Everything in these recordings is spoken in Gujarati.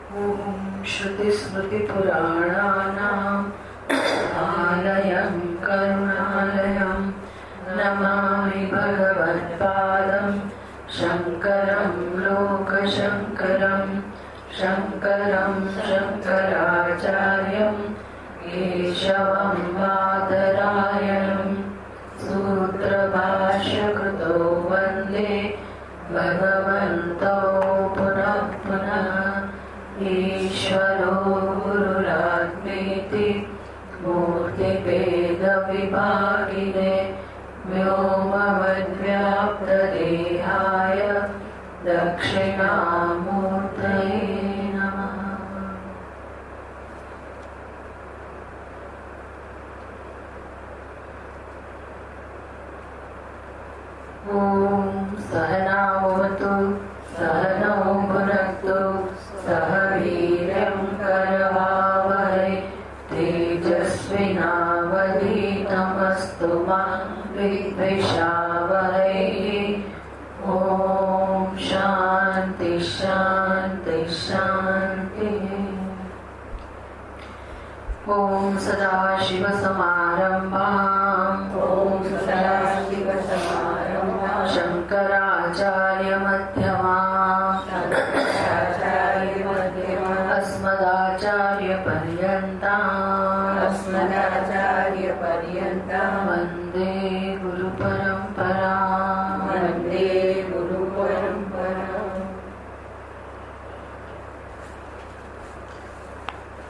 श्रुतिस्मृतिपुराणानाम् आलयं करुणालयं नमामि भगवत्पादं शङ्करं लोकशङ्करं शङ्करं शङ्कराचार्यं केशवं बादरायणं सूत्रभाष्यकृतो वन्दे भगवन्तौ पुनः पुनः ईश्वरो गुरुरात्मेति मूर्तिभेदविभागिने व्योमवद्व्याप्तदेहाय दक्षिणामूर्तये नमः। ॐ सहना भवतु सहनौ भुनक्तु सह वीर्यं करवावहै तेजस्विनावधीतमस्तु मा विद्विषावहै। ॐ शान्ति शान्ति शान्तिः। ॐ सदाशिवसमारम्भाम् शङ्कराचार्यमध्यमाम् अस्मदाचार्यपर्यन्ताम् वन्दे गुरुपरम्पराम्।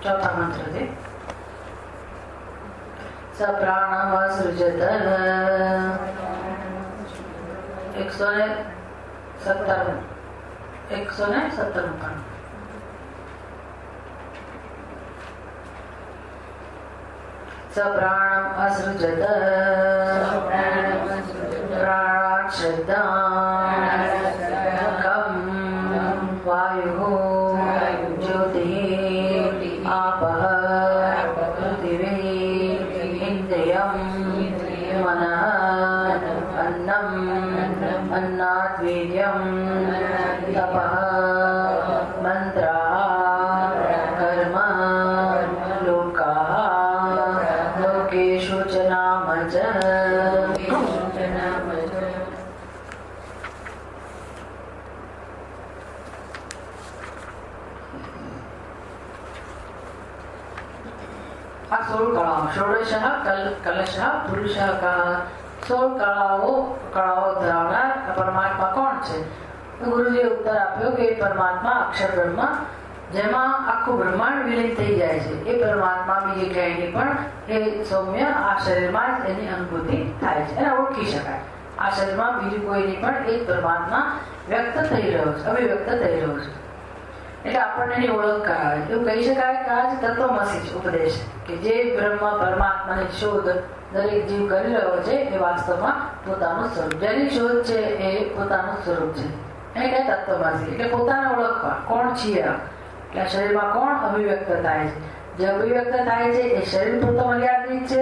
चौथा मंत्र है स प्राणमसृजत 170 स प्राणम असृजत प्राणात् शब्दान् वायुः ज्योतिः आपः पृथिवी इन्द्रियं मनः अन्नम् अन्नात् वीर्यं तपः मन्त्राः कर्म लोकाः लोकेषु च नाम च। षोडशः कलशः पुरुषः का 16 કળાઓ ધરાવનાર પરમાત્મા કોણ છે? ગુરુજીએ ઉત્તર આપ્યો કે પરમાત્મા અક્ષર બ્રહ્મ, જેમાં આખું બ્રહ્માંડ વિલીન થઈ જાય છે. એ પરમાત્મા બીજે ક્યાંય પણ એ સૌમ્ય આ શરીરમાં જ એની અનુભૂતિ થાય છે, એને ઓળખી શકાય. આ શરીરમાં બીજું કોઈની પણ એ પરમાત્મા વ્યક્ત થઈ રહ્યો છે, અભિવ્યક્ત થઈ રહ્યો છે. એટલે આપણને એની ઓળખ કરાવે. એવું કહી શકાય કે આ જ તત્વમસી ઉપદેશ કે જે બ્રહ્મ પરમાત્માની શોધ દરેક જીવ કરી રહ્યો છે એ વાસ્તવમાં પોતાનું સ્વરૂપ, જેની શોધ છે એ પોતાનું સ્વરૂપ છે. એને કહે તત્વમસી, એટલે પોતાને ઓળખવા કોણ છીએ. એટલે શરીરમાં કોણ અભિવ્યક્ત થાય છે? જે અભિવ્યક્ત થાય છે એ શરીર પૂરતો મર્યાદિત છે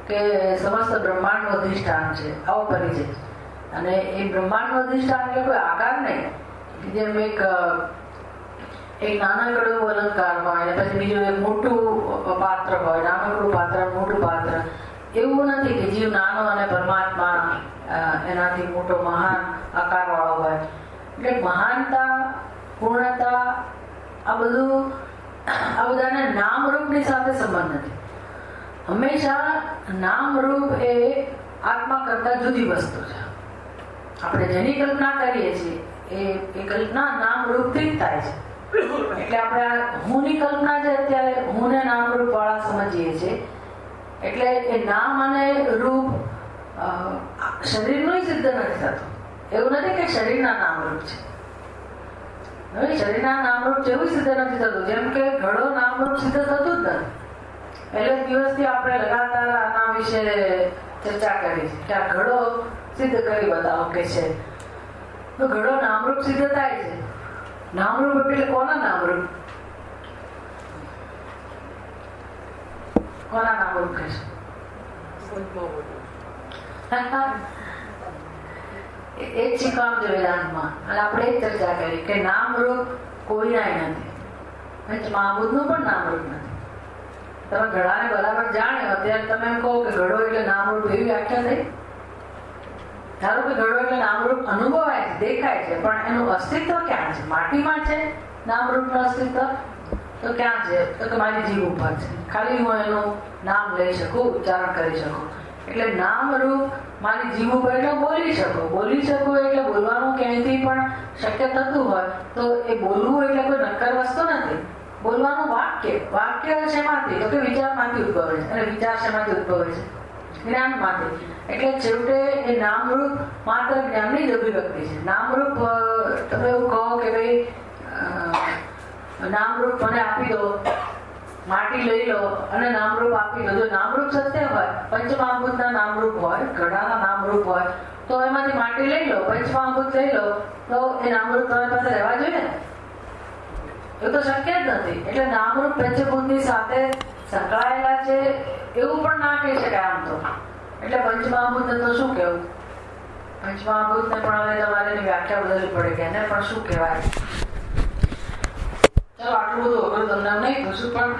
કે સમસ્ત બ્રહ્માંડનું અધિષ્ઠાન છે? આવો પરિચય. અને એ બ્રહ્માંડનું અધિષ્ઠાન એટલે કોઈ આકાર નહીં. જેમ એક નાનકડું અલંકાર હોય અને પછી બીજું એક મોટું પાત્ર હોય, નાનકડું પાત્ર મોટું પાત્ર. એવું નથી કે જીવ નાનો અને પરમાત્મા એનાથી મોટો મહાન આકાર વાળો હોય. એટલે મહાનતા, પૂર્ણતા આ બધાને નામરૂપની સાથે સંબંધ નથી. હંમેશા નામરૂપ એ આત્મા કરતા જુદી વસ્તુ છે. આપણે જેની કલ્પના કરીએ છીએ એ કલ્પના નામરૂપથી જ થાય છે. એટલે આપણે આ હુંની કલ્પના છે અત્યારે હુંને નામરૂપ વાળા સમજીએ છીએ. એટલે એ નામ અને રૂપ શરીરનું સિદ્ધ નથી થતું. એવું નથી કે શરીરના નામરૂપ છે. હવે શરીરના નામરૂપ જેવું સિદ્ધ નથી થતું, જેમ કે ઘડો નામરૂપ સિદ્ધ થતું જ નથી. પહેલે દિવસથી આપણે લગાતાર આના વિશે ચર્ચા કરી છે કે આ ઘડો સિદ્ધ કરી બતાવો કે છે. તો ઘડો નામરૂપ સિદ્ધ થાય છે. નામરૂપ એટલે કોના નામરૂપ? કોના નામરૂપ કહે છે? એ જ શીખવાનું છે વેદાંતમાં. અને આપણે એ ચર્ચા કરી કે નામરૂપ કોઈના નથી. પંચમહાભૂતનું પણ નામરૂપ નથી. તમે ઘડાને બરાબર જાણ્યો, અત્યારે તમે એમ કહો કે ઘડો એટલે નામરૂપ, એવી વ્યાખ્યા થઈ. ધારો કે ઘડો એટલે નામરૂપ અનુભવાય છે, દેખાય છે, પણ એનું અસ્તિત્વ ક્યાં છે? માટીમાં છે નામરૂપનું અસ્તિત્વ? તો ક્યાં છે? તો કે મારી જીભ ઉપર છે. ખાલી હું એનું નામ લઈ શકું, ઉચ્ચારણ કરી શકું. એટલે નામરૂપ મારી જીભ ઉપર એટલે બોલી શકું. બોલી શકું એટલે બોલવાનું ક્યાંયથી પણ શક્ય થતું હોય તો એ બોલવું એટલે કોઈ નક્કર વસ્તુ નથી. બોલવાનું વાક્ય શેમાંથી? તો કે વિચારમાંથી ઉદ્ભવે છે. અને વિચાર શેમાંથી ઉદ્ભવે છે? જ્ઞાનમાંથી. એટલે છેવટે એ નામરૂપ માત્ર જ્ઞાનની જ અભિવ્યક્તિ છે. નામરૂપ તમે એવું કહો કે ભાઈ નામરૂપ મને આપી દો, માટી લઈ લો અને નામરૂપ આપી દો. જો નામરૂપ સત્ય હોય, પંચમહાભૂતના નામરૂપ હોય, ઘડાના નામરૂપ હોય, તો એમાંથી માટી લઈ લો, પંચમહાભૂત લઈ લો, તો એ નામરૂપ તમારી પાસે રહેવા જોઈએ ને? એ તો શક્ય જ નથી. એટલે નામરૂપ પંચભૂતની સાથે સંકળાયેલા છે એવું પણ ના કહી શકાય આમ તો. એટલે પંચમહાભૂતને તો શું કહેવું? પંચમહાભૂતને પણ હવે તમારે એની વ્યાખ્યા બદલવી પડે કે એને પણ શું કહેવાય. ચાલો આટલું બધું અઘરું તમને નહીં પૂછું, પણ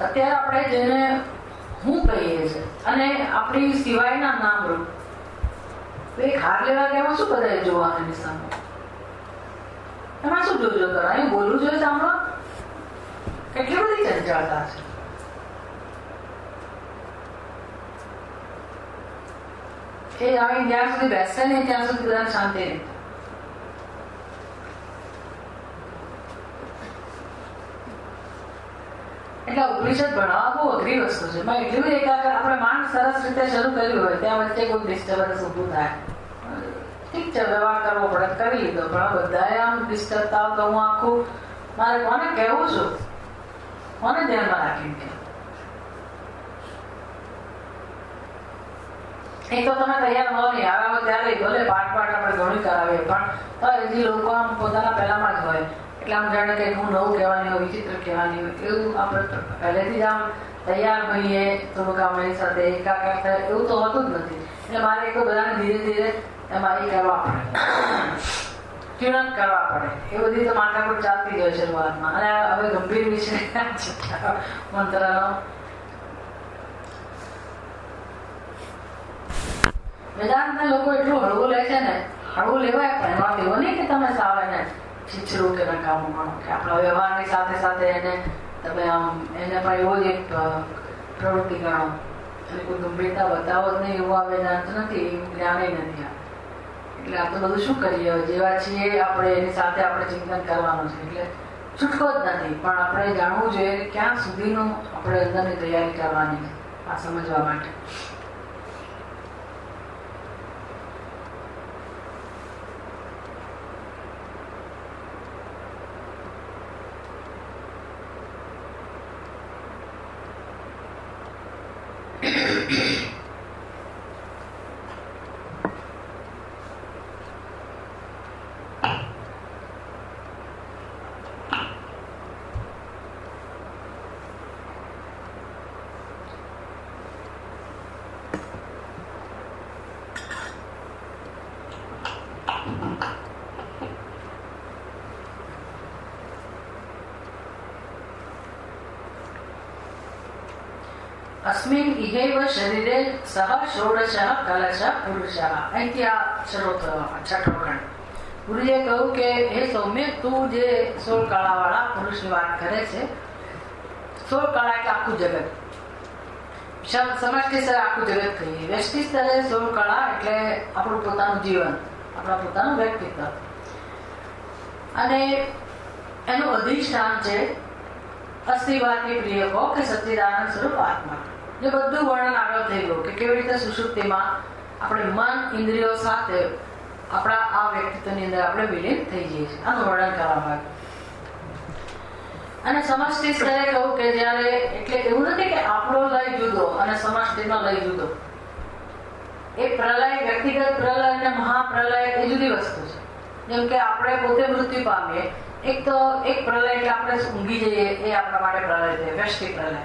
અત્યારે આપણે જેને હું કહીએ છીએ અને આપણી સિવાયના નામરૂપ, એક હાર લેવા ગયા શું બધાએ જોવાનું એની સામે? એમાં શું જોજો કરો? અહીં બોલવું જોઈએ સાંભળો. કેટલી બધી ચંચળતા છે. એ આવી જ્યાં સુધી બેસે નહીં ત્યાં સુધી બધાને શાંતિ નહીં. એટલે ઉપનિષદ ભણાવવા બહુ અઘરી વસ્તુ છે. એટલી બધી એકાગ્ર આપણે માંડ સરસ રીતે શરૂ કર્યું હોય ત્યાં વચ્ચે કોઈ ડિસ્ટર્બન્સ ઊભું થાય, ઠીક છે, વ્યવહાર કરવો પડે, કરી લીધો. પણ બધાએ આમ ડિસ્ટર્બ થાવ તો હું આખું મારે કોને કહેવું છું, કોને ધ્યાનમાં રાખીને કે એ તો તમે તૈયાર હો નહીં, આવે ત્યારે ભલે પાઠ આપણે ઘણું કરાવીએ, પણ હજી લોકો આમ પોતાના પહેલામાં જ હોય. એટલે આમ જાણે કે હું નવું કહેવાની હોય, વિચિત્ર કહેવાની હોય, એવું આપણે પહેલેથી જ આમ તૈયાર હોઈએ થોડુંક અમારી સાથે એકાકાર થાય એવું તો હોતું જ નથી. એટલે મારે એક તો બધાને ધીરે ધીરે એમાં એ કરવા પડે, ટ્યુન કરવા પડે. એ બધી તો માથાકૂટ ચાલતી જ હોય શરૂઆતમાં. અને હવે ગંભીર વિષય મંત્રનો વેદાંતના લોકો એટલું હળવું લે છે ને, હળવું લેવાય પણ એમાં એવો નહીં કે તમે સાવ એને છીછરું કે નકામું ગણો, કે આપણા વ્યવહારની સાથે સાથે એને તમે આમ એને પણ એવો જ એક પ્રવૃત્તિ ગણો. અને કોઈ ગંભીરતા બતાવો જ નહીં એવું આ વેદાંત નથી, એવું જ્ઞાન નથી. એટલે આ તો બધું શું કરીએ, જેવા છીએ આપણે એની સાથે આપણે ચિંતન કરવાનું છે. એટલે છૂટકો જ નથી, પણ આપણે જાણવું જોઈએ કે ક્યાં સુધીનું આપણે અંદરની તૈયારી કરવાની છે આ સમજવા માટે. अस्मिन् इहैव शरीरे सह षोडशः कलशः पुरुषः. અહીંથી આ શરૂ થયો છઠ્ઠો ખંડ. ગુરુજીએ કહ્યું કે હે સૌમ્ય, તું જે 16 કળાવાળા પુરુષની વાત કરે છે, 16 કળા એટલે આખું જગત, સમષ્ટિ સ્તરે આખું જગત કહીએ, વ્યષ્ટિ સ્તરે 16 કળા એટલે આપણું પોતાનું જીવન, આપણા પોતાનું વ્યક્તિત્વ. અને એનું અધિષ્ઠાન છે અસ્થિવાદની પ્રિય કહો કે સચ્ચિદાનંદ સ્વરૂપ આત્મા. જે બધું વર્ણન આગળ થઈ ગયું કે કેવી રીતે સુષુપ્તિમાં આપણે મન ઇન્દ્રિયો સાથે આપણા આ વ્યક્તિત્વની અંદર આપણે વિલીન થઈ જઈએ છીએ. આનું વર્ણન કરવામાં આવ્યું. અને સમષ્ટિ સ્તરે કહું કે જ્યારે, એટલે એવું નથી કે આપણો લય જુદો અને સમષ્ટિનો લય જુદો. એ પ્રલય, વ્યક્તિગત પ્રલય અને મહાપ્રલય એ જુદી વસ્તુ છે. જેમ કે આપણે પોતે મૃત્યુ પામીએ, એક તો એક પ્રલય એટલે આપણે ઊંઘી જઈએ, એ આપણા માટે પ્રલય છે, વ્યષ્ટિ પ્રલય.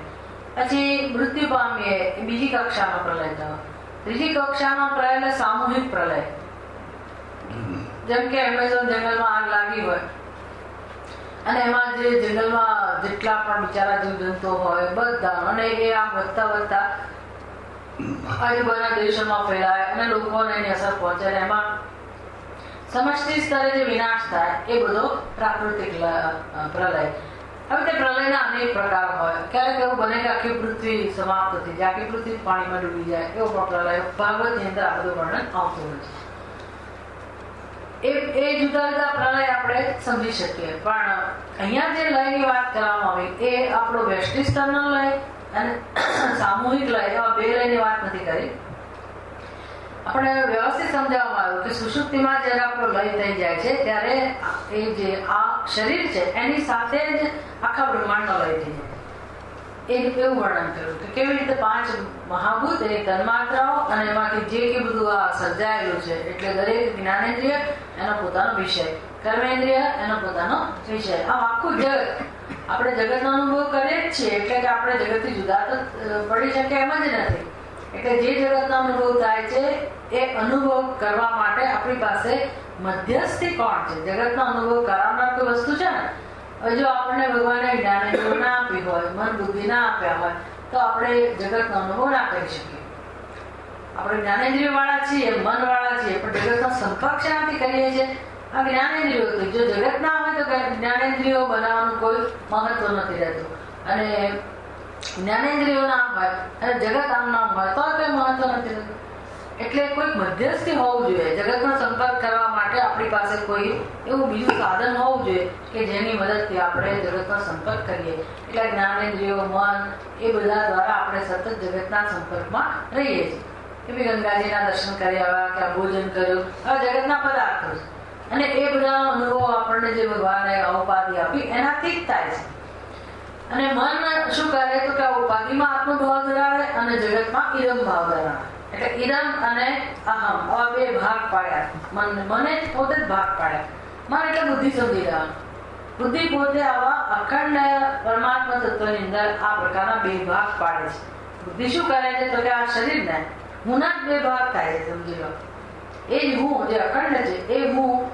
પછી મૃત્યુ પામીએ એ બીજી કક્ષાનો પ્રલય થયો. ત્રીજી કક્ષાનો પ્રલય એટલે સામૂહિક પ્રલય. જેમ કે એમેઝોન જંગલમાં આગ લાગી હોય અને એમાં જે જંગલમાં જેટલા પણ બિચારા જીવજંતુઓ હોય બધા, અને એ આગ વધતા આજુબાજુના દેશોમાં ફેલાય અને લોકોને એની અસર પહોંચે, એમાં સમષ્ટિ સ્તરે જે વિનાશ થાય એ બધો પ્રાકૃતિક પ્રલય. હવે તે પ્રલયના અનેક પ્રકાર હોય. ક્યારેક એવું બને કે આખી પૃથ્વી સમાપ્ત થઈ જાય, આખી પૃથ્વી પાણીમાં ડૂબી જાય, એવો પણ પ્રલય ભાગવતની અંદર આ બધું વર્ણન આવતું હોય છે. એ જુદા જુદા પ્રલય આપણે સમજી શકીએ. પણ અહીંયા જે લયની વાત કરવામાં આવી એ આપણો વ્યષ્ટિ સ્તરનો લય અને સામૂહિક લય, એવા બે લયની વાત નથી કરી. આપણે વ્યવસ્થિત સમજાવવામાં આવ્યું કે સુષુપ્તિમાં જ્યારે આપણો લય થઈ જાય છે ત્યારે એ જે આ શરીર છે એની સાથે જ આખા બ્રહ્માંડનો લય થઈ જાય. એવું વર્ણન કર્યું કે કેવી રીતે 5 મહાભૂત એ તન્માત્રાઓ અને એમાંથી જે કે બધું આ સર્જાયેલું છે, એટલે દરેક જ્ઞાનેન્દ્રિય એનો પોતાનો વિષય, કર્મેન્દ્રિય એનો પોતાનો વિષય. આમ આખું જગત, આપણે જગતનો અનુભવ કરીએ જ છીએ, એટલે કે આપણે જગતથી જુદા તો પડી શકે એમ જ નથી. એટલે જે જગતનો અનુભવ થાય છે એ અનુભવ કરવા માટે આપણી પાસે મધ્યસ્થી કોણ છે? જગતનો અનુભવ કરાવનાર કોઈ વસ્તુ છે ને. હવે જો આપણને ભગવાને જ્ઞાનેન્દ્રિયો ના આપી હોય, મન બુદ્ધિ ના આપ્યા હોય, તો આપણે જગતનો અનુભવ ના કરી શકીએ. આપણે જ્ઞાનેન્દ્રિયો વાળા છીએ, મન વાળા છીએ, પણ જગતનો સંપર્ક શાંતિ કરીએ છીએ આ જ્ઞાનેન્દ્રિયોથી. જો જગત ના હોય તો જ્ઞાનેન્દ્રિયો બનાવવાનું કોઈ મહત્વ નથી રહેતું. અને જ્ઞાનેન્દ્રિયો નામ હોય અને જગત આમ નામ હોય તો કઈ મહત્વ નથી રહેતું. એટલે કોઈક મધ્યસ્થી હોવું જોઈએ. જગતનો સંપર્ક કરવા માટે આપણી પાસે કોઈ એવું બીજું સાધન હોવું જોઈએ કે જેની મદદથી આપણે જગતનો સંપર્ક કરીએ. એટલે જ્ઞાનેન્દ્રિયો, મન એ બધા દ્વારા આપણે સતત જગતના સંપર્કમાં રહીએ છીએ. કે ભાઈ ગંગાજીના દર્શન કરી આવ્યા, કે ભોજન કર્યું, હવે જગતના પદાર્થો છે અને એ બધા અનુભવો આપણને જે ભગવાને ઉપાધિ આપી એનાથી જ થાય છે. અને મન શું કરે તો કે ઉપાધિમાં આત્મભાવ ધરાવે અને જગતમાં ઇદમ ભાવ ધરાવે. એટલે ઇદમ અને અહમ આવા બે ભાગ પાડ્યા. મને પોતે જ ભાગ પાડ્યા. મન એટલે બુદ્ધિ સમજી રહ્યા. બુદ્ધિ પોતે આવા અખંડ પરમાત્મા તત્વની અંદર આ પ્રકારના બે ભાગ પાડે છે. બુદ્ધિ શું કરે છે તો કે આ શરીરને હુંના જ બે ભાગ થાય છે, સમજી લો. એ જ હું જે અખંડ છે એ હું,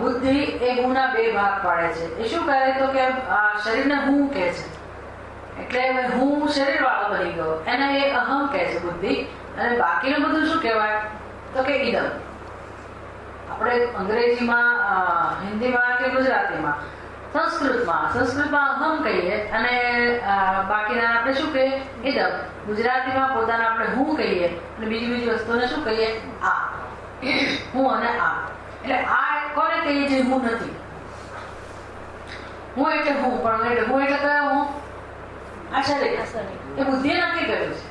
બુદ્ધિ એ હુંના બે ભાગ પાડે છે. એ શું કરે તો કે આ શરીરને હું કહે છે, એટલે હું શરીર વાળો બની ગયો, એને એ અહમ કહે છે બુદ્ધિ. અને બાકીનું બધું શું કહેવાય તો કે ઇદમ. આપણે અંગ્રેજીમાં, હિન્દીમાં કે ગુજરાતીમાં, સંસ્કૃતમાં અહમ કહીએ અને બાકીના આપણે શું કહીએ ઇદમ. ગુજરાતીમાં પોતાના આપણે હું કહીએ અને બીજી વસ્તુને શું કહીએ આ. હું અને આ. એટલે આ કોને કહીએ જે હું નથી. હું એટલે હું, પણ એટલે હું એટલે કયો હું? આ શરીર. એ બુદ્ધિએ નક્કી કર્યું છે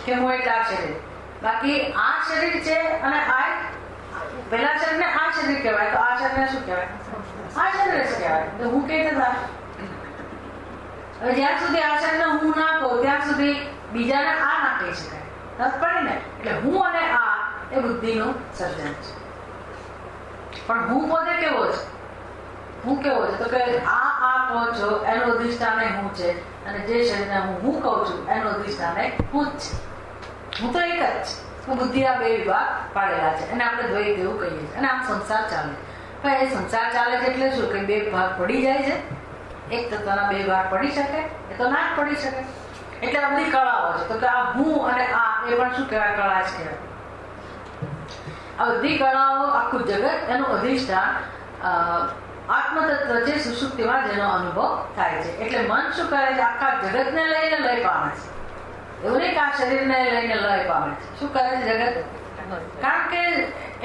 કે હું એટલે આ શરીર. બાકી આ શરીર છે અને આ પેલા શરીરને આ શરીર કહેવાય, તો આ શરીરને શું કહેવાય? આ શરીર જ કહેવાય. તો હું કઈ રીતે? હવે જ્યાં સુધી આ શરીરને હું ના કહું ત્યાં સુધી બીજાને આ ના કહી શકાય. રસ પડી ને? એટલે હું અને આ એ બુદ્ધિનું સર્જન છે. પણ હું પોતે કેવો છે? હું કેવો છે તો કે આ કહો છો એનું અધિષ્ઠાન હું છે, અને જે શરીરને હું કહું છું એનું અધિષ્ઠાન હું જ છે. હું તો એક જ છે. બુદ્ધિ આ બે વિભાગ પાડેલા છે અને આપણે દ્વૈત એવું કહીએ છીએ. અને આમ સંસાર ચાલે. પણ એ સંસાર ચાલે છે એટલે શું કે બે ભાગ પડી જાય છે? એક તત્વના બે ભાગ પડી શકે? એ તો ના જ પડી શકે. એટલે આ બધી કળાઓ છે. તો કે આ હું અને આ એ પણ શું કહેવાય? કળા જ કહેવાય. આ બધી કળાઓ, આખું જગત એનું અધિષ્ઠાન આત્મતત્વ છે, સુષુપ્તિમાં જેનો અનુભવ થાય છે. એટલે મન શું કરે છે? આખા જગતને લઈને લય પામે છે. એવું નહીં કે આ શરીરને લઈને લય પામે છે. શું કરે છે જગત? કારણ કે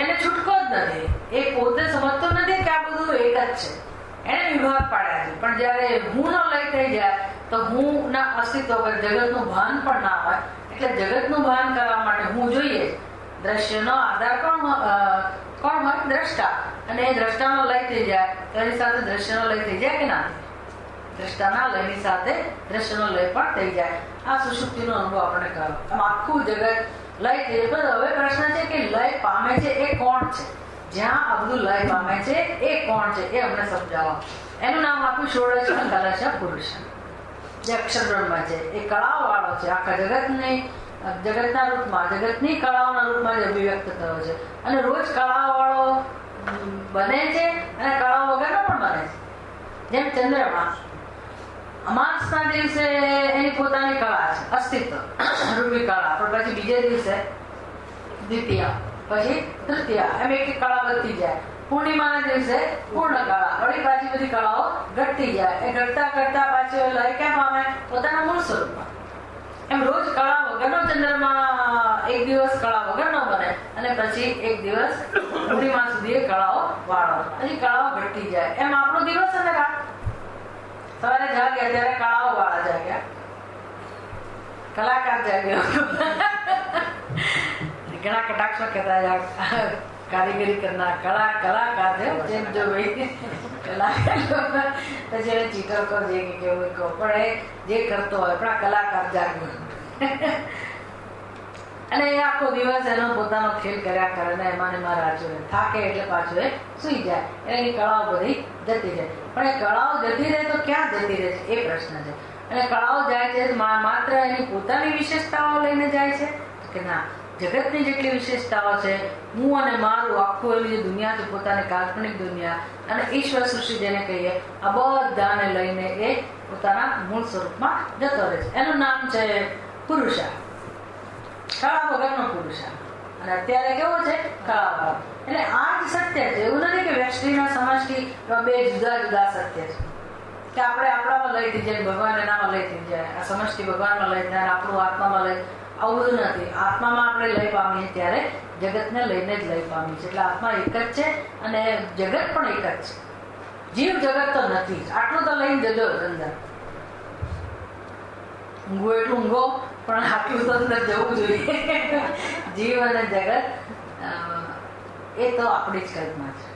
એને છૂટકો જ નથી. એ પોતે સમજતો નથી કે આ બધું એક જ છે. એને વિભાગ પાડ્યા છે. પણ જયારે હું નો લય થઈ જાય તો હું ના અસ્તિત્વ પર જગતનું ભાન પણ ના હોય. એટલે જગતનું ભાન કરવા માટે હું જોઈએ. દ્રશ્યનો આધાર કોણ હોય? દ્રષ્ટા. અને એ દ્રષ્ટાનો લય થઈ જાય તો એની સાથે દ્રશ્યનો લય થઈ જાય કે ના? દ્રષ્ટાના લયની સાથે દ્રશ્યનો લય પણ થઈ જાય. આ સુષુપ્તિનો અનુભવ આપણે કરો. આમ આખું જગત લય થઈ જાય. પણ હવે પ્રશ્ન છે કે લય પામે છે એ કોણ છે? જ્યાં આ બધું લય પામે છે એ કોણ છે એ અમને સમજાવો. એનું નામ આપ્યું ષોડશ કલશ પુરુષ. જે અક્ષર બ્રહ્મ છે એ કળાઓ વાળો છે. આખા જગતની જગતના રૂપમાં, જગતની કળાઓના રૂપમાં જ અભિવ્યક્ત થયો છે. અને રોજ કળાઓવાળો બને છે અને કળાઓ વગરનો પણ બને છે. જેમ ચંદ્રમા અમાસના દિવસે એની પોતાની કળા છે, અસ્તિત્વ રૂપી કળા, પણ પછી બીજે દિવસે દ્વિતીય, પછી તૃતીય, એમ એક કળા વધતી જાય. પૂર્ણિમાના દિવસે પૂર્ણ કળા, વળી પાછી બધી કળાઓ ઘટતી જાય. એ ઘટતા ઘટતા પાછી લય ક્યાં પામે? પોતાના મૂળ સ્વરૂપમાં. એમ રોજ કળા વગરનો ચંદ્રમાં એક દિવસ કળા વગરનો બને અને પછી એક દિવસ પૂર્ણિમા સુધી કળાઓ વાળો, પછી કળાઓ ઘટતી જાય. એમ આપણો દિવસ અને રાત. સવારે જાગ્યા ત્યારે કળાઓ વાળા જાગ્યા, કલાકાર જાગ્યો. ઘણા કટાક્ષો કહેતા કારીગરી કરનાર કલાકાર છે. જેમ જો ભાઈ કલાકાર પછી એને ચીટર કહો, જે કેવું કહો, પણ એ જે કરતો હોય પણ આ કલાકાર જાગ્યો. અને એ આખો દિવસ એનો પોતાનો ખેલ કર્યા કરે ને એમાં રાચો થાકે એટલે પાછો એ સુઈ જાય. એની કળાઓ બધી જતી રહે. પણ એ કળાઓ જતી રહે તો ક્યાં જતી રહે છે એ પ્રશ્ન છે. અને કળાઓ જાય છે માત્ર એની પોતાની વિશેષતાઓ લઈને જાય છે કે ના, જગતની જેટલી વિશેષતાઓ છે, હું અને મારું આખું એની જે દુનિયા છે, પોતાની કાલ્પનિક દુનિયા અને ઈશ્વર સૃષ્ટિ જેને કહીએ, આ બધાને લઈને એ પોતાના મૂળ સ્વરૂપમાં જતો રહે છે. એનું નામ છે પુરુષા, કળા વગરનો પુરુષા. અને અત્યારે કેવો છે? કળાવાળો. એટલે આ જ સત્ય છે. એવું નથી કે વ્યષ્ટિના સમષ્ટિ બે જુદા જુદા સત્ય છે કે આપણે આપણામાં લઈ થઈ જાય, ભગવાન એનામાં લઈ થઈ જાય, આ સમષ્ટિ ભગવાનમાં લઈ જાય, આપણું આત્મામાં લઈ. આવું બધું નથી. આત્મામાં આપણે લઈ પામીએ ત્યારે જગતને લઈને જ લઈ પામીએ છીએ. એટલે આત્મા એક જ છે અને જગત પણ એક જ છે. જીવ જગત તો નથી. આટલું તો લઈને જજો અંદર. ઊંઘો એટલું ઊંઘો, પણ આટલું તો અંદર જવું જોઈએ. જીવ અને જગત એ તો આપણી જ કલ્પના છે.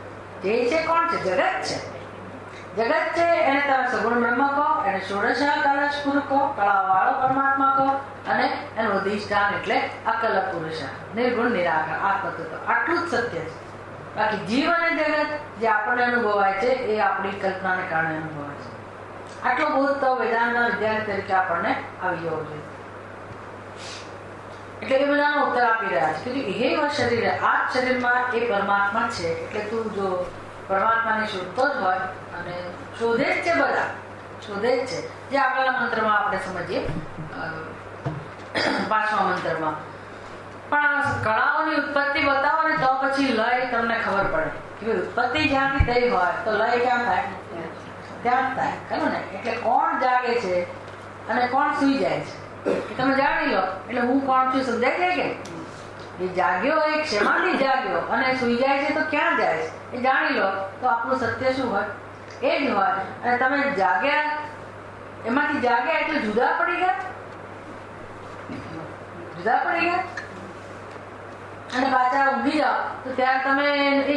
જે છે કોણ છે? જગત છે. જગત છે એને તમે સગુણ બ્રહ્મ કહો, એને ષોડશ કલશ પુર કહો, કળાવાળો પરમાત્મા કહો, અને એનું અધિષ્ઠાન એટલે અકલ પુરુષ, નિર્ગુણ નિરાકાર આત્મતત્વ. આટલું જ સત્ય છે. બાકી જીવ અને જગત જે આપણને અનુભવાય છે એ આપણી કલ્પનાને કારણે અનુભવાય છે. આટલો બોધ તો વેદાંતના વિદ્યાર્થી તરીકે આપણને આવી જવો જોઈએ. એટલે એ બધાનો ઉત્તર આપી રહ્યા છે કે હે શરીર, આ શરીરમાં એ પરમાત્મા છે. એટલે તું જો પરમાત્માને શોધતો જ હોય અને શોધે જ છે, બધા શોધે જ છે. જે આગળના મંત્રમાં આપણે સમજીએ, 5મા મંત્રમાં. પણ કળાઓની ઉત્પત્તિ બતાવો ને તો પછી લય તમને ખબર પડે કે ઉત્પત્તિ જ્યાંથી થઈ હોય તો લય ક્યાં થાય? ત્યાં થાય, ખરું ને? એટલે કોણ જાગે છે અને કોણ સુઈ જાય છે એ તમે જાણી લો એટલે હું કોણ છું સમજાય છે કે એ જાગ્યો એ શેમાંથી જાગ્યો અને સુઈ જાય છે તો ક્યાં જાય છે એ જાણી લો તો આપણું સત્ય શું હોય? એ જ હોય. અને તમે જાગ્યા, એમાંથી જાગ્યા એટલે જુદા પડી ગયા, જુદા પડી ગયા અને પાછા ઊંઘી જાઓ તો ત્યારે તમે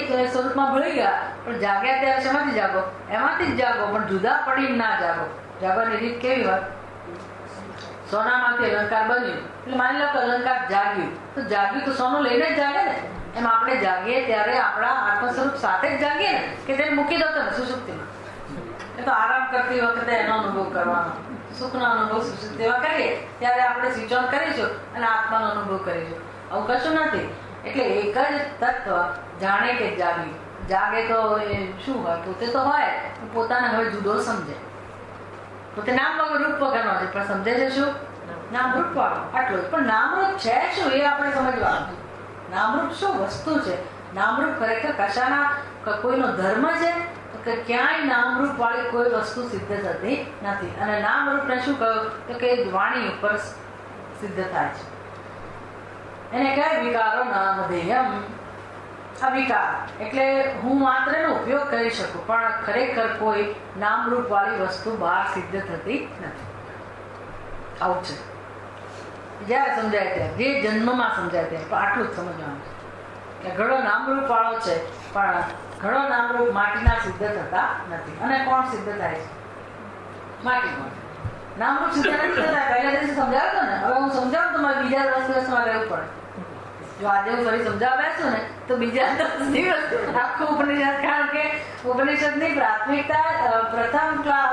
એક સ્વરૂપમાં ભળી ગયા. પણ જાગ્યા ત્યારે શેમાંથી જાગો? એમાંથી જ જાગો, પણ જુદા પડી ના જાગો. જાગવાની રીત કેવી હોય? સોનામાંથી અલંકાર બન્યું એટલે માની લો કે અલંકાર જાગ્યું તો જાગ્યું તો સોનું લઈને જ જાગે ને. એમ આપણે જાગીએ ત્યારે આપણા આત્મ સ્વરૂપ સાથે જ જાગીએ ને, કે તેને મૂકી દો તમે સુષુપ્તિમાં. એ તો આરામ કરતી વખતે એનો અનુભવ કરવાનો, સુખનો અનુભવ સુષુપ્તિમાં કરીએ ત્યારે આપણે સ્વિચ ઓન કરીશું અને આત્માનો અનુભવ કરીશું. આવું કશું નથી. એટલે એક જ તત્વ જાણે કે જાગ્યું. જાગે તો એ શું હોય? પોતે તો હોય, પોતાને હવે જુદો સમજે. પોતે નામ વગર રૂપ વગરનો છે પણ સમજે છે શું? નામ રૂપ વાળો. આટલું જ. પણ નામરૂપ છે શું એ આપણે સમજવાનું. નામરૂપ શું વસ્તુ છે? નામરૂપ ખરેખર કશાના કોઈનો ધર્મ છે કે ક્યાંય નામરૂપ વાળી કોઈ વસ્તુ સિદ્ધ થતી નથી. અને નામરૂપને શું કહ્યું તો કે વાણી ઉપર સિદ્ધ થાય છે. એને કહેવાય વિકારો નામધેયમ. આ વિકાર એટલે હું માત્ર એનો ઉપયોગ કરી શકું પણ ખરેખર કોઈ નામરૂપ વાળી વસ્તુ બહાર સિદ્ધ થતી નથી. આવું છે. જયારે સમજાય ત્યારે, જે જન્મમાં સમજાય ત્યારે, પણ આટલું જ સમજવાનું છે કે ઘણો નામરૂપ વાળો છે પણ ઘણો નામરૂપ માટીના સિદ્ધ થતા નથી. અને કોણ સિદ્ધ થાય છે? માટીમાં. નામરૂપ સિદ્ધ નથી થતા. પહેલા દિવસે સમજાવતો ને, હવે હું સમજાવું તો મારે બીજા 10 દિવસમાં રહેવું પડે. જો આજે હું ફરી સમજાવવા બેસું ને તો બીજા 10 દિવસ આખું ઉપનિષદ, કારણ કે ઉપનિષદની પ્રાથમિકતા પ્રથમ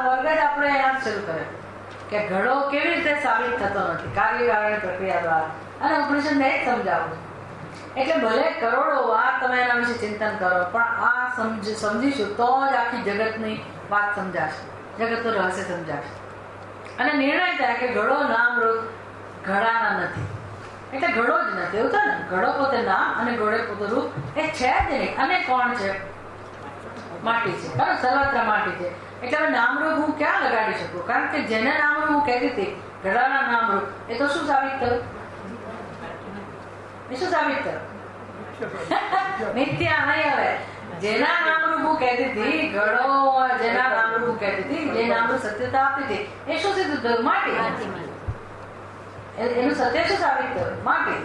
વર્ગ જ આપણે એના શરૂ કરે કે ઘડો કેવી રીતે સાબિત થતો નથી કાર્યકારણી પ્રક્રિયા દ્વારા. અને ઉપનિષદ ને જ સમજાવું છું. એટલે ભલે કરોડો વાર તમે એના વિશે ચિંતન કરો, પણ આ સમજીશું તો જ આખી જગતની વાત સમજાશે, જગતનું રહસ્ય સમજાશે. અને નિર્ણય થાય કે ઘડો નામ રૂપ ઘડાના નથી, એટલે ઘડો જ નથી. એવું થાય ને, ઘડો પોતે નામ અને ઘોડે પોતે રૂપ એ છે જ નહીં. અને કોણ છે? માટી છે, બરાબર, સર્વત્ર માટી છે. એટલે હવે નામરૂપ હું ક્યાં લગાડી શકું? કારણ કે જેને નામરૂપ હું કહેતી હતી ઘડાના નામરૂપ, એ તો શું સાબિત થયું? એ શું સાબિત થયું? મિથ્યા નહીં. હવે જેના નામરૂપ હું કહેતી હતી, ઘડો જેના નામરૂપ હું કહેતી હતી, જે નામરૂપ સત્યતા આપતી હતી, એ શું સિદ્ધ થયું? માટી. એનું સત્ય શું સાબિત થયું? માટી.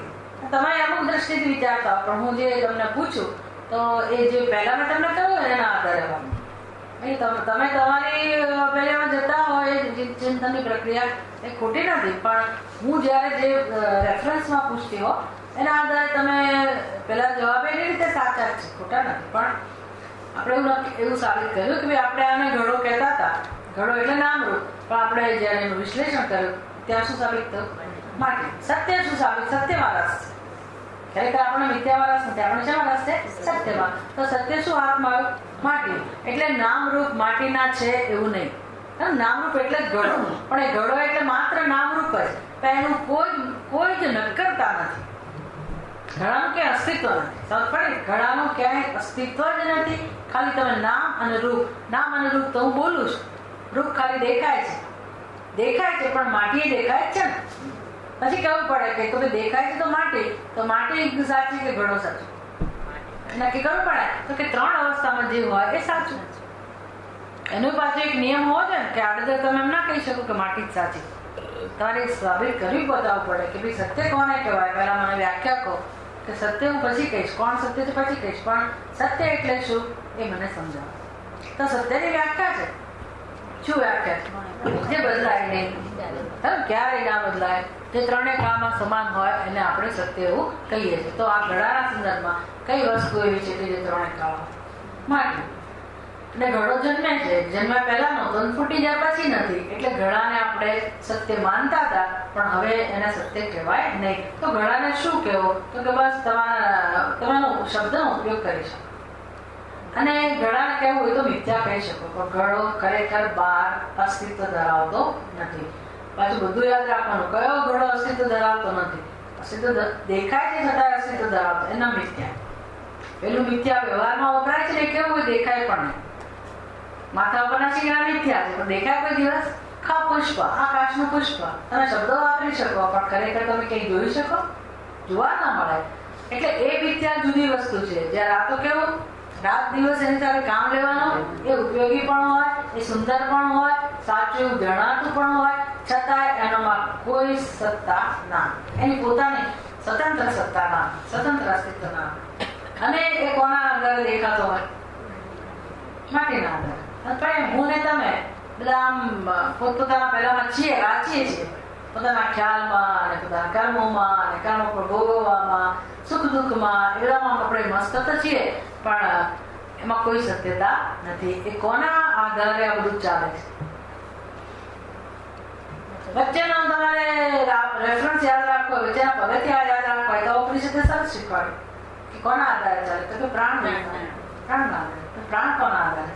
તમે અમુક દ્રષ્ટિથી વિચારતા હો, પણ હું જે તમને પૂછું તો એ જે પહેલા મેં તમને કહ્યું એના આધારે તમે તમારી પહેલામાં જતા હોય ચિંતનની પ્રક્રિયા એ ખોટી નથી, પણ હું જ્યારે જે રેફરન્સમાં પૂછતી હો એના આધારે તમે પેલા જવાબ એની રીતે સાચા છે, ખોટા નથી. પણ આપણે એવું સાબિત કર્યું કે ભાઈ આપણે આને ઘડો કહેતા હતા, ઘડો એટલે નામરૂપ, પણ આપણે જ્યારે એનું વિશ્લેષણ કર્યું ત્યાં શું સાબિત થયું? માટી. સત્ય શું સાબિત? સત્યમાં રસ છે. ખરેખર આપણે મિથ્યામાં રસ નથી, આપણે શેમાં રસ છે? સત્યમાં. તો સત્ય શું હાથમાં આવ્યું? માટી. એટલે નામરૂપ માટીના છે એવું નહીં. નામરૂપ એટલે જ ઘડો, પણ એ ઘડો એટલે માત્ર નામરૂપ જ, પણ એનું કોઈ જ નક્કરતા નથી. ઘડાનું ક્યાંય અસ્તિત્વ નથી. સમજ પડે? ઘડાનું ક્યાંય અસ્તિત્વ જ નથી. ખાલી તમે નામ અને રૂપ, નામ અને રૂપ તો હું બોલું છું, રૂપ ખાલી દેખાય છે, પણ માટી દેખાય જ છે ને. પછી કહેવું પડે કે તો દેખાય છે તો માટી સાચી કે ઘડો સાચો? નક્કી કરવું પડે. તો કે 3 અવસ્થામાં જે હોય એ સાચું. એનું પાછો એક નિયમ હોય છે ને કે આડેધડ તમે એમ ના કહી શકો કે માટી જ સાચી. તમારે સાબિત કરવી બતાવવું પડે કે ભાઈ સત્ય કોને કહેવાય. પહેલા મને વ્યાખ્યા કહો કે સત્ય હું પછી કહીશ, કોણ સત્ય છે પછી કહીશ, પણ સત્ય એટલે શું એ મને સમજાવો. તો સત્યની વ્યાખ્યા છે. શું વ્યાખ્યા? જે બદલાય નહીં, ક્યારેય ના બદલાય, જે 3 કાળમાં સમાન હોય એને આપણે સત્ય એવું કહીએ છીએ. તો આ ઘડાના સંદર્ભમાં કઈ વસ્તુ એવી છે કે જે 3 કાળમાં? માટી. એટલે ઘડો જન્મે છે, જન્મ્યા પહેલા નહોતો, ફૂટી જાય પછી નથી. એટલે ઘડાને આપણે સત્ય માનતા હતા, પણ હવે એને સત્ય કહેવાય નહીં. તો ઘડાને શું કહેવું? તો કે બસ તમે શબ્દનો ઉપયોગ કરી શકો. અને ઘડાને કહેવું હોય તો મિથ્યા કહી શકો, પણ ઘડો ખરેખર બહાર અસ્તિત્વ ધરાવતો નથી. પાછું બધું યાદ રાખવાનું, કયો ઘડો અસ્તિત્વ ધરાવતો નથી? અસ્તિત્વ દેખાય છે છતાં અસ્તિત્વ ધરાવતો, એના મિથ્યા. પેલું મિથ્યા વ્યવહારમાં વપરાય છે ને, કેવું હોય? દેખાય પણ નહીં. માથા ઉપરના શીંગડા મિથ્યા છે, પણ દેખાય કોઈ દિવસ? પુષ્પ, આકાશનું પુષ્પ. તમે શબ્દો વાપરી શકો, પણ ખરેખર તમે કઈ જોઈ શકો? જોવા ના મળે. એટલે એ મિથ્યા જુદી વસ્તુ છે. જ્યારે આ તો કેવું રાત દિવસ એની સાથે કામ લેવાનું, એ ઉપયોગી પણ હોય, એ સુંદર પણ હોય, સાચું જણાતું પણ હોય, છતાંય એનામાં કોઈ સત્તા ના, એની પોતાની સ્વતંત્ર સત્તા ના, સ્વતંત્ર અસ્તિત્વ ના. અને એ કોના આધારે દેખાતો હોય? માટીના આધારે. હું ને તમે બધા આમ પોતપોતાના પહેલામાં છીએ, વાંચીએ છીએ પોતાના ખ્યાલમાં અને પોતાના કર્મોમાં અને કર્મો પર ભોગવવામાં, સુખ દુઃખમાં, એ બધામાં આપણે મસ્ત તો છીએ, પણ એમાં કોઈ સત્યતા નથી. એ કોના આધારે આ બધું ચાલે છે? વચ્ચેનો તમારે રેફરન્સ યાદ રાખવો, વચ્ચેના પગથિયા યાદ રાખવા હોય તો ઉપનિષદે સરસ શીખવાડ્યું કે કોના આધારે ચાલે. તો કે પ્રાણ પ્રાણના આધારે. પ્રાણ કોના આધારે?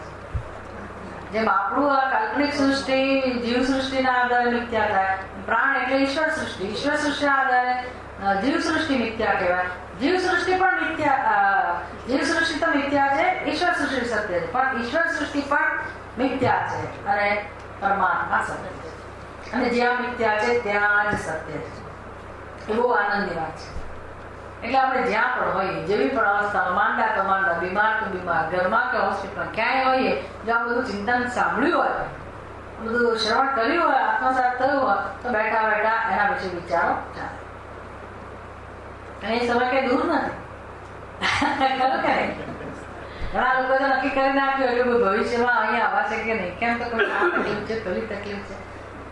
જેમ આપણું આ કાલ્પનિક સૃષ્ટિ જીવ સૃષ્ટિના આધારે મિથ્યા થાય, પ્રાણ એટલે ઈશ્વર સૃષ્ટિ, ઈશ્વર સૃષ્ટિના આધારે જીવ સૃષ્ટિ મિથ્યા કહેવાય. જીવ સૃષ્ટિ પણ મિથ્યા, જીવ સૃષ્ટિ તો મિથ્યા છે, ઈશ્વર સૃષ્ટિ સત્ય છે, પણ ઈશ્વર સૃષ્ટિ પણ મિથ્યા છે અને પરમાત્મા સત્ય છે. અને જ્યાં મિથ્યા છે ત્યાં જ સત્ય છે. એ બહુ આનંદની વાત છે. એટલે આપણે જ્યાં પણ હોઈએ, જેવી પણ અવસ્થામાં, માંદા તો માંદા, બીમાર તો બીમાર, ઘરમાં કે હોસ્પિટલમાં ક્યાંય હોઈએ, જો આ બધું ચિંતન સાંભળ્યું હોય, બધું શ્રવણ કર્યું હોય, આત્મસાત થયું હોય, તો બેઠા બેઠા એના વિશે વિચારો ચાલે. અને એ સમય કઈ દૂર નથી. ખરું કે નહીં? ઘણા લોકો તો નક્કી કરી નાખ્યું એટલે ભવિષ્યમાં અહીંયા આવશે કે નહીં. કેમ તો કોઈ આ તકલીફ છે, પેલી તકલીફ છે,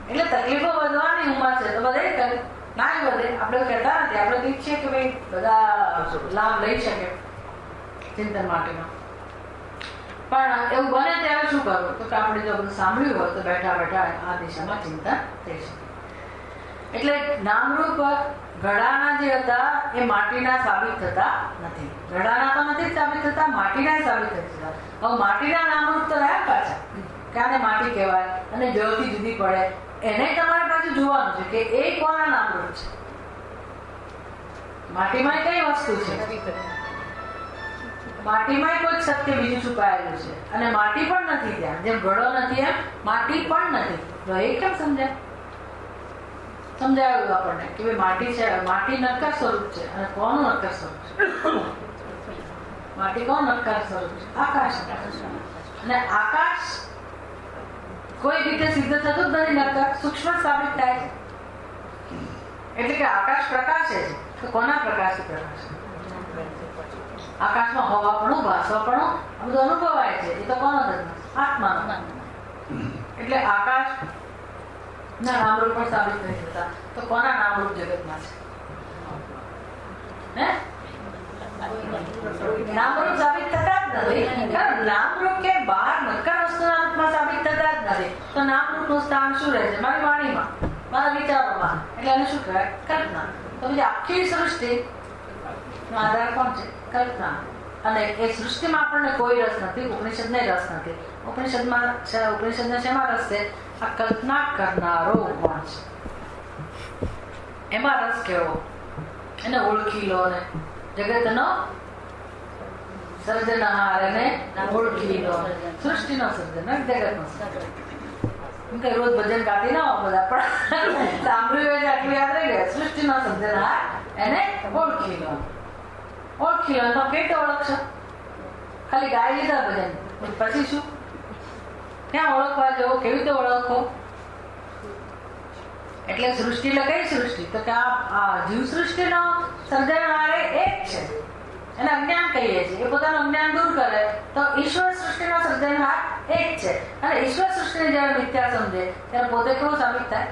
એટલે તકલીફો વધવાની ઉંમર છે તો બધે કરે ના વધે. આપણે કહેતા નથી, આપણે તો ઈચ્છીએ કે ભાઈ બધા લાભ લઈ શકે ચિંતન માટેનો. પણ એવું બને ત્યારે શું કરવું? તો કે આપણે જો બધું સાંભળ્યું હોય તો બેઠા બેઠા આ દિશામાં ચિંતન થઈ શકે. એટલે નામરૂપ ઘડાના જે હતા એ માટીના સાબિત થતા નથી. ઘડાના તો નથી જ સાબિત થતા, માટીના સાબિત થતા. હવે માટીના નામરૂપ તો રહ્યા પાછા, ક્યારે માટી કહેવાય અને જળથી જુદી પડે, એને તમારે પાછું જોવાનું છે કે એ કોના નામરૂપ છે. માટીમાં કઈ વસ્તુ છે? માટીમાં કોઈ સત્ય બીજું છુપાયેલું છે અને માટી પણ નથી ત્યાં. જેમ ઘડો નથી એમ માટી પણ નથી. તો એ કેમ સમજાયું આપણને કે ભાઈ માટી છે, માટી નક્કર સ્વરૂપ છે. અને કોનું નક્કર સ્વરૂપ છે? માટી કોનું નક્કર સ્વરૂપ છે? આકાશ. અને આકાશ કોઈ રીતે સિદ્ધ થતું જ નથી, નક્કર સૂક્ષ્મ સાબિત થાય છે. એટલે કે આકાશ પ્રકાશે છે. તો કોના પ્રકાશથી પ્રકાશ? આકાશમાં હવાપણું, ભાષવાપણું આ બધું અનુભવાય છે. એ તો કોનો ધર્મ? આત્માનો. એટલે આકાશ ના નામરૂપ પણ સાબિત થઈ જતા. તો કોના નામરૂપ જગતમાં છે? નામરૂપ સાબિત થતા જ નથી. કારણ નામરૂપ કે બહાર નક્કર વસ્તુના રૂપમાં સાબિત થતા જ નથી. તો નામરૂપનું સ્થાન શું રહે છે? મારી વાણીમાં, મારા વિચારોમાં. એટલે એને શું કહેવાય? કલ્પના. તો પછી આખી સૃષ્ટિ નો આધાર કોણ છે? કલ્પના. અને એ સૃષ્ટિમાં આપણને કોઈ રસ નથી, ઉપનિષદને રસ નથી. ઉપનિષદને શેમાં રસ છે? આ કલ્પના કરનારો કોણ છે એમાં રસ કેવો, એને ઓળખી લો. ને જગતનો સર્જનહાર એને ઓળખી લો. સૃષ્ટિનો સર્જન, જગતનો સર્જન. રોજ ભજન ગાતી ના હો બધા, પણ સાંભળ્યું એટલે આટલું યાદ રહી ગયા. સૃષ્ટિનો સર્જનહાર એને ઓળખી લો. ઓળખી લો તો કેવી રીતે ઓળખશો? ખાલી ગાઈ લીધા ભજન, પછી શું? ક્યાં ઓળખવા જવું? કેવી રીતે ઓળખો? એટલે સૃષ્ટિ એટલે કઈ સૃષ્ટિ? તો કે આ જીવ સૃષ્ટિનો સર્જનહાર એક છે, એને અજ્ઞાન કહીએ છીએ. એ પોતાનું અજ્ઞાન દૂર કરે તો ઈશ્વર સૃષ્ટિનો સર્જનહાર એક છે. અને ઈશ્વર સૃષ્ટિને જયારે મિથ્યા સમજે ત્યારે પોતે કેવું સાબિત થાય?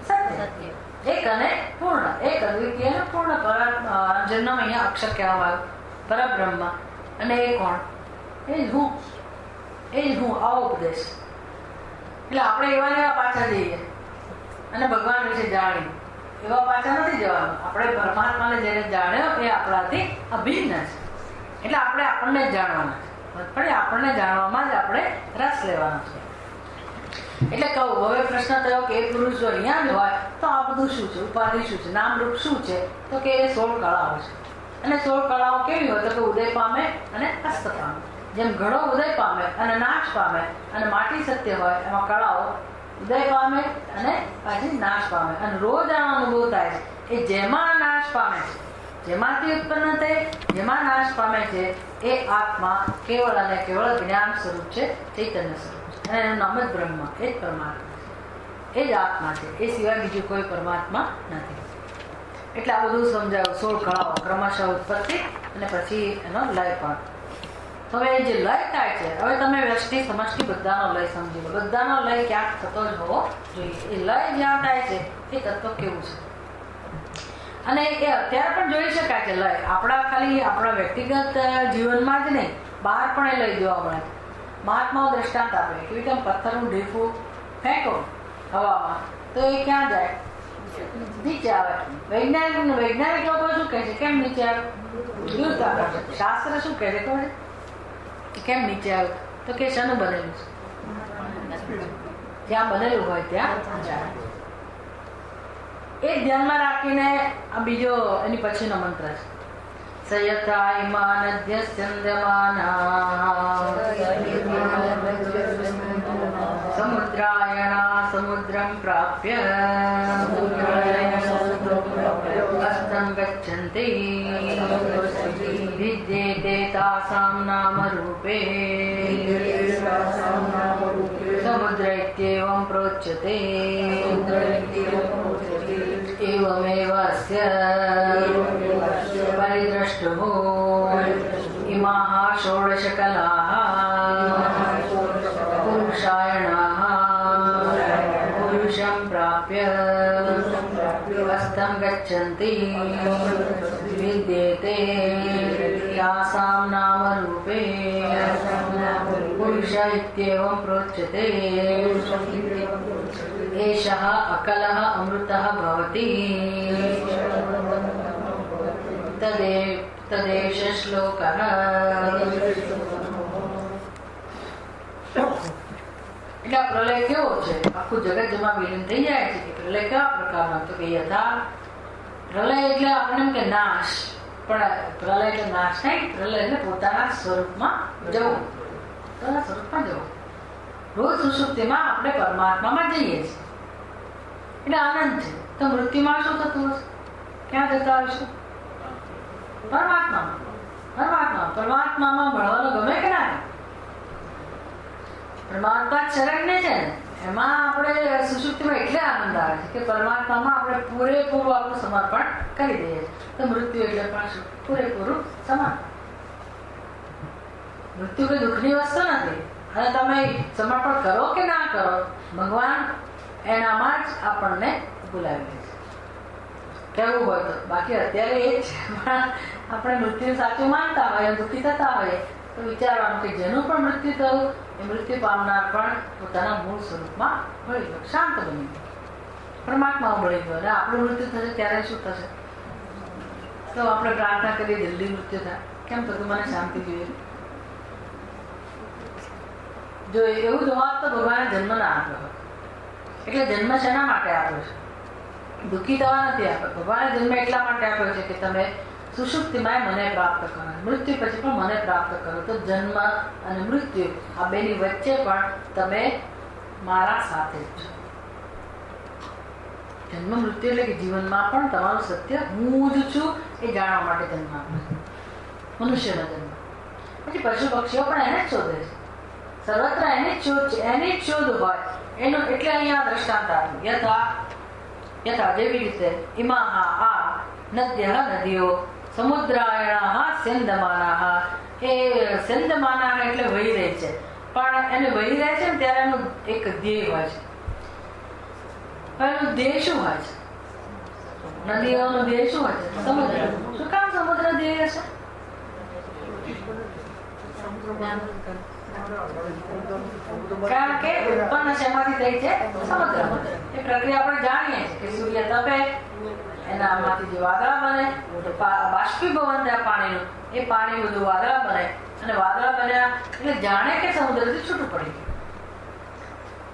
સત્ય. એક અને પૂર્ણ, એક અદ્વિતીય અને પૂર્ણ જન્મ અહીંયા અક્ષર કહેવામાં આવ્યું, પરબ્રહ્મ. અને એ કોણ? એ જ હું. આવો ઉપદેશ. એટલે આપણે એવા પાછા જઈએ અને ભગવાન વિશે જાણીએ, એવા પાછા નથી જવાનું. આપણે પરમાત્માને જેને જાણ્યો એ આપણાથી અભિન્ન છે. એટલે આપણે આપણને જ જાણવાના છે, પણ આપણને જાણવામાં જ આપણે રસ લેવાનો છે. એટલે કહું, હવે પ્રશ્ન થયો કે એ પુરુષ જો અહીંયા જ હોય તો આ બધું શું છે? ઉપાધિ શું છે? નામરૂપ શું છે? તો કે એ 16 કળાઓ છે. અને 16 કળાઓ કેવી હોય? તો કે ઉદય પામે અને અસ્ત પામે. જેમ ઘડો ઉદય પામે અને નાશ પામે અને માટી સત્ય હોય, એમાં કળાઓ ઉદય પામે અને પાછી નાશ પામે. અને રોજ આ અનુભવ થાય છે એ જેમાં નાશ પામે છે, જેમાંથી ઉત્પન્ન થઈ જેમાં નાશ પામે છે, એ આત્મા કેવળ અને કેવળ જ્ઞાન સ્વરૂપ છે, ચૈતન્ય સ્વરૂપ છે. અને એનું નામ જ બ્રહ્મ, એ જ પરમાત્મા, એ જ આત્મા છે. એ સિવાય બીજું કોઈ પરમાત્મા નથી. એટલે આ બધું સમજાયું. 16 કળાઓ ક્રમશઃ ઉત્પત્તિ અને પછી એનો લય પણ. હવે જે લય થાય છે, હવે તમે વ્યષ્ટિ સમષ્ટિ બધાનો લય સમજી લો. બધાનો લય ક્યાંક થતો જ હોવો જોઈએ. એ લય જ્યાં થાય છે એ તત્વ કેવું છે? અને એ અત્યારે પણ જોઈ શકાય છે લય. ખાલી આપણા વ્યક્તિગત જીવનમાં જ નહીં, બહાર પણ એ લય જોવા મળે. મહાત્માઓ દ્રષ્ટાંત આપે કે કેમ પથ્થરનું ઢીફું ફેંકો હવામાં તો એ ક્યાં જાય? નીચે આવે. વૈજ્ઞાનિક લોકો શું કહે છે? કેમ નીચે આવે? ગુરુત્વાકર્ષણ. શાસ્ત્ર શું કહે છે ખબર? કેમ નીચે આવે? તો કે શાનું બનેલું છે? જ્યાં બનેલું હોય ત્યાં જાય. એ ધ્યાનમાં રાખીને આ બીજો એની પછીનો મંત્ર છે. સયત્રાયમાનદ્ય ચંદ્રમાના સમુદ્રાયણા સમુદ્રમ પ્રાપ્ય અસ્તં ગચ્છન્તિ વિદ્યેતે તાસાં નામરૂપે સમુદ્ર ઇત્યેવં પ્રોચ્યતે एवमेवस्य परिद्रष्टुः इमाः 16 कलाः पुरुषायणाः पुरुषं प्राप्य अस्तं गच्छन्ति विद्येते यासां नामरूपे पुरुष इत्येवं प्रोच्यते એષઃ અકલઃ અમૃતઃ ભવતિ તદેષ શ્લોકઃ. એટલે આ પ્રલય કેવો છે? આખું જગત જેમાં વિલીન થઈ જાય છે. કે પ્રલય કેવા પ્રકારનો? તો કે યથા પ્રલય એટલે આપણે એમ કે નાશ, પણ પ્રલય એટલે નાશ નહીં. પ્રલય એટલે પોતાના સ્વરૂપમાં જવું, પોતાના સ્વરૂપમાં જવું. રોજ સુષુપ્તિમાં આપણે પરમાત્મામાં જઈએ છીએ એટલે આનંદ છે. તો મૃત્યુમાં શું થતું હશે? ક્યાં જતા હશું? પરમાત્મામાં ભણવાનું ગમે કે ના? પરમાત્મા શરણ્ય છે ને, એમાં આપણે સુષુપ્તિમાં એટલે આનંદ આવે છે કે પરમાત્મામાં આપણે પૂરેપૂરું આપણું સમર્પણ કરી દઈએ છીએ. તો મૃત્યુ એટલે પણ શું? પૂરેપૂરું સમર્પણ. મૃત્યુ કોઈ દુઃખની વસ્તુ નથી. અને તમે સમર્પણ કરો કે ના કરો, ભગવાન એનામાં જ આપણને બોલાવી દે છે કહેવું હોય તો. બાકી અત્યારે એ જ આપણે મૃત્યુ સાચું માનતા હોય, દુઃખી થતા હોય તો વિચારવાનું કે જેનું પણ મૃત્યુ થયું એ મૃત્યુ પામનાર પણ પોતાના મૂળ સ્વરૂપમાં ભળી ગયો, શાંત બની ગયો, પરમાત્મા ભળી ગયો. અને આપણું મૃત્યુ થશે ત્યારે શું થશે? તો આપણે પ્રાર્થના કરીએ જલ્દી મૃત્યુ થાય. કેમ તો મને શાંતિ જોઈએ. જો એવું જ હોત તો ભગવાને જન્મ ના આપ્યો હોત. એટલે જન્મ શેના માટે આપ્યો છે? દુઃખી થવા નથી આપ્યો. ભગવાને જન્મ એટલા માટે આપ્યો છે કે તમે સુષુપ્તિમાં મને પ્રાપ્ત કરો, મૃત્યુ પછી પણ મને પ્રાપ્ત કરો. તો જન્મ અને મૃત્યુ આ બેની વચ્ચે પણ તમે મારા સાથે જ છો. જન્મ મૃત્યુ એટલે કે જીવનમાં પણ તમારું સત્ય હું જ છું એ જાણવા માટે જન્મ આપ્યો છે, મનુષ્યનો જન્મ. પછી પશુ પક્ષીઓ પણ એને જ શોધે છે, સર્વત્ર એની જ શોધ છે, એની જ શોધ હોય એનું. એટલે અહીંયા દ્રષ્ટાંત આપ્યું. યથા જેવી રીતે ઇમાહા આ નદ્યઃ નદીઓ સમુદ્રાયણાઃ સ્યંદમાનાઃ. એ સ્યંદમાનાઃ એટલે વહી રહી છે, પણ એને વહી રહે છે ને ત્યારે એનું એક ધ્યેય હોય છે. એનું ધ્યેય શું હોય છે? નદીઓનું ધ્યેય શું હોય છે? સમુદ્ર. શું કામ સમુદ્ર ધ્યેય હશે? કારણ કે ઉત્પન્ન શેમાંથી થઈ છે? સમુદ્ર. એ પ્રક્રિયા આપણે જાણીએ છીએ કે સૂર્ય તપે, એનામાંથી જે વાદળા બને, બાષ્પીભવન થાય પાણીનું, એ પાણી બધું વાદળા બને, અને વાદળા બન્યા એટલે જાણે કે સમુદ્રથી છૂટું પડી ગયું.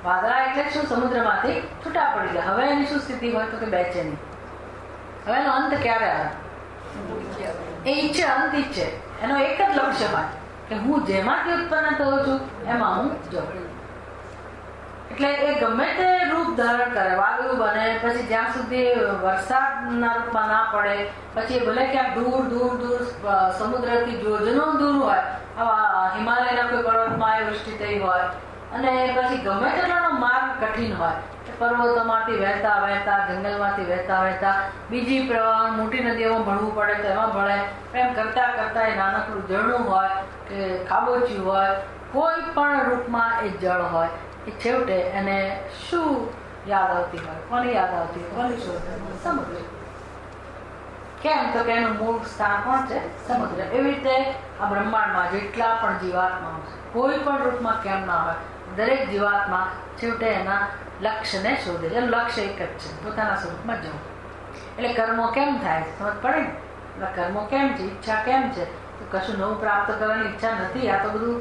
વાદળા એટલે શું? સમુદ્રમાંથી છૂટા પડી ગયા. હવે એની શું સ્થિતિ હોય તો કે બેચેની. હવે એનો અંત ક્યારે આવે? એ ઈચ્છે, અંત ઈચ્છે. એનો એક જ લક્ષ્ય હોય કે હું જેમાંથી ઉત્પન્ન થયો છું એમાં હું જાઉં. એટલે એ ગમે તે રૂપ ધારણ કરે, વાદળું બને, પછી જ્યાં સુધી વરસાદના રૂપમાં ના પડે, પછી ભલે ક્યાંક દૂર દૂર દૂર સમુદ્રથી યોજનો દૂર હોય, આવા હિમાલયના કોઈ પર્વતમાં વૃષ્ટિ થઈ હોય, અને પછી ગમે તેનો માર્ગ કઠિન હોય, પર્વતોમાંથી વહેતા વહેતા, જંગલમાંથી વહેતા વહેતા બીજી પ્રવાહ મોટી નદીઓમાં ભળવું પડે તો એમાં ભળે. એમ કરતા કરતા એ નાનકડું ઝરણું હોય કે ખાબોચિયું હોય, કોઈ પણ રૂપમાં એ જળ હોય, એ છેવટે એને શું યાદ આવતી હોય? કોની યાદ આવતી હોય? કોની શોધ? સમુદ્ર. કેમ તો કે એનું મૂળ સ્થાન કોણ છે? સમુદ્ર. એવી રીતે આ બ્રહ્માંડમાં જેટલા પણ જીવાત્માઓ છે, કોઈ પણ રૂપમાં કેમ ના હોય, દરેક જીવાત્મા છેવટે એના લક્ષ્યને શોધે છે. લક્ષ્ય એક જ છે, પોતાના સ્વરૂપમાં જવું. એટલે કર્મો કેમ થાય છે? સમજ પડે ને? કર્મો કેમ છે? ઈચ્છા કેમ છે? તો કશું નવું પ્રાપ્ત કરવાની ઈચ્છા નથી. આ તો બધું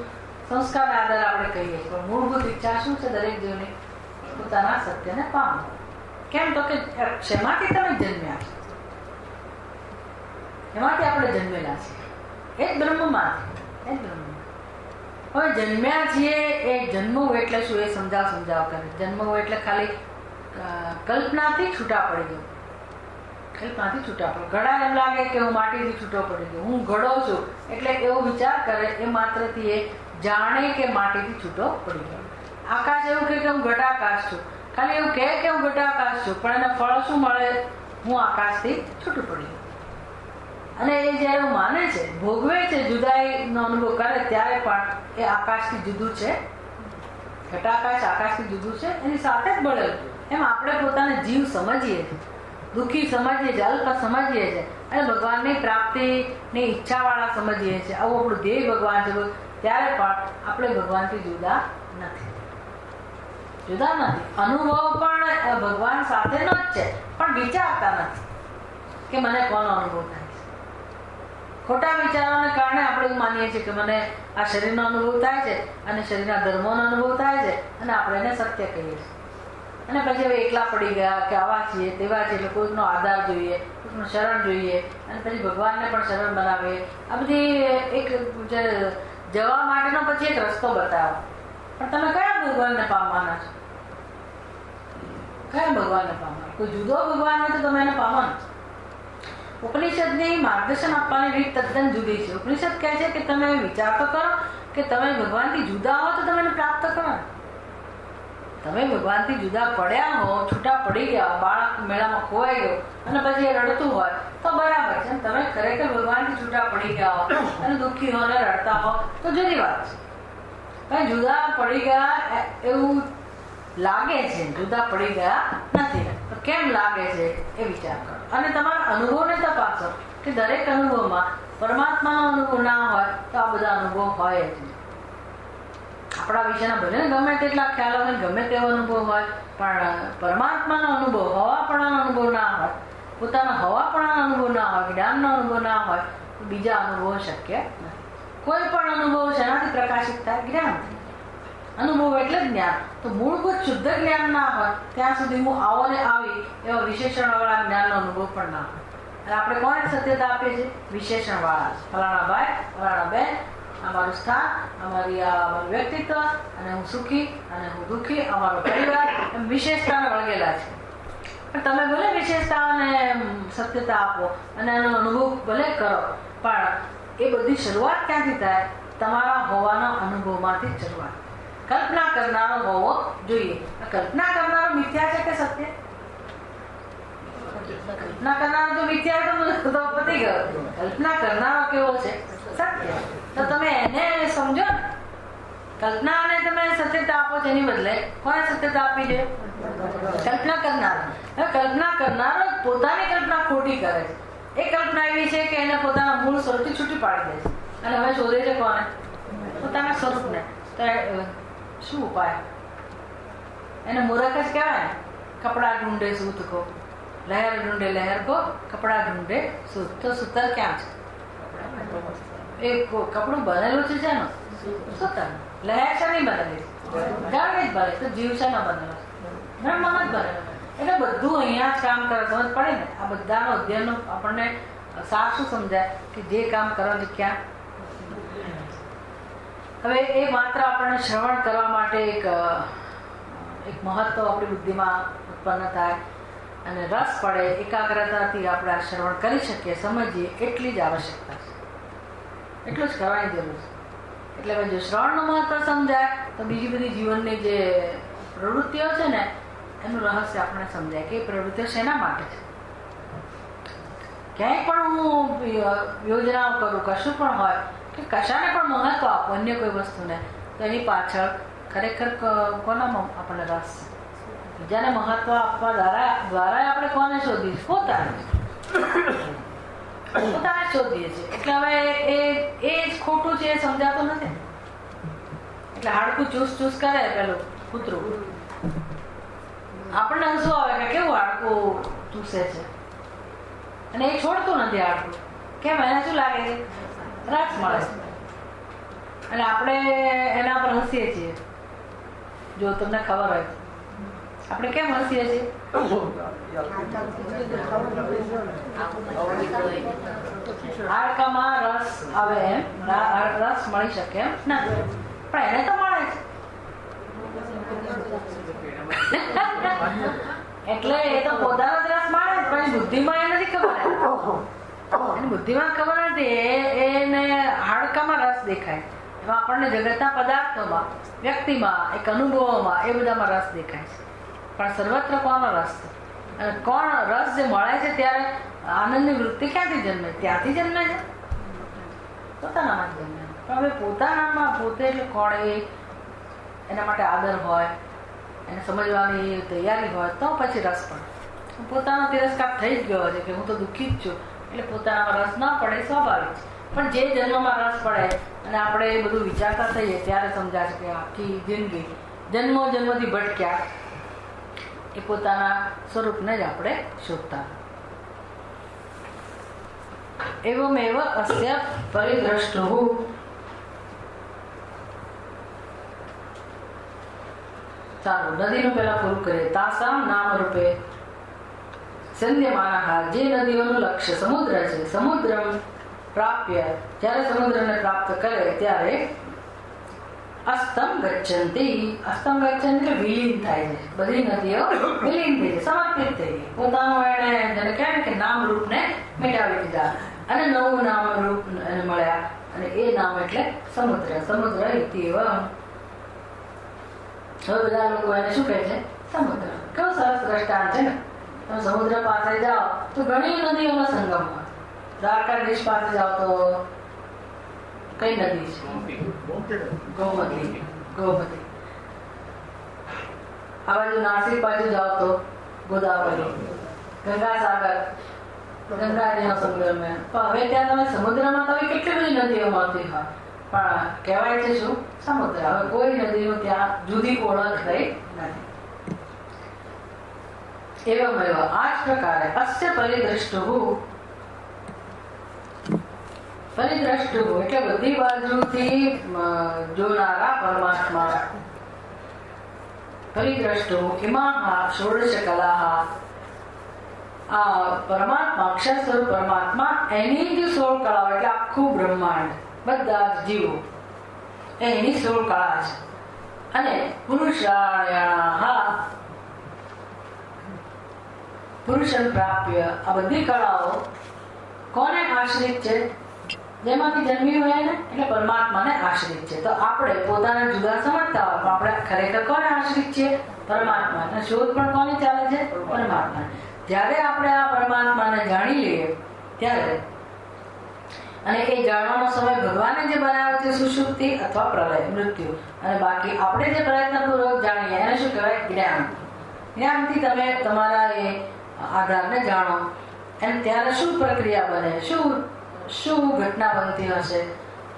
સંસ્કાર આધાર આપણે કહીએ, પણ મૂળભૂત ઈચ્છા શું છે દરેક જીવની? પોતાના સત્યને પામવું. કેમ તો કે શેમાંથી તમે જન્મ્યા છો? એમાંથી આપણે જન્મેલા છીએ, એ જ બ્રહ્મમાંથી, એ જ બ્રહ્મ. હવે જન્મ્યા છીએ એ જન્મવું એટલે શું? એ સમજાવ કરે. જન્મવું એટલે ખાલી કલ્પનાથી છૂટા પડી ગયું. કલ્પનાથી છૂટા પડે. ઘણા એમ લાગે કે હું માટીથી છૂટો પડી ગયો, હું ઘડો છું, એટલે એવો વિચાર કરે. એ માત્રથી એ જાણે કે માટીથી છૂટો પડી ગયો. આકાશ એવું કે હું ઘટાકાશ છું, ખાલી એવું કહે કે હું ઘટાકાશ છું, પણ એને ફળ શું મળે? હું આકાશથી છૂટું પડી ગયું. અને એ જયારે માને છે, ભોગવે છે, જુદાઈનો અનુભવ કરે, ત્યારે પણ એ આકાશથી જુદું છે. ઘટાકાશ આકાશથી જુદું છે, એની સાથે જ બળેલું. એમ આપણે પોતાને જીવ સમજીએ છીએ, દુઃખી સમજીએ છીએ, અલ્પ સમજીએ છીએ, અને ભગવાનની પ્રાપ્તિની ઈચ્છાવાળા સમજીએ છીએ. આવું આપણું ધ્યેય ભગવાન છે, ત્યારે પણ આપણે ભગવાનથી જુદા નથી. જુદા નથી. અનુભવ પણ ભગવાન સાથેનો જ છે, પણ વિચારતા નથી કે મને કોનો અનુભવ થાય છે. ખોટા વિચારોને કારણે આપણે એવું માનીએ છીએ કે મને આ શરીરનો અનુભવ થાય છે અને શરીરના ધર્મોનો અનુભવ થાય છે અને આપણે એને સત્ય કહીએ છીએ. અને પછી હવે એકલા પડી ગયા કે આવા છીએ તેવા છીએ, એટલે કોઈકનો આધાર જોઈએ, કોઈકનું શરણ જોઈએ, અને પછી ભગવાનને પણ શરણ બનાવીએ. આ બધી એક જવા માટેનો પછી એક રસ્તો બતાવો. પણ તમે કયા ભગવાનને પામવાના છો? કયા ભગવાનને પામવાના? કોઈ જુદો ભગવાન હોય તો તમે એને પામવાના છો. ઉપનિષદની માર્ગદર્શન આપવાની રીત તદ્દન જુદી છે. ઉપનિષદ કહે છે કે તમે વિચાર તો કરો કે તમે ભગવાનથી જુદા હો તો તમે એને પ્રાપ્ત કરો. તમે ભગવાનથી જુદા પડ્યા હો, છૂટા પડી ગયા, બાળક મેળામાં ખોવાઈ ગયો અને પછી એ રડતું હોય તો બરાબર છે. તમે ખરેખર ભગવાનથી છૂટા પડી ગયા હો અને દુઃખી હો અને રડતા હો તો જુદી વાત છે. પણ જુદા પડી ગયા એવું લાગે છે, જુદા પડી ગયા નથી. તો કેમ લાગે છે એ વિચાર કરો અને તમારા અનુભવને તપાસો કે દરેક અનુભવમાં પરમાત્માનો અનુભવ ના હોય તો આ બધા અનુભવ હોય જ નહીં. આપણા વિશેના ભલે ગમે તેટલા ખ્યાલો હોય, ગમે તેવો અનુભવ હોય, પણ પરમાત્માનો અનુભવ, હવાપણાનો અનુભવ ના હોય, પોતાના હવાપણાનો અનુભવ ના હોય, જ્ઞાનનો અનુભવ ના હોય તો બીજા અનુભવો શક્ય નથી. કોઈ પણ અનુભવ શેનાથી પ્રકાશિત થાય? જ્ઞાનથી. અનુભવ એટલે જ્ઞાન. તો મૂળભૂત શુદ્ધ જ્ઞાન ના હોય ત્યાં સુધી હું આવો ને આવી એવા વિશેષણવાળા જ્ઞાનનો અનુભવ પણ ના હોય. અને આપણે કોને સત્યતા આપીએ છીએ? વિશેષણવાળા. ફલાણા ભાઈ, ફલાણા બેન, અમારું સ્થાન, અમારું વ્યક્તિત્વ, અને હું સુખી અને હું દુઃખી, અમારો પરિવાર, એમ વિશેષતાને વળગેલા છે. પણ તમે ભલે વિશેષતાઓને સત્યતા આપો અને એનો અનુભવ ભલે કરો, પણ એ બધી શરૂઆત ક્યાંથી થાય? તમારા હોવાના અનુભવમાંથી જ શરૂઆત. કલ્પના કરનારો હોવો જોઈએ. કલ્પના કરનારો મિથ્યા છે કે સત્ય? કલ્પના કરનારો જો મિથ્યા તો પતી ગયો. કલ્પના કરનારો કેવો છે? સત્ય. તો તમે એને સમજો ને. કલ્પનાને તમે સત્યતા આપો છો એની બદલે કોને સત્યતા આપી છે? કલ્પના કરનારો. કલ્પના કરનારો પોતાની કલ્પના ખોટી કરે છે. એ કલ્પના એવી છે કે એને પોતાના મૂળ સ્વરૂપથી છૂટી પાડી દે છે અને હવે શોધે છે કોને? પોતાના સ્વરૂપને. તો શું ઉપાય? એને મૂર્ખ જ કહેવાય ને. કપડા ઢૂંઢે સૂત કો, લહેર ઢૂંઢે લહેર કો, કપડા ઢૂંઢે સૂત. તો સૂતર ક્યાં છે? એ કપડું બનેલું છે શેનું? સૂતર. લહેર શેની બનેલી? ગાળની જ બને. તો જીવ શેનો બનેલો? બ્રહ્મનો જ બનેલો. એટલે બધું અહીંયા જ કામ કરે. સમજ પડે ને? આ બધાનો અધ્યયનનો આપણને સાર શું સમજાય કે જે કામ કરવાનું ક્યાં. હવે એ માત્ર આપણને શ્રવણ કરવા માટે એક મહત્વ આપણી બુદ્ધિમાં ઉત્પન્ન થાય અને રસ પડે, એકાગ્રતાથી આપણે આ શ્રવણ કરી શકીએ, સમજીએ, એટલી જ આવશ્યકતા છે. એટલું જ કરવાની જરૂર છે. એટલે હવે જો શ્રવણનું મહત્વ સમજાય તો બીજી બધી જીવનની જે પ્રવૃત્તિઓ છે ને એનું રહસ્ય આપણને સમજાય કે એ પ્રવૃત્તિઓ શેના માટે છે. ક્યાંય પણ હું યોજનાઓ કરું, કશું પણ હોય કે કશાને પણ મહત્વ આપો અન્ય કોઈ વસ્તુને, તો એની પાછળ ખરેખર કોનામાં આપણને રસ છે? બીજાને મહત્વ આપવા દ્વારા આપણે કોને શોધીએ? પોતાને શોધીએ છીએ. એટલે હવે એ જ ખોટું છે એ સમજાતું નથી. એટલે હાડકું ચૂસ કરે પેલું કૂતરું. આપણને શું આવે કે કેવું હાડકું ચૂસે છે અને એ છોડતું નથી હાડકું. કેમ? એને શું લાગે છે? રસ મળે છે. અને આપણે એના પર હસીએ છીએ. જો તમને ખબર હોય આપણે કેમ હસીએ છીએ? હાડકામાં રસ આવે એમ, રસ મળી શકે એમ નથી, પણ એને તો મળે છે. એટલે એ તો પોતાનો જ રસ મળે, પણ બુદ્ધિમાં એ નથી ખબર. એની બુદ્ધિમાં ખબર નથી. એને હાડકામાં રસ દેખાય. એમાં આપણને જગતના પદાર્થોમાં, વ્યક્તિમાં, એક અનુભવોમાં, એ બધામાં રસ દેખાય છે. પણ સર્વત્ર કોનો રસ છે? અને કોણ રસ જે મળે છે ત્યારે આનંદની વૃત્તિ ક્યાંથી જન્મે? ત્યાંથી જન્મે છે, પોતાનામાં જ જન્મે. પણ હવે પોતાનામાં પોતે એટલે કોણ? એના માટે આદર હોય, એને સમજવાની તૈયારી હોય તો પછી રસ પડે. પોતાનો તિરસ્કાર થઈ જ ગયો છે કે હું તો દુઃખી જ છું, એટલે પોતાનામાં રસ ના પડે, સ્વાભાવિક છે. પણ જે જન્મમાં રસ પડે અને આપણે એ બધું વિચારતા થઈએ ત્યારે સમજાશે કે આખી જિંદગી જન્મો જન્મથી ભટક્યા એ પોતાના સ્વરૂપને જ આપણે શોધતા. એવમેવ અસ્ય પરિદ્રષ્ટુઃ. ચાલો નદીનું પેલા પૂરું કરીએ. તાસામ નામ રૂપે સંધ્યમાનઃ. જે નદીઓનું લક્ષ્ય સમુદ્ર છે, સમુદ્રમ પ્રાપ્ય, જ્યારે સમુદ્રને પ્રાપ્ત કરે ત્યારે અસ્તમ ગચ્છન્તિ. અસ્તમ ગચ્છન્તિ એટલે વિલીન થાય છે. બધી નદીઓ વિલીન થઈ છે, સમર્પિત થઈ ગઈ. પોતાનું એને જેને કહેવાય કે નામ રૂપને મિટાવી દીધા અને નવું નામ રૂપ એને મળ્યા અને એ નામ એટલે સમુદ્ર. સમુદ્ર ઇતિ એવ. હવે બધા લોકો એને શું કહે છે? સમુદ્ર. કેવું સરસ દ્રષ્ટાંત છે ને. તમે સમુદ્ર પાસે જાઓ તો ઘણી નદીઓનો સંગમ હોય. દ્વારકાધીશ પાસે જાઓ તો કઈ નદી છે? ગોમતી. ગોમતી. આ બાજુ નાસિક બાજુ જાઓ તો ગોદાવરી, ગંગાસાગર, ગંગાજીનો સંગમ. પણ હવે ત્યાં તમે સમુદ્રમાં તમે કેટલી બધી નદીઓ મળતી હોય પણ કહેવાય છે શું? સમુદ્ર. હવે કોઈ નદીનું ત્યાં જુદી ઓળખ રહી નથી. એવમેવ. આ જ પ્રકારે અસ્ય પરિદ્રષ્ટુઃ. પરિદ્રષ્ટુઃ એટલે બધી બાજુથી જોનારા પરમાત્મા. પરિદ્રષ્ટુઃ ઇમાઃ ષોડશ કલાઃ. આ પરમાત્મા, અક્ષર સ્વરૂપ પરમાત્મા, એની જ 16 કળાઓ એટલે આખું બ્રહ્માંડ, બધા જ જીવો એની 16 કળા છે. અને પુરુષાયણાઃ. પુરુષન પ્રાપ્ય. આ બધી કળાઓ કોને આશ્રિત છે? જેમાંથી જન્મી હોય ને એટલે પરમાત્માને આશ્રિત છે. તો આપણે પોતાને જુદા સમજતા હોય પણ આપણે ખરેખર કોને આશ્રિત છીએ? પરમાત્મા. અને શોધ પણ કોને ચાલે છે? પરમાત્મા. જ્યારે આપણે આ પરમાત્માને જાણી લઈએ ત્યારે, અને એ જાણવાનો સમય ભગવાને જે બનાવ્યો છે સુષુપ્તિ અથવા પ્રલય, મૃત્યુ, અને બાકી આપણે જે પ્રયત્નપૂર્વક જાણીએ એને શું કહેવાય? જ્ઞાન. જ્ઞાનથી તમે તમારા એ આધારને જાણો. એમ ત્યારે શું પ્રક્રિયા બને? શું ઘટના બનતી હશે?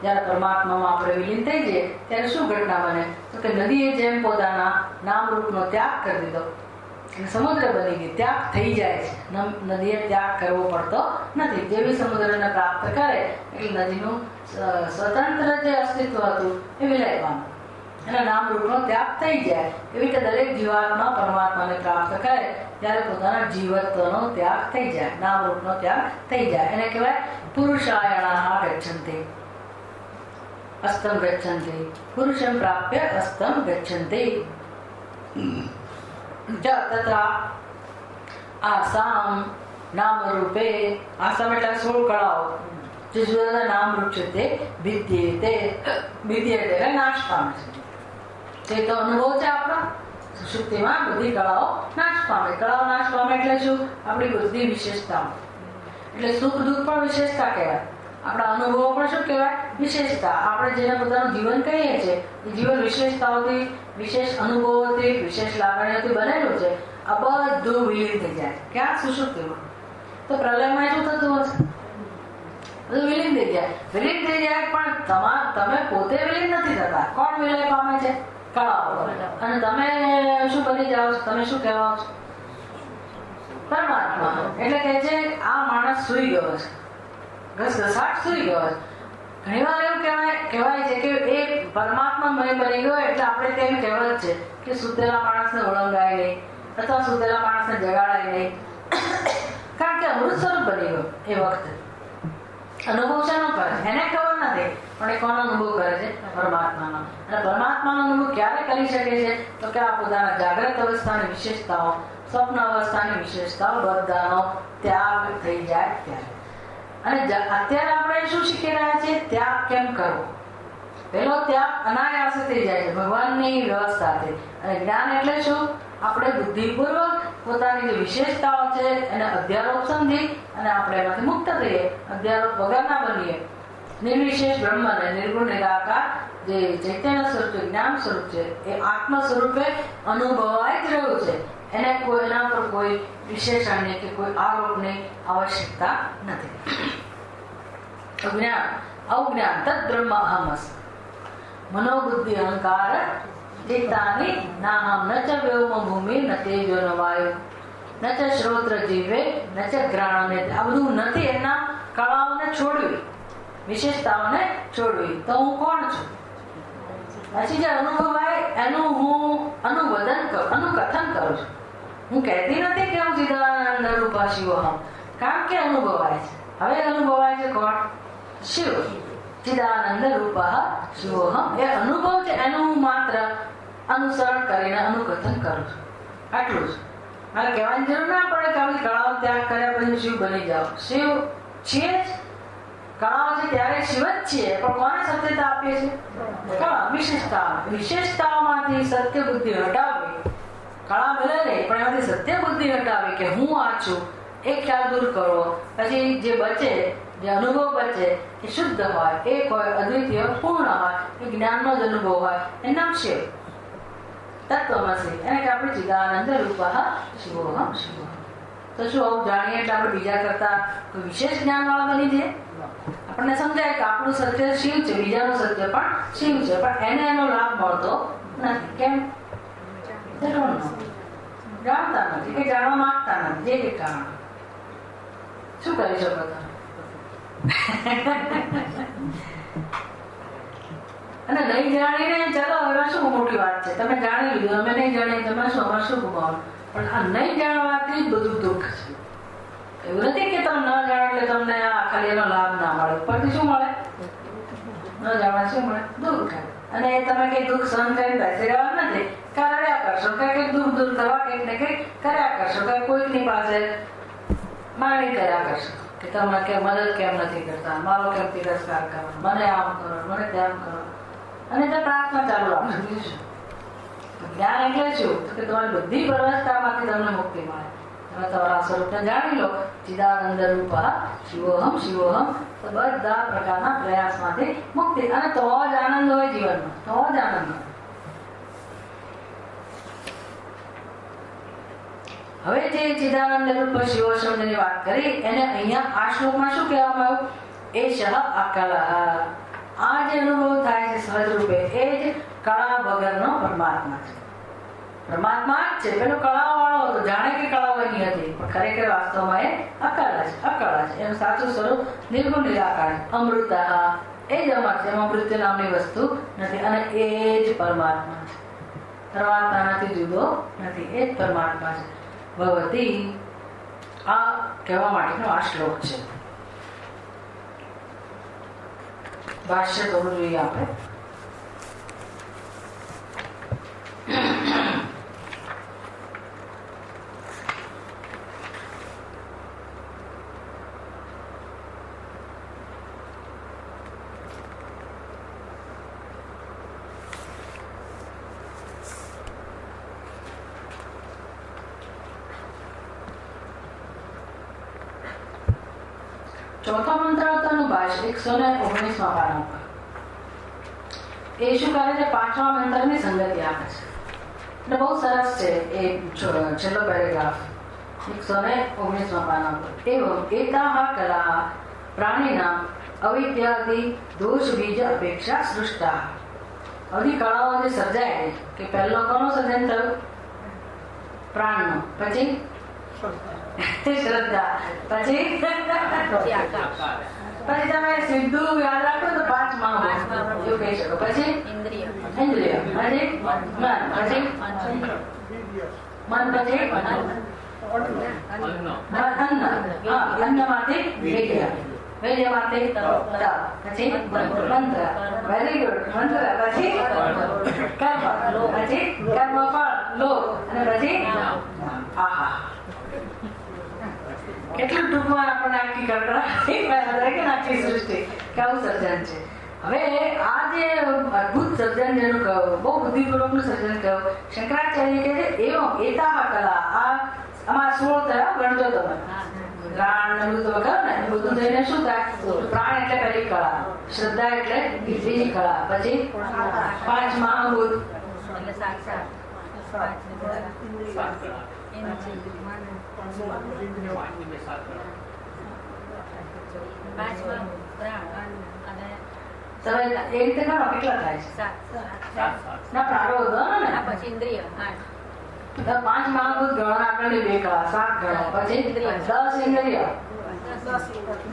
જ્યારે પરમાત્મામાં આપણે વિલીન થઈ જઈએ ત્યારે શું ઘટના બને? તો કે નદીએ જેમ પોતાના નામરૂપનો ત્યાગ કરી દીધો, સમુદ્ર બની ગઈ, ત્યાગ થઈ જાય છે. નદીએ ત્યાગ કરવો પડતો નથી. જેવી સમુદ્રને પ્રાપ્ત કરે એટલે નદીનું સ્વતંત્ર જે અસ્તિત્વ હતું એ વિલય પામે અને નામરૂપનો ત્યાગ થઈ જાય. એવી રીતે દરેક જીવાત્મા પરમાત્માને પ્રાપ્ત કરે ત્યારે પોતાના જીવત્વનો ત્યાગ થઈ જાય, નામરૂપનો ત્યાગ થઈ જાય. એને કહેવાય પુરુષાયણાઃ ગચ્છન્તિ. અસ્તમ ગચ્છન્તિ. પુરુષમ પ્રાપ્ય અસ્તમ ગચ્છન્તિ. તથા આસામ નામ રૂપે. આસામ એટલે 16 કળાઓ જે જુદા નામરૂપ છે તે વિદ્યતે. વિદ્યતે એટલે નાશ પામે છે. તે તો અનુભવ છે આપણો. સુષુપ્તિમાં બધી કળાઓ નાશ પામે. કળાઓ નાશ પામે એટલે શું? આપણી બધી વિશેષતાઓ. એટલે સુખ દુઃખ પણ વિશેષતા કહેવાય. આપણા અનુભવો પણ શું કહેવાય? વિશેષતા. આપણે જેને પોતાનું જીવન કહીએ છીએ એ જીવન વિશેષતાઓથી, વિશેષ અનુભવોથી, વિશેષ લાગણીઓથી બનેલું છે. આ બધું વિલીન થઈ જાય. ક્યાં? સુષુપ્તિમાં. તો પ્રલયમાં શું થતું હશે? બધું વિલીન થઈ જાય. વિલીન થઈ જાય પણ તમે પોતે વિલીન નથી થતા. કોણ વિલય પામે છે? કળાઓ. અને તમે શું બની જાઓ છો? તમે શું કહેવાઓ છો? પરમાત્મા. એટલે કે છે આ માણસ સૂઈ ગયો છે, ઘસઘસાટ સૂઈ ગયો છે. ઘણી વાર એવું કહેવાય છે કે એ પરમાત્મામય બની ગયો એટલે આપણે તેમ કહેવત છે કે સુતેલા માણસને ઓળંગાય નહીં અથવા સુતેલા માણસને જગાડાય નહીં. કારણ કે અમૃત સ્વરૂપ બની ગયો એ વખતે. અનુભવ શાનો કરે? એને ખબર નથી પણ એ કોનો અનુભવ કરે છે? પરમાત્માનો. અને પરમાત્માનો અનુભવ ક્યારે કરી શકે છે? તો કે આ પોતાના જાગ્રત અવસ્થાની વિશેષતાઓ, સ્વપ્ન અવસ્થાની વિશેષતાઓ બધાનો ત્યાગ થઈ જાય ત્યારે. અને અત્યારે આપણે શું શીખી રહ્યા છીએ? ત્યાગ કેમ કરવો? પહેલો ત્યાગ અનાયાસે થઈ જાય છે ભગવાનની વ્યવસ્થાથી. અને જ્ઞાન એટલે શું? આપણે બુદ્ધિપૂર્વક પોતાની જે વિશેષતાઓ છે એને અધ્યારોપ સમજી અને આપણે એમાંથી મુક્ત થઈએ, અધ્યારોપ વગરના બનીએ. નિર્વિશેષ બ્રહ્મને, નિર્ગુણ નિરાકાર જે ચૈતન્ય સ્વરૂપ છે, જ્ઞાન સ્વરૂપ છે, એ આત્મ સ્વરૂપે અનુભવાય જ રહ્યું છે. એને એના પર કોઈ વિશેષણની કે કોઈ આરોપની આવશ્યકતા નથી. અજ્ઞાન, અવજ્ઞાન તદ બ્રહ્મ અહમસ્. મનોબુદ્ધિ અહંકાર ચિત્તાની નાહમ ન ચ વ્યોમ ભૂમિ ન તેજો ન વાયુ ન ચ શ્રોત્ર જીવે ન ચ ઘ્રાણને. આ બધું નથી, એના કળાઓને છોડવી, વિશેષતાઓને છોડવી. તો હું કોણ છું? પછી જે અનુભવાય એનું હું અનુકથન કરું છું. હું કહેતી નથી કે હું ચિદાનંદ રૂપા શિવોહમ, કારણ કે અનુભવાય છે. હવે અનુભવાય છે કોણ? શિવ. ચિદાનંદ રૂપા શિવોહમ એ અનુભવ છે, એનું હું માત્ર અનુસરણ કરીને અનુકથન કરું છું. આટલું જ. મારે કહેવાની જરૂર ના પડે કે આપણી કળાઓ ત્યાગ કર્યા પછી શિવ બની જાઓ. શિવ છીએ જ, કળાઓ છે ત્યારે શિવ જ છીએ, પણ કોને સત્યતા આપીએ છીએ? વિશેષતાઓમાંથી સત્ય બુદ્ધિ હટાવી, કળા ભલે નહીં પણ એમાંથી સત્ય બુદ્ધિ હટાવી કે હું આ છું એ ખ્યાલ દૂર કરો. પછી જે બચે, જે અનુભવ બચે એ શુદ્ધ હોય, એક હોય, અદ્વિતીય, પૂર્ણ હોય, એ જ્ઞાનનો જ અનુભવ હોય, એ નામ શિવ. તત્વમસી એને કે આપણે ચિદાનંદ રૂપા શિવોહમ શિવોહમ. તો શું આવું જાણીએ એટલે આપણે બીજા કરતા કોઈ વિશેષ જ્ઞાન વાળા બની જઈએ? આપણને સમજાય કે આપણું સત્ય શિવ છે, બીજાનું સત્ય પણ શિવ છે, પણ એને એનો લાભ મળતો નથી. કેમ? જાણતા નથી કે જાણવા માંગતા નથી. જે કે કારણ શું કરી શકો તમે? અને નહીં જાણીને ચલો હવે શું મોટી વાત છે, તમે જાણી લીધું, અમે નહીં જાણીએ, તમે શું અમારે શું ગુમાવવાનું? પણ આ નહીં જાણવાથી જ બધું દુઃખ છે. એવું નથી કે તમે ન જાણો એટલે તમને આ ખાલી એનો લાભ ના મળે. ઉપરથી શું મળે? ન જાણવા શું મળે? દુઃખ. અને એ તમે કઈ દુઃખ સહન કરીને બેસી રહેવા નથી, કર્યા કરશો, કઈક દુઃખ દૂર કરવા કંઈક ને કંઈક કર્યા કરશો, કઈ કોઈકની પાસે માંગણી કર્યા કરશો કે તમે કે મદદ કેમ નથી કરતા, મારો કેમ તિરસ્કાર કરો, મને આમ કરો, મને તેમ કરો, અને તે પ્રાર્થના ચાલુ રાખશો. બીજું જ્ઞાન એટલે શું? તો કે તમારી બધી પ્રવસ્થામાંથી તમને મુક્તિ મળે. તમે તમારા સ્વરૂપને જાણી લો, ચિદાનંદ રૂપા શિવોહમ શિવોહમ, તો બધા પ્રકારના પ્રયાસમાંથી મુક્તિ. અને તો જ આનંદ હોય જીવનમાં, તો જ આનંદ હોય. હવે જે ચિદાનંદ રૂપ શિવ શબ્દની વાત કરી, એને અહીંયા આ શ્લોકમાં શું કહેવામાં આવ્યું? એષ અકલહ. આ જે અનુભવ થાય છે સહજ રૂપે, એ જ કળા વગરનો પરમાત્મા છે. પરમાત્મા જ છે. પેલો કળા વાળો હતો, જાણે કે કળા બની હતી, પણ ખરેખર વાસ્તવમાં એ અકળ છે. એનું સાચું સ્વરૂપ નિર્ગુણ નિરાકાર છે. અમૃત એ જ અમર છે, એમાં મૃત્યુ નામની વસ્તુ નથી, અને એ જ પરમાત્મા છે. પરમાત્માથી જુદો નથી, એ જ પરમાત્મા છે. ભગવતી આ કહેવા માટેનો આ શ્લોક છે. ભાષ્ય કરવું જોઈએ આપણે. ચોથો મંત્ર હતો એનું ભાષ્ય 119 પાના ઉપર. એ શું કરે છે? પાંચમા મંત્રની સંગતિ આપે છે. એટલે બહુ સરસ છે એ છેલ્લો પેરેગ્રાફ 119 પાના ઉપર. એવમ એતાહ કલા પ્રાણીના અવિદ્યાદિ દોષ બીજ અપેક્ષા સૃષ્ટા. બધી કળાઓ જે સર્જાય કે પહેલો કોનો સર્જન થયું? પ્રાણનો. પછી શ્રદ્ધા. પછી તમે સીધું યાદ રાખો તો 5 માં એવું કહી શકો. પછી ઇન્દ્રિય, પછી મન, પછી અન્નમાંથી વિદ્યા, વૈદ્યમાંથી તપ, પછી મંત્ર. Very good. મંત્ર પછી કર્મ, પછી કર્મ ફળ લોક, અને પછી આહા. કેટલું ટૂંકમાં આપણને આખી કલ્પના આખી સૃષ્ટિ કેવું સર્જન છે. હવે આ જે અદભુત સર્જન જેનું કહ્યું, બહુ બુદ્ધિપૂર્વકનું સર્જન કહ્યું, શંકરાચાર્ય કહે છે એવમ એતાહ કલા. આ આમાં 16 થયા, ગણજો તમે. પ્રાણ ને બધું તમે કહો ને, એ બધું થઈને શું થાય? પ્રાણ એટલે પહેલી કળા, શ્રદ્ધા એટલે બીજી કળા, પછી 5 મહાભૂત એટલે સાક્ષાત, તમે એ રીતે ગણો કેટલા થાય છે? 7 ના પ્રાણો વધો ને પછી ઇન્દ્રિય 8 પાંચ મહાભૂત ગણો આપેલી 2 કળા 7 ગણો પછી 10 ઇન્દ્રિયો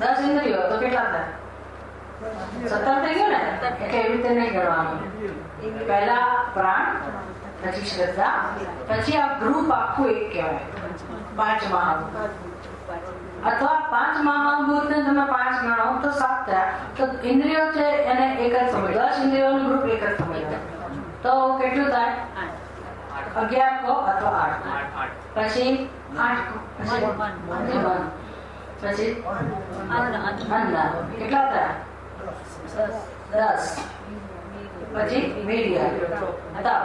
10 ઇન્દ્રિયો તો કેટલા થાય? 17 થઈ ગયું ને? એટલે એવી રીતે નહીં ગણવાનું. પહેલા પ્રાણ, પછી શ્રદ્ધા, પછી આ ગ્રુપ આખું એક કહેવાય 5 મહાભૂત. અથવા 5 મહાભૂત ને તમે 5 ગણો તો 7 થયા. તો ઇન્દ્રિયો છે એને એક જ સમજો, 10 ઇન્દ્રિયોનું ગ્રુપ એક જ સમજો તો કેટલું થાય? 11 કહો અથવા 8. પછી 8 કહો પછી મન, પછી અન્ન કેટલા થયા? 10. પછી વીર્ય, તપ,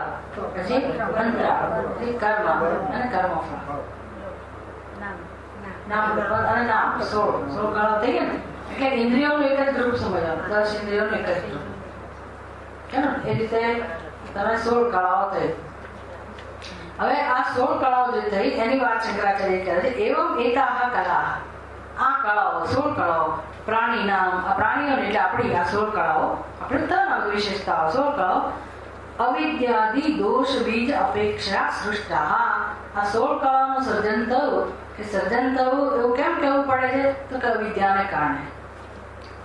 પછી અંતરા, પછી કર્મ અને કર્મફળ. નામ અને નામ 16 કળાઓ થઈ ગયા ને? એટલે ઇન્દ્રિયોનું એક જ ગ્રુપ સમજવાનું, 10 ઇન્દ્રિયોનું એક જ ગ્રુપ. કેમ એ રીતે તમે 16 કળાઓ થઈ. હવે આ 16 કળાઓ જે થઈ એની વાત શંકરાચાર્ય કરે છે. એવમ એકાહ કલા, આ કળાઓ 16 કળાઓ પ્રાણી નામ, આ પ્રાણીઓ એટલે આપણી આ 16 કળાઓ, આપણે 3 વિશેષતાઓ 16 કળાઓ અવિદ્યાદિ દોષ બીજ અપેક્ષા સૃષ્ટા. આ 16 કળાઓનું સર્જન થયું કે સર્જન થયું એવું કેમ કહેવું પડે છે? તો કે અવિદ્યાને કારણે.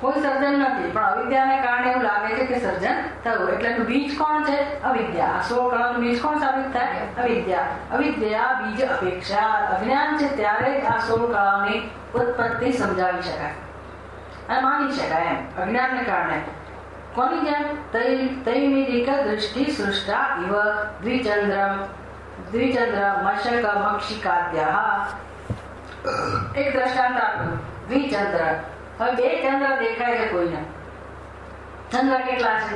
કોઈ સર્જન નથી પણ અવિદ્યાને કારણે એવું લાગે છે કે સર્જન થયું. એટલે એનું બીજ કોણ છે? અવિદ્યા. આ 16 કળાનું બીજ કોણ સાબિત થાય? અવિદ્યા. અવિદ્યા બીજ અપેક્ષા, અજ્ઞાન છે ત્યારે આ 16 કળાઓની ઉત્પત્તિ સમજાવી શકાય અને માની શકાય એમ. અજ્ઞાનને કારણે કોની જેમ? તૈમિરિક દૃષ્ટિ સૃષ્ટા ઇવ દ્વિચંદ્ર મશક મક્ષિકાદ્યા. એક દ્રષ્ટાંત આપ્યું, દ્વિચંદ્ર. હવે 2 ચંદ્ર દેખાય છે કોઈને. ચંદ્ર કેટલા છે?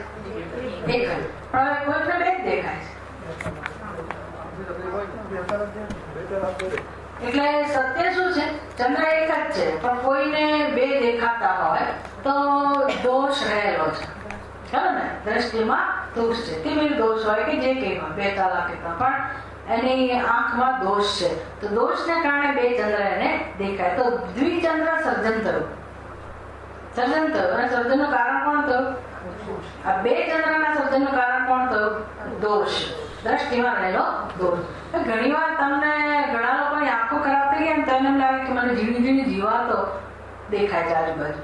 એક જ. પણ હવે કોઈને 2 જ દેખાય છે. એટલે સત્ય શું છે? ચંદ્ર એક જ છે પણ કોઈને 2 દેખાતા હોય તો દોષ રહેલો છે. ખબર ને? દ્રષ્ટિમાં દોષ છે. કેવી દોષ હોય કે જે કંઈ હોય, 2 તાલા કેટલા પણ એની આંખમાં દોષ છે. તો દોષને કારણે 2 ચંદ્ર એને દેખાય. તો દ્વિચંદ્ર સર્જન થયું. સર્જન થયું અને સર્જનનું કારણ કોણ થયું? આ 2 ચંદ્રના સર્જનનું કારણ કોણ થયું? દોષ, દ્રષ્ટિમાં રહેલો દોષ. ઘણી વાર તમને ઘણા લોકોની આંખો ખરાબ થઈ ગઈ તો એમ લાગે કે મને ઝીણી ઝીણી જીવાતો દેખાય છે આજુબાજુ.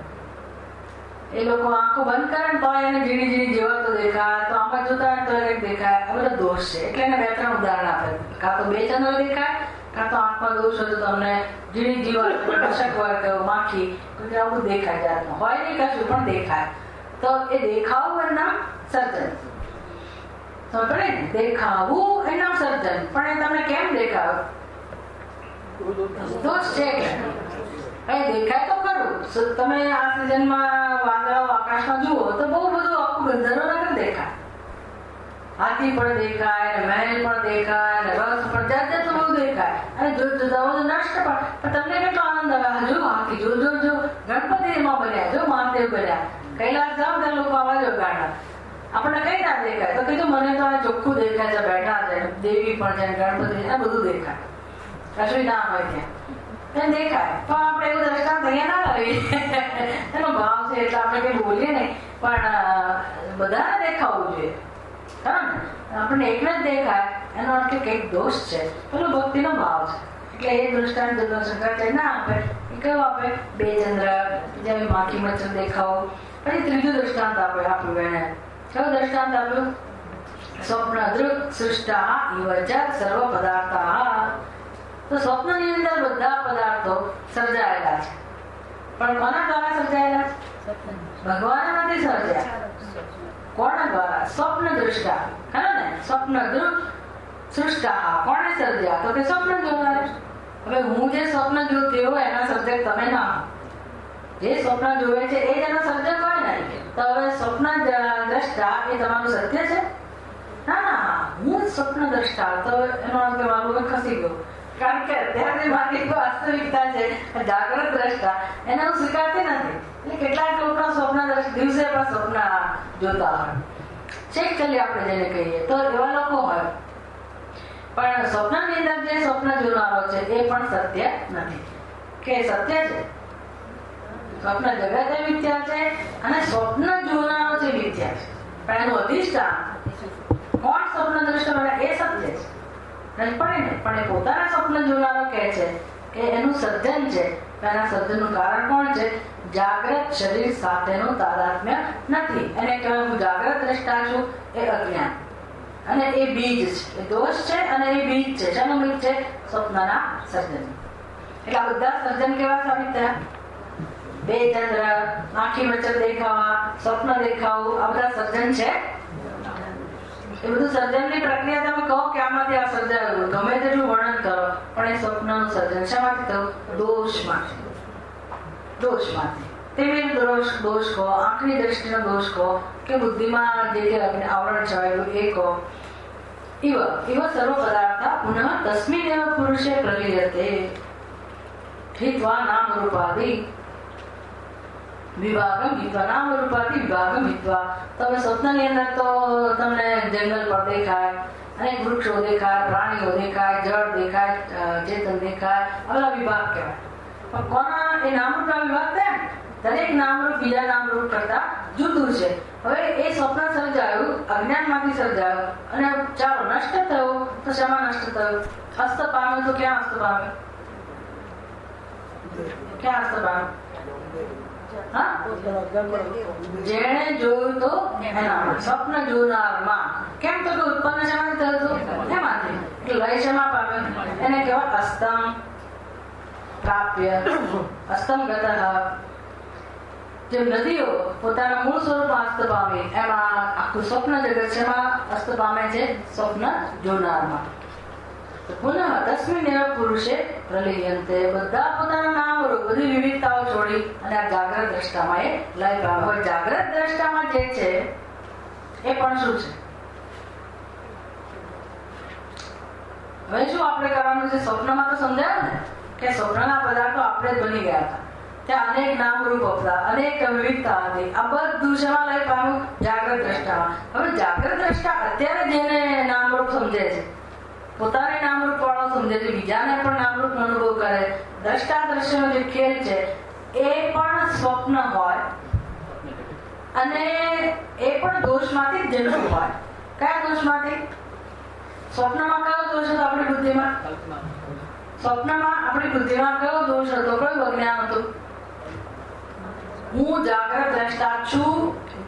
એ લોકો આંખો બંધ કરે ને તો એને ઝીણી ઝીણી જીવાતો દેખાય, તો આંખો જોતા હોય તો એને દેખાય. આ બધો દોષ છે. એટલે એને 2-3 ઉદાહરણ આપે. કાં તો 2 ચંદ્ર દેખાય, કાં તો આંખમાં દોષ હોય તો તમને ઝીણી જીવાત, મશક હોય, માખી, આવું દેખાય. જાતનું હોય નહીં કશું પણ દેખાય. તો એ દેખાવું એનું નામ સર્જન. સમજે ને? દેખાવું એનું નામ સર્જન. પણ એ તમને કેમ દેખાવ? દોષ છે કે દેખાય તો ખરું. તમે આ સિઝનમાં વાદળાઓ આકાશમાં જુઓ તો બહુ બધું આખું ગંધર્વ નગર દેખાય. હાથી પણ દેખાય, મહેલ પણ દેખાય, રથ પણ જાત જાતનું બધું દેખાય. અને જુદા નષ્ટ પણ તમને કેટલો આનંદ આવે. જો હાથી જો ગણપતિ એમાં બન્યા, જો મહાદેવ બન્યા. કૈલાસ જાઓ ત્યાં લોકો આવા જ ગાડા. આપણને કઈ ના દેખાય તો કીધું મને તો આ ચોખ્ખું દેખાય છે, બેઠા છે, દેવી પણ છે, ગણપતિ છે, બધું દેખાય. કશું ના હોય ત્યાં દેખાય. તો આપણે એવું દ્રષ્ટાંત અહીંયા ના લાવીએ. એનો ભાવ છે એટલે આપણે કઈ બોલીએ નહીં, પણ બધાને દેખાવું જોઈએ. ખરા ને? આપણને એકને જ દેખાય એનો અર્થ કે કંઈક દોષ છે, પેલો ભક્તિનો ભાવ છે. એટલે એ દૃષ્ટાંત શંકરાચાર્ય ના આપે. એ કયું આપે? 2 ચંદ્ર, જેમ માખી મચ્છર દેખાવો. પછી ત્રીજું દૃષ્ટાંત આપ્યું એને. કયું દૃષ્ટાંત આપ્યું? સ્વપ્ન દૃક સૃષ્ટા ઇવ ચ સર્વ પદાર્થા. તો સ્વપ્નની અંદર બધા પદાર્થો સર્જાયેલા છે. પણ કોના દ્વારા સર્જાયેલા? ભગવાન નથી સર્જ્યા. કોના દ્વારા? સ્વપ્ન દૃષ્ટા. ખરો ને? સ્વપ્ન દૃક સૃષ્ટા. કોણે સર્જ્યા? તો કે સ્વપ્ન જોનાર. હવે હું જે સ્વપ્ન જોતી હોય એના સર્જક તમે ના. જે સ્વપ્ન જોવે છે એ જ એનો સર્જક હોય ને. તો હવે સ્વપ્ન દ્રષ્ટા એ તમારું સત્ય છે? ના, હું સ્વપ્ન દ્રષ્ટા. તો એનો અર્થ કે મારું ખસી ગયું. કારણ કે અત્યારની મારી વાસ્તવિકતા છે જાગ્રત દ્રષ્ટા, એને હું સ્વીકારતી નથી. એટલે કેટલાક લોકો સ્વપ્ન દિવસે પણ સ્વપ્ન જોતા હોય. ચેક ચાલી આપણે જેને કહીએ તો એવા લોકો હોય. પણ સ્વપ્નની અંદર જે સ્વપ્ન જોનારો છે એ પણ સત્ય નથી. કે સત્ય છે? સ્વપ્ન જગત એ મિથ્યા છે અને સ્વપ્ન જોનારો છે મિથ્યા છે, પણ એનું અધિષ્ઠાન કોણ સ્વપ્ન દ્રષ્ટા બને એ સત્ય છે. નહીં પડે ને, પણ એ પોતાના સ્વપ્ન જોનારો કહે છે કે એનું સર્જન છે. એના સર્જનનું કારણ કોણ છે? જાગ્રત શરીર સાથેનું તાદાત્મ્ય નથી. એને કહેવાય હું જાગ્રત દ્રષ્ટા છું, એ અજ્ઞાન. અને એ બીજ છે, એ દોષ છે અને એ બીજ છે. શાનું બીજ છે? સ્વપ્નના સર્જન. એટલે આ બધા સર્જન કેવા સાબિત થયા? બે ચંદ્ર, આંખી વચ્ચે દેખાવા, સ્વપ્ન દેખાવું, આ બધા સર્જન છે. એ બધું સર્જનની પ્રક્રિયા તમે કહો કે આમાંથી આ સર્જાયું, ગમે તેટલું વર્ણન કરો, પણ એ સ્વપ્નનું સર્જન શામાંથી થયું? દોષમાંથી. દોષમાંથી. તેવી દોષ કહો, આંખની દ્રષ્ટિનો દોષ કહો, કે બુદ્ધિમાં જે કે આવરણ છવાયેલું એ કહો. ઇવ સર્વ પદાર્થ પુનઃ તસ્મિન એવ પુરુષે પ્રલીયતે હિત્વા નામ રૂપાદિ વિભાગમ હિત્વા નામ રૂપાદિ વિભાગમ હિત્વા. તમે સ્વપ્નની અંદર તો તમને જંગલ પર દેખાય, અનેક વૃક્ષો દેખાય, પ્રાણીઓ દેખાય, જળ દેખાય, ચેતન દેખાય, આ વિભાગ કહેવાય. પણ કોના એ નામરૂપના વિભાગ થાય ને, દરેક નામરૂપ બીજા નામરૂપ કરતા જુદું છે. હવે એ સ્વપ્ન સર્જાયું, અજ્ઞાનમાંથી સર્જાયું, અને ચાલો નષ્ટ થયું, તો શેમાં નષ્ટ થયું? અસ્ત પામ્યું. તો ક્યાં અસ્ત પામ્યું? ક્યાં અસ્ત પામ્યું? જેણે જોયું તો એનામાં, સ્વપ્ન જોનારમાં. કેમ? તો કે ઉત્પન્ન શેમાંથી થયું હતું? એમાંથી. એટલે લય શેમાં પામ્યું? એને કહેવાય અસ્તમ પ્રાપ્ય, અસ્તમ ગતઃ. જે નદીઓ પોતાના મૂળ સ્વરૂપમાં અસ્ત પામી, એમાં આખું સ્વપ્ન જગત શેમાં અસ્ત પામે છે? સ્વપ્ન જોનારમાં. પુનઃ તસ્મિન એવ પુરુષે પ્રલીયન્તે. બધા પોતાના નામ રૂપ, બધી વિવિધતાઓ છોડી અને આ જાગ્રત દ્રષ્ટામાં એ લય પામે. હવે જાગ્રત દ્રષ્ટામાં જે છે એ પણ શું છે? હવે શું આપણે કરવાનું છે? સ્વપ્નમાં તો સમજાયું ને કે સ્વપ્નના પદાર્થો આપણે જ બની ગયા હતા. ત્યાં અનેક નામ રૂપ હતા, અનેક વિવિધતા હતી. આ બધું શેમાં લઈ પામ્યું? જાગ્રત દ્રષ્ટામાં. હવે જાગ્રત દ્રષ્ટા અત્યારે જેને નામરૂપ સમજે છે, પોતાને નામરૂપ વાળો સમજે છે, બીજાને પણ નામરૂપ અનુભવ કરે, દ્રષ્ટા દ્રશ્યનો જે ખેલ છે એ પણ સ્વપ્ન હોય અને એ પણ દોષમાંથી જ જન્મ હોય. કયા દોષમાંથી? સ્વપ્નમાં કયો દોષ હતો આપણી બુદ્ધિમાં? સ્વપ્નમાં આપણી બુદ્ધિમાં કયો દોષ હતો? કયું અજ્ઞાન હતું? હું જાગ્રત દ્રષ્ટા છું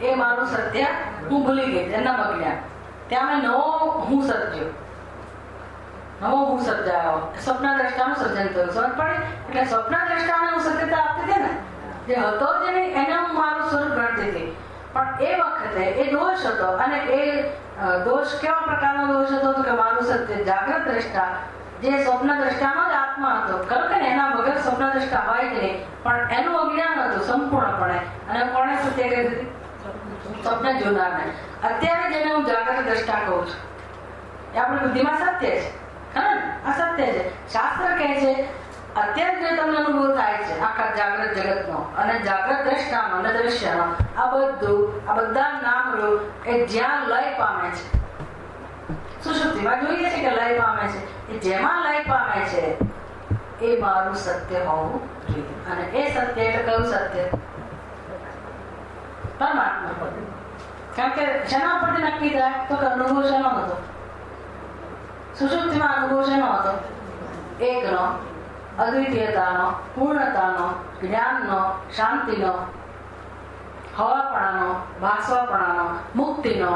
એ મારું સત્ય હું ભૂલી ગઈ, એના અજ્ઞાન. ત્યાં મેં નવો હું સર્જ્યો, નવો હું સર્જાયો. સ્વપ્ન દ્રષ્ટાનું સર્જન થયું. સમજ પડી? એટલે સ્વપ્ન દ્રષ્ટાને હું સત્યતા આપતી હતી ને, જે હતો જ નહીં એને હું મારું સ્વરૂપ ગણતી હતી. પણ એ વખતે એ દોષ હતો. અને એ દોષ કેવા પ્રકારનો દોષ હતો? તો કે મારું સત્ય જાગ્રત દ્રષ્ટા જે સ્વપ્ન દ્રષ્ટાનો જ આત્મા હતો, ખરું કે એના વગર સ્વપ્ન દ્રષ્ટા હોય જ નહીં, પણ એનું અજ્ઞાન હતું સંપૂર્ણપણે. અને કોણે સત્ય કહી દીધી? સ્વપ્ન જોનારને. અત્યારે જેને હું જાગ્રત દ્રષ્ટા કહું છું એ આપણી બુદ્ધિમાં સત્ય છે, ખરું? આ સત્ય છે. શાસ્ત્ર કહે છે અત્યારે જે તમને અનુભવ થાય છે આખા જાગ્રત જગતનો અને જાગ્રત દ્રષ્ટાનો અને દ્રશ્યનો, આ બધા નામરૂપ એ જ્યાં લય પામે છે, સુષુપ્તિમાં જોઈએ છે કે લય પામે છે, એ જેમાં લય પામે છે એ મારું સત્ય હોવું જોઈએ. અને એ સત્ય એટલે કયું સત્ય? પરમાત્મા. કારણ કે શેના પરથી નક્કી થાય? તો કે અનુભવ શેનો હતો? સુષુપ્તિમાં અનુભવ શેનો હતો? એકનો, અદ્વિતીયતાનો, પૂર્ણતાનો, જ્ઞાનનો, શાંતિનો, હવાપણાનો, ભાસવાપણાનો, મુક્તિનો.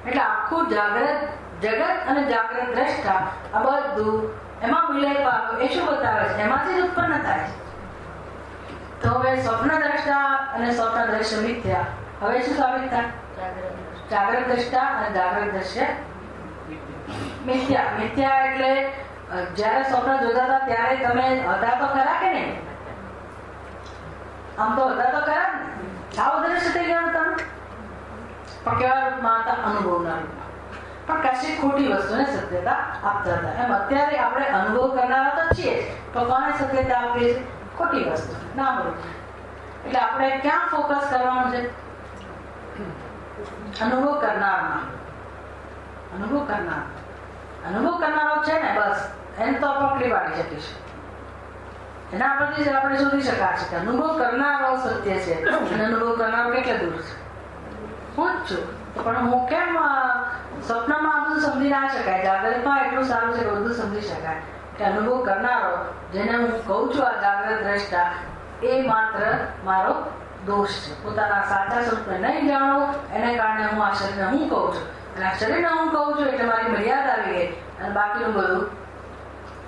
એટલે આખું જાગ્રત જગત અને જાગ્રત દ્રષ્ટા આ બધું એમાં વિલય પામ્યું. એ શું બતાવે છે? એમાંથી જ ઉત્પન્ન થાય છે. તો હવે સ્વપ્ન દ્રષ્ટા અને સ્વપ્ન દ્રશ્ય મિથ્યા. હવે શું સાબિત થાય? જાગ્રત દ્રષ્ટા અને જાગ્રત દ્રશ્ય મિથ્યા. મિથ્યા એટલે જયારે સ્વપ્ન જોતા હતા ત્યારે તમે હતા તો ખરા કે નહીં? આમ તો હતા તો ખરા ને? આવું દ્રશ્ય થઈ ગયું તમે. પણ કેવા રૂપમાં હતા? અનુભવના રૂપમાં. પણ કશી ખોટી વસ્તુને સત્યતા આપતા હતા. એમ અત્યારે આપણે અનુભવ કરનારા તો છીએ, તો કોને સત્યતા આપીએ છીએ? ખોટી વસ્તુ, નામરૂપ. એટલે આપણે ક્યાં ફોકસ કરવાનું છે? અનુભવ કરનારમાં. અનુભવ કરનારો છે ને, બસ એને તો પકડી પાડી શકીશું. એના પરથી જ આપણે શોધી શકાશે કે અનુભવ કરનારો સત્ય છે અને અનુભવ કરનારો કેટલે દૂર છે. હું જ છું. પણ હું કેમ સ્વપ્નમાં આ બધું સમજી ના શકાય? જાગૃતમાં એટલું સારું છે કે બધું સમજી શકાય. કે અનુભવ કરનારો, જેને હું કહું છું આ જાગૃત દ્રષ્ટા, એ માત્ર મારો દોષ છે. પોતાના સાચા સ્વરૂપને નહીં જાણો, એને કારણે હું આ શરીરને હું કહું છું, અને આ શરીરને હું કહું છું એટલે મારી મર્યાદા આવી ગઈ, અને બાકીનું બધું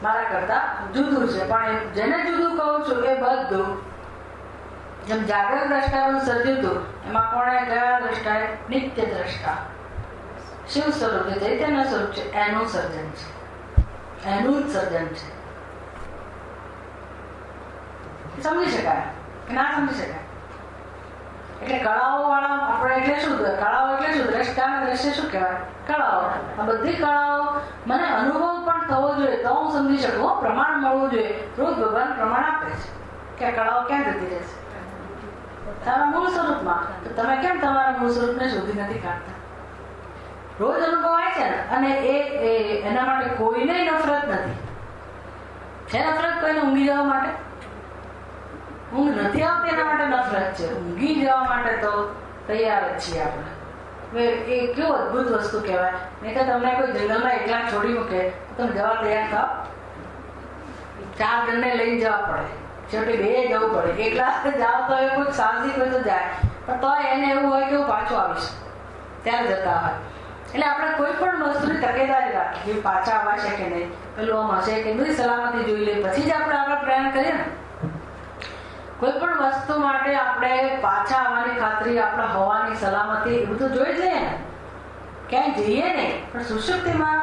મારા કરતા જુદું છે. પણ જેને જુદું કહું છું એ બધું, જેમ જાગૃત દ્રષ્ટાનું સર્જ્યું હતું, એમાં કોણે કયા દ્રષ્ટાએ? નિત્ય દ્રષ્ટા, શિવ સ્વરૂપ છે, ચૈતન્ય સ્વરૂપ છે, એનું સર્જન છે, એનું જ સર્જન છે. સમજી શકાય કે ના સમજી શકાય? એટલે કળાઓ વાળા આપણે એટલે શું? કળાઓ એટલે શું? દ્રષ્ટા અને દ્રશ્ય શું કહેવાય? કળાઓ. આ બધી કળાઓ મને અનુભવ પણ થવો જોઈએ તો હું સમજી શકું, પ્રમાણ મળવું જોઈએ. રોજ ભગવાન પ્રમાણ આપે છે કે આ કળાઓ ક્યાં જતી રહેશે? તારા મૂળ સ્વરૂપમાં. તો તમે કેમ તમારા મૂળ સ્વરૂપને શોધી નથી કાઢતા? રોજ અનુભવાય છે ને, અને એના માટે કોઈને નફરત નથી. છે નફરત કોઈને ઊંઘી જવા માટે? ઊંઘ નથી આવતી એના માટે નફરત છે. ઊંઘી જવા માટે તો તૈયાર જ છીએ આપણે. એ કેવું અદભુત વસ્તુ કહેવાય. નહીં તો તમને કોઈ જંગલમાં એકલા છોડી મૂકે તો તમે જવા તૈયાર થાવ? 4 જણને લઈ જવા પડે, છેવટે 2 જવું પડે. એકલા જાઓ તો એ કોઈ સાહસિક હોય તો જાય, પણ તો એને એવું હોય કે હું પાછો આવીશ, ત્યારે જતા હોય. એટલે આપણે કોઈ પણ વસ્તુની તકેદારી રાખીએ, પાછા આવાશે કે નહીં, પેલું આમ હશે કે બધી સલામતી જોઈ લે, પછી જ આપણે આગળ પ્રયાણ કરીએ ને. કોઈ પણ વસ્તુ માટે આપણે પાછા આવવાની ખાતરી, આપણા હોવાની સલામતી, એ બધું જોઈ જ લઈએ ને. ક્યાંય જઈએ નહીં, પણ સુષુપ્તિમાં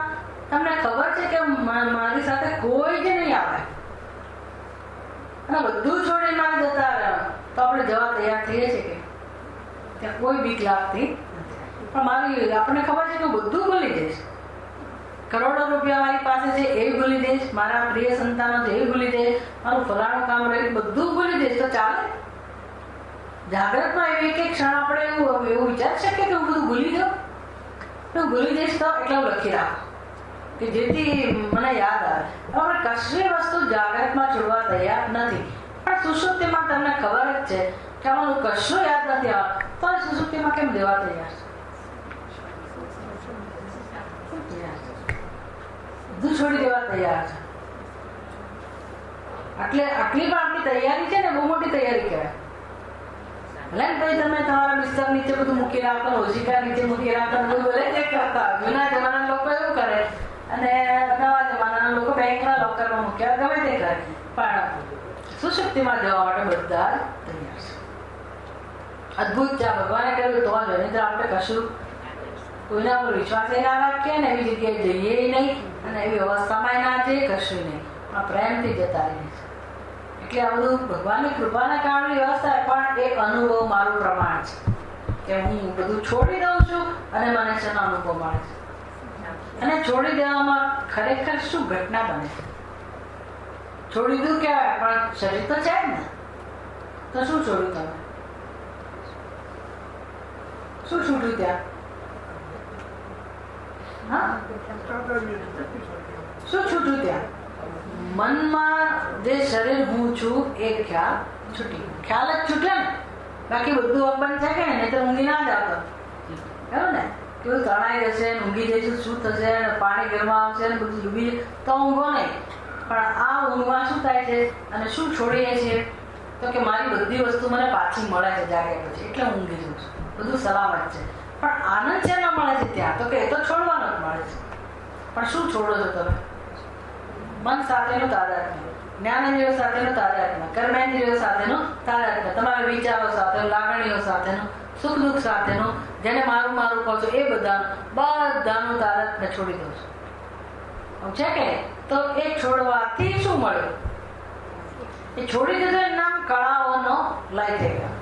તમને ખબર છે કે મારી સાથે કોઈ જ નહીં આવે, અને બધું છોડીને મારે જતા રહ્યા, તો આપણે જવા તૈયાર થઈએ છીએ કે ત્યાં કોઈ બીક લાગતી નથી. પણ આપણને ખબર છે કે બધું ભૂલી જઈશ. કરોડો રૂપિયા મારી પાસે છે એ ભૂલી જઈશ, મારા પ્રિય સંતાનો છે એ ભૂલી જઈશ, મારું ફલાણું કામ રહ્યું બધું ભૂલી જઈશ, તો ચાલે? જાગ્રતમાં એવી એક ક્ષણ આપણે એવું વિચારી શકીએ કે હું બધું ભૂલી જાઉં? હું ભૂલી જઈશ તો એટલે હું લખી રાખું કે જેથી મને યાદ આવે. આપણે કશી વસ્તુ જાગ્રતમાં છોડવા તૈયાર નથી, પણ સુષુપ્તિમાં તમને ખબર જ છે કે અમારું કશું યાદ નથી આવતું, તો સુષુપ્તિમાં કેમ દેવા તૈયાર છે? બધું છોડી દેવા તૈયાર છે. આટલી પણ આપણી તૈયારી છે ને, બહુ મોટી તૈયારી કહેવાય. ભલે ને ભાઈ તમે તમારા બિસ્તર નીચે બધું મૂકી રાખો, ઓશિકા નીચે મૂકી રાખો, બધું ભલે જે કરતા. જૂના જમાનાના લોકો એવું કરે, અને નવા જમાનાના લોકો બેંકના લોકરમાં મૂક્યા, ગમે તે કરે. પણ સુષુપ્તિમાં જવા માટે બધા જ તૈયાર છે. અદભુત છે. ભગવાને કહ્યું તો જ, નહીં તો આપણે કશું કોઈના પર વિશ્વાસ ના રાખીએ ને, એવી જગ્યાએ જઈએ નહીં, અને એવી અવસ્થામાં ના જઈએ, કશું નહીં, પણ પ્રેમથી જતા રહીએ. એટલે આ બધું ભગવાનની કૃપાના કારણે વ્યવસ્થા, પણ એક અનુભવ મારું પ્રમાણ છે કે હું બધું છોડી દઉં છું અને મને શેનો અનુભવ મળે છે. અને છોડી દેવામાં ખરેખર શું ઘટના બને છે? છોડી દઉં કહેવાય, પણ શરીર તો છે જ ને. તો શું છોડ્યું તમે? શું છૂટ્યું ત્યાં? શું છૂટ્યું ત્યાં? મનમાં જે શરીર હું છું એ ખ્યાલ છૂટી ગયો. ખ્યાલ જ છૂટ્યો ને, બાકી બધું અપન છે કે નહીં તો ઊંઘી ના જ આવતો. ખરું ને? કેવું તણાઈ જશે, ઊંઘી જઈશું, શું થશે, પાણી ઘરમાં આવશે ને બધું ડૂબી તો ઊંઘો નહીં. પણ આ ઊંઘમાં શું થાય છે અને શું છોડીએ છીએ? તો કે મારી બધી વસ્તુ મને પાછી મળે છે જાગ્યા પછી, એટલે હું ઊંઘી જઉં છું, બધું સલામત છે. પણ આનંદ છે ન મળે છે ત્યાં, તો કે એ તો છોડવાનો જ મળે છે. પણ શું છોડો છો તમે? મન સાથેનું તાદાત્મ્ય, જ્ઞાનેન્દ્રિયો સાથેનું તાદાત્મ્ય, કર્મેન્દ્રિયો સાથેનું તાદાત્મ્ય, તમારા વિચારો સાથેનું, લાગણીઓ સાથેનું, સુખ દુઃખ સાથેનું, જેને મારું મારું કહો છો એ બધાનું તાદાત્મ્ય છોડી દો છો. છે કે? તો એ છોડવાથી શું મળ્યું? એ છોડી દીધું, એનું નામ કળાઓનો લય થઈ ગયો.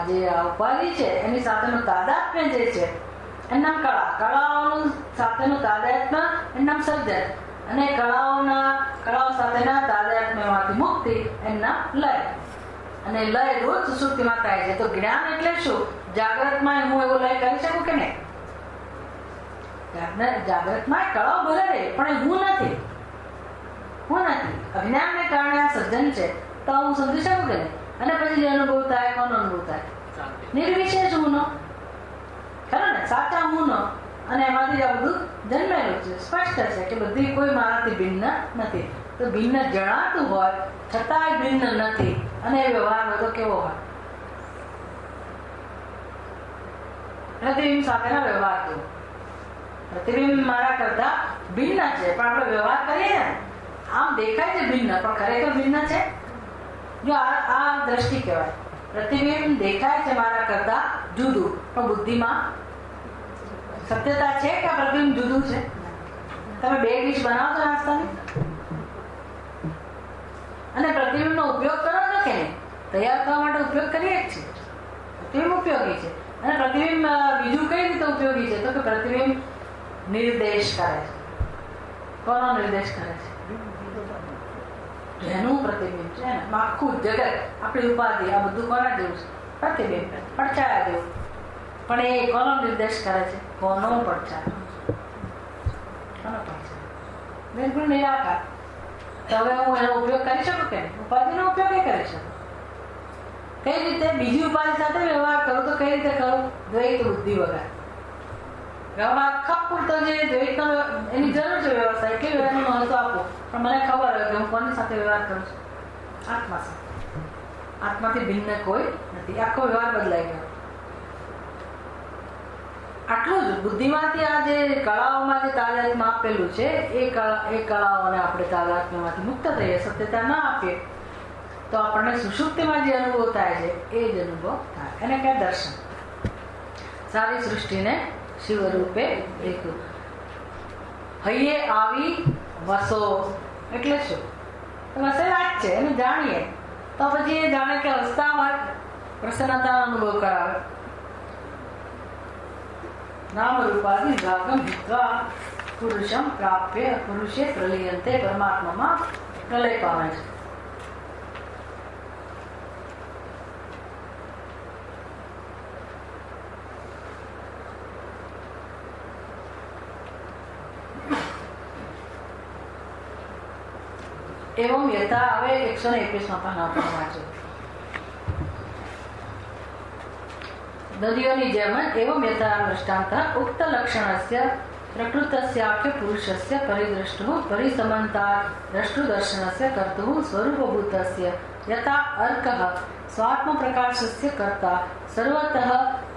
જે ઉપાધિ છે એની સાથેનું તાદાત્મ્ય જે છે એનું નામ કળા. કળાઓનું સાથેનું તાદાત્મ્ય એનું નામ સર્જન, અને કળાઓ સાથેના તાદાત્મ્યમાંથી મુક્તિ એનું નામ લય. અને લય રોજ સુષુપ્તિમાં થાય છે. તો જ્ઞાન એટલે શું? જાગ્રતમાં હું એવો લય કરી શકું કે નહીં? જાગ્રતમાં કળાઓ ભલે રહે, પણ હું નથી. અજ્ઞાનને કારણે આ સર્જન છે, તો હું સમજી શકું કે નહીં? અને પછી જે અનુભવ થાય, કોનો અનુભવ થાય? નિર્વિશેષ હુંનો, ખરો ને? સાચા હુંનો, અને એમાંથી જ આ બધું જન્મેલું છે. સ્પષ્ટ છે કે બધી કોઈ મારાથી ભિન્ન નથી. તો ભિન્ન જણાતું હોય છતાંય ભિન્ન નથી, અને એ વ્યવહાર બધો કેવો હોય? પ્રતિબિંબ સાથેના વ્યવહાર તો પ્રતિબિંબ મારા કરતા ભિન્ન છે, પણ આપણે વ્યવહાર કરીએ ને, આમ દેખાય છે ભિન્ન, પણ ખરેખર ભિન્ન છે. જો આ દ્રષ્ટિ કહેવાય. પ્રતિબિંબ દેખાય છે મારા કરતા જુદું, પણ બુદ્ધિમાં સત્યતા છે કે આ પ્રતિબિંબ જુદું છે? તમે 2 ડીશ બનાવો છો નાસ્તાની, અને પ્રતિબિંબનો ઉપયોગ કરો છો કે નહીં? તૈયાર થવા માટે ઉપયોગ કરીએ જ છીએ. પ્રતિબિંબ ઉપયોગી છે. અને પ્રતિબિંબ બીજું કઈ રીતે ઉપયોગી છે? તો કે પ્રતિબિંબ નિર્દેશ કરે છે. કોનો નિર્દેશ કરે છે? જેનું પ્રતિબિંબ છે ને, આખું જગત, આપણી ઉપાધિ, આ બધું કોના જેવું છે? પ્રતિબિંબ, પડછાયા જેવું. પણ એ કોનો નિર્દેશ કરે છે? કોનો પડછાયો? કોનો પડછાયો? બિલકુલ નિરાકાર. તો હવે હું એનો ઉપયોગ કરી શકું કે નહીં? ઉપાધિનો ઉપયોગ એ કરી શકું. કઈ રીતે? બીજી ઉપાધિ સાથે વ્યવહાર કરું તો કઈ રીતે કરું? દ્વૈત બુદ્ધિ વગર. વ્યવહાર ખપ પૂરતો જે દ્વૈતનો એની જરૂર છે વ્યવસ્થા, એટલી એનું મહત્વ આપો. પણ મને ખબર હોય કે હું કોની સાથે વ્યવહાર કરું છું? આત્મા સાથે. આત્માથી ભિન્ન કોઈ નથી. આખો વ્યવહાર બદલાઈ ગયો. આટલું જ બુદ્ધિમાંથી આ જે કળાઓમાં જે તાદાત્મ્ય આપેલું છે, એ કળાઓને આપણે તાદાત્મ્યમાંથી મુક્ત થઈએ, સત્યતા ના આપીએ, તો આપણને સુષુપ્તિમાં જે અનુભવ થાય છે એ જ અનુભવ થાય. એને કહે દર્શન. સારી સૃષ્ટિને શિવરૂપે દેખ્યું. હૈયે આવી વસો એટલે શું? વસેલા જ છે, એને જાણીએ તો પછી એ જાણે કે અવસ્થામાં પ્રસન્નતાનો અનુભવ કરાવે. નામ રૂપાદિ વિભાગમ હિત્વા પુરુષમ પ્રાપ્ય પુરુષે પ્રલીયંતે, પરમાત્મામાં પ્રલય પામે છે. एवं यथा હવે 121 પાના પર વાંચો. નદીઓની જેમ એવં યથા દૃષ્ટાંત ઉક્ત લક્ષણસ્ય પ્રકૃતસ્યાખ્ય પુરુષસ્ય પરિદ્રષ્ટુઃ પરિસમન્તાत् દ્રષ્ટુદર્શનસ્ય કર્તુઃ સ્વરૂપભૂતસ્ય યથા અર્કઃ સ્વાત્મ પ્રકાશસ્ય કર્તા સર્વતઃ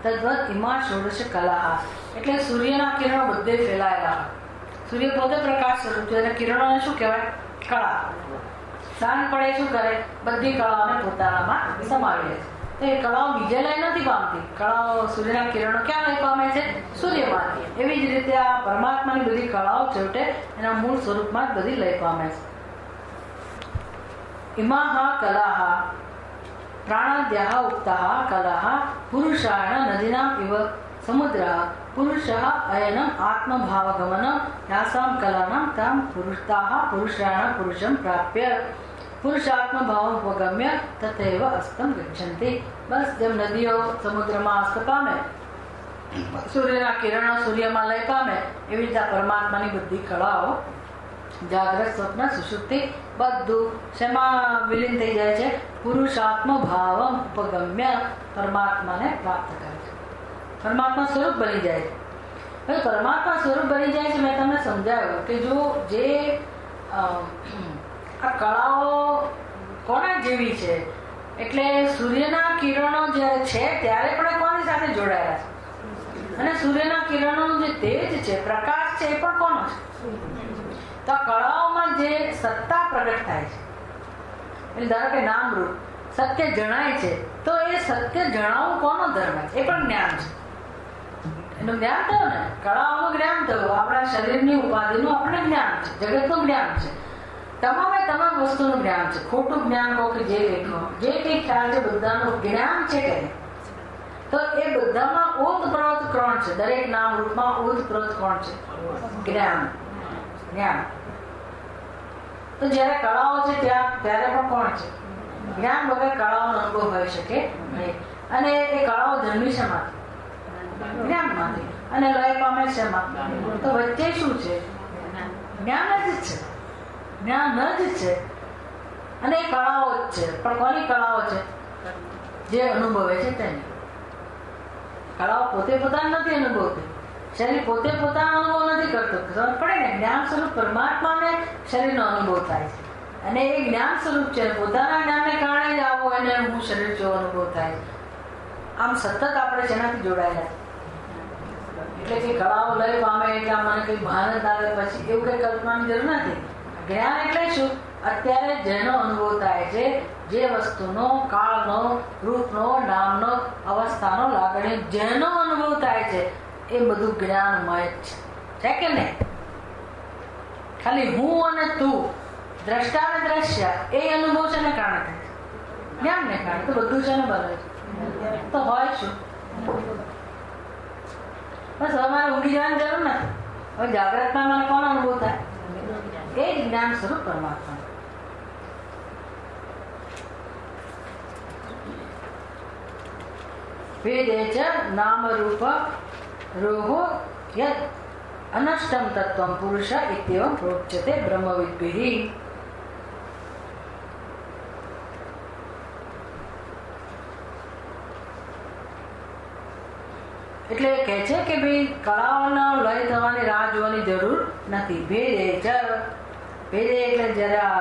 તદ્વત ઇમા ષોડશ કલાઃ. એટલે સૂર્યના કિરણો બધે ફેલાયેલા. સૂર્ય પોતે પ્રકાશ સ્વરૂપ છે, અને કિરણોને શું કહેવાય? કળા. સાંજ પડે શું કરે? બધી કળાઓને પોતાનામાં સમાવી લે છે. તો એ કળાઓ બીજે લઈ નથી પામતી. કળાઓ, સૂર્યના કિરણો ક્યાં લઈ પામે છે? સૂર્યમાંથી. એવી જ રીતે આ પરમાત્માની બધી કળાઓ છેવટે એના મૂળ સ્વરૂપમાં જ બધી લઈ પામે છે. ઇમાહા કલાહ પ્રાણાદ્યાહ ઉક્તાહ કલાહ પુરુષાણ નદીનામ ઇવ સમુદ્રઃ પુરુષઃ અયનમ આત્મભાવગમનમ યાસામ કલાનામ તામ પુરુષતાઃ પુરુષાણ પુરુષમ પ્રાપ્ય પુરુષાત્મભાવમ ઉપગમ્ય તથૈવ અસ્તમ ગચ્છન્તિ. બસ જેમ નદીઓ સમુદ્રમાં અસ્ત પામે, સૂર્યના કિરણો સૂર્યમાં લય પામે, એવી રીતે પરમાત્માની બધી કળાઓ જાગ્રત સ્વપ્ન સુષુપ્તિ બધું શેમાં વિલીન થઈ જાય છે? પુરુષાત્મ ભાવમ ઉપગમ્ય, પરમાત્માને પ્રાપ્ત કરે છે. પરમાત્મા સ્વરૂપ બની જાય છે. હવે પરમાત્મા સ્વરૂપ બની જાય છે, મેં તમને સમજાવ્યું કે જો જે આ કળાઓ કોના જેવી છે, એટલે સૂર્યના કિરણો જ્યારે છે ત્યારે પણ કોની સાથે જોડાયેલા છે, અને સૂર્યના કિરણોનું જે તેજ છે, પ્રકાશ છે, એ પણ કોનો છે? તો આ કળાઓમાં જે સત્તા પ્રગટ થાય છે, એટલે ધારો કે નામરૂપ સત્ય જણાય છે, તો એ સત્ય જણાવવું કોનો ધર્મ છે? એ પણ જ્ઞાન છે. એનું જ્ઞાન થયું ને, કળાઓનું જ્ઞાન થયું, આપણા શરીરની ઉપાધિનું આપણે જ્ઞાન છે, જગતનું જ્ઞાન છે, તમામે તમામ વસ્તુનું જ્ઞાન છે. ખોટું જ્ઞાન કહો કે જે કંઈ ખ્યાલ છે બધાનું જ્ઞાન છે કે તો એ બધામાં ઓતપ્રોત કોણ છે? દરેક નામ રૂપમાં ઓતપ્રોત કોણ છે? જ્ઞાન. જ્ઞાન. તો જ્યારે કળાઓ છે ત્યારે પણ કોણ છે? જ્ઞાન વગર કળાઓનો અનુભવ હોઈ શકે નહીં. અને એ કળાઓ જન્મી શેમાંથી? જ્ઞાનમાંથી. અને લય પામે શેમાં? તો વચ્ચે શું છે? જ્ઞાન જ છે. જ્ઞાન જ છે. અને એ કળાઓ જ છે. પણ કોની કળાઓ છે? જે અનુભવે છે તેની. કળાઓ પોતે પોતાને નથી અનુભવતી. શરીર પોતે પોતાનો અનુભવ નથી કરતો. ખબર પડે ને, જ્ઞાન સ્વરૂપ પરમાત્માને શરીરનો અનુભવ થાય છે. અને એ જ્ઞાન સ્વરૂપ છે, પોતાના જ્ઞાનને કારણે જ આવો એને હું શરીર જેવો અનુભવ થાય છે. આમ સતત આપણે જેનાથી જોડાયેલા એટલે કે કળાઓ લઈ પામે એટલે મને કઈ ભાન જ આવે પછી એવું કઈ કલ્પનાની જરૂર નથી. જ્ઞાન એટલે શું? અત્યારે જેનો અનુભવ થાય છે, જે વસ્તુનો, કાળનો, રૂપનો, નામનો, અવસ્થાનો, લાગણી જેનો અનુભવ થાય છે એ બધું જ્ઞાનમય છે કે નહીં? ખાલી હું અને તું, દ્રષ્ટા અને દ્રશ્ય એ અનુભવ છે ને કારણે થાય છે, જ્ઞાનને કારણે. તો બધું છે ને બને છે તો હોય શું? બસ અમારે ઊંઘી જવાની જરૂર નથી. હવે જાગ્રતમાં મને કોનો અનુભવ થાય? એ જ જ્ઞાન સ્વરૂપ પરમાત્મા. વેદે ચ નામ રૂપ રોહો યદ અનષ્ટમ તત્વમ પુરુષ ઇત્યેવમ પ્રોચ્યતે બ્રહ્મવિદ્ભિઃ. એટલે એ કહે છે કે ભાઈ કળાઓનો લય થવાની રાહ જોવાની જરૂર નથી. ભેદે ચ, ભેદે એટલે જરા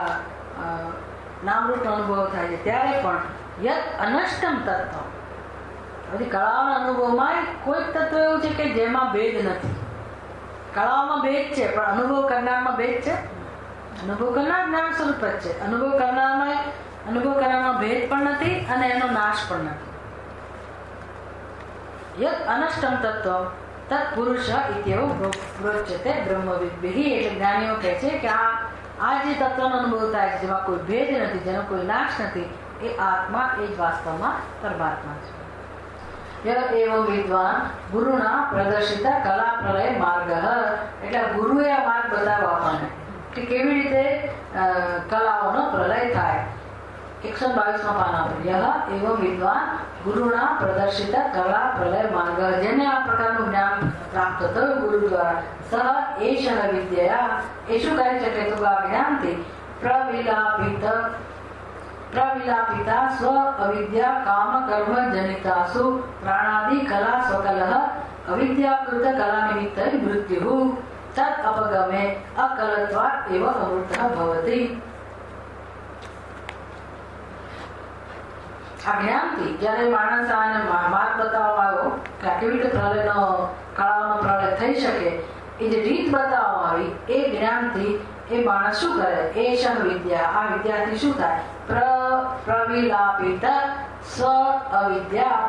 નામરૂપ અનુભવ થાય છે ત્યારે પણ યદ અનષ્ટમ તત્વ, બધી કળાઓના અનુભવમાં કોઈક તત્વ એવું છે કે જેમાં ભેદ નથી. કળાઓમાં ભેદ છે પણ અનુભવ કરનારમાં ભેદ છે. અનુભવ કરનાર જ્ઞાન સ્વરૂપ જ છે. અનુભવ કરનારમાં ભેદ પણ નથી અને એનો નાશ પણ નથી. યદ અનષ્ટમ તત્વ તત્પુરુષ ઇત્યેવ પ્રોચ્યતે બ્રહ્મવિદ્ભિઃ. એટલે જ્ઞાનીઓ કહે છે કે આ જે તત્વનો અનુભવ થાય છે, જેમાં કોઈ ભેદ નથી, જેનો કોઈ નાશ નથી, એ આત્મા, એ જ વાસ્તવમાં પરમાત્મા છે. એવં વિદ્વાન ગુરુના પ્રદર્શિત કલા પ્રલય માર્ગ. એટલે ગુરુએ આ માર્ગ બતાવ્યો આપણને કે કેવી રીતે કલાઓનો પ્રલય થાય. 122માં પાન આપેલ. એવં વિદ્વાન ગુરુના પ્રદર્શિત કલા પ્રલય માર્ગ. જેને આ પ્રકારનું જ્ઞાન પ્રાપ્ત થયું ગુરુ દ્વારા, સહ એષણ વિદ્યા, એ શું કરી શકે તો આ જ્ઞાનથી પ્રવિલાપિતા સ્વ અવિદ્યા કામ કર્મ જનિતાસુ પ્રાણાદિ કલા સ્વકલઃ અવિદ્યાકૃત કલા નિમિત્ત મૃત્યુ તદ અપગમે અકલત્વાત એવ અમૃતઃ ભવતિ. આ જ્ઞાનથી જ્યારે માણસ આને માર્ગ બતાવવામાં આવ્યો કે કેવી રીતે પ્રલયનો, કળાઓનો પ્રલય થઈ શકે, એ જે રીત બતાવવામાં આવી એ જ્ઞાનથી એ માણસ શું કરે? એષણ વિદ્યા, આ વિદ્યાથી શું થાય? પ્રવિલાપિત સ્વ અવિદ્યા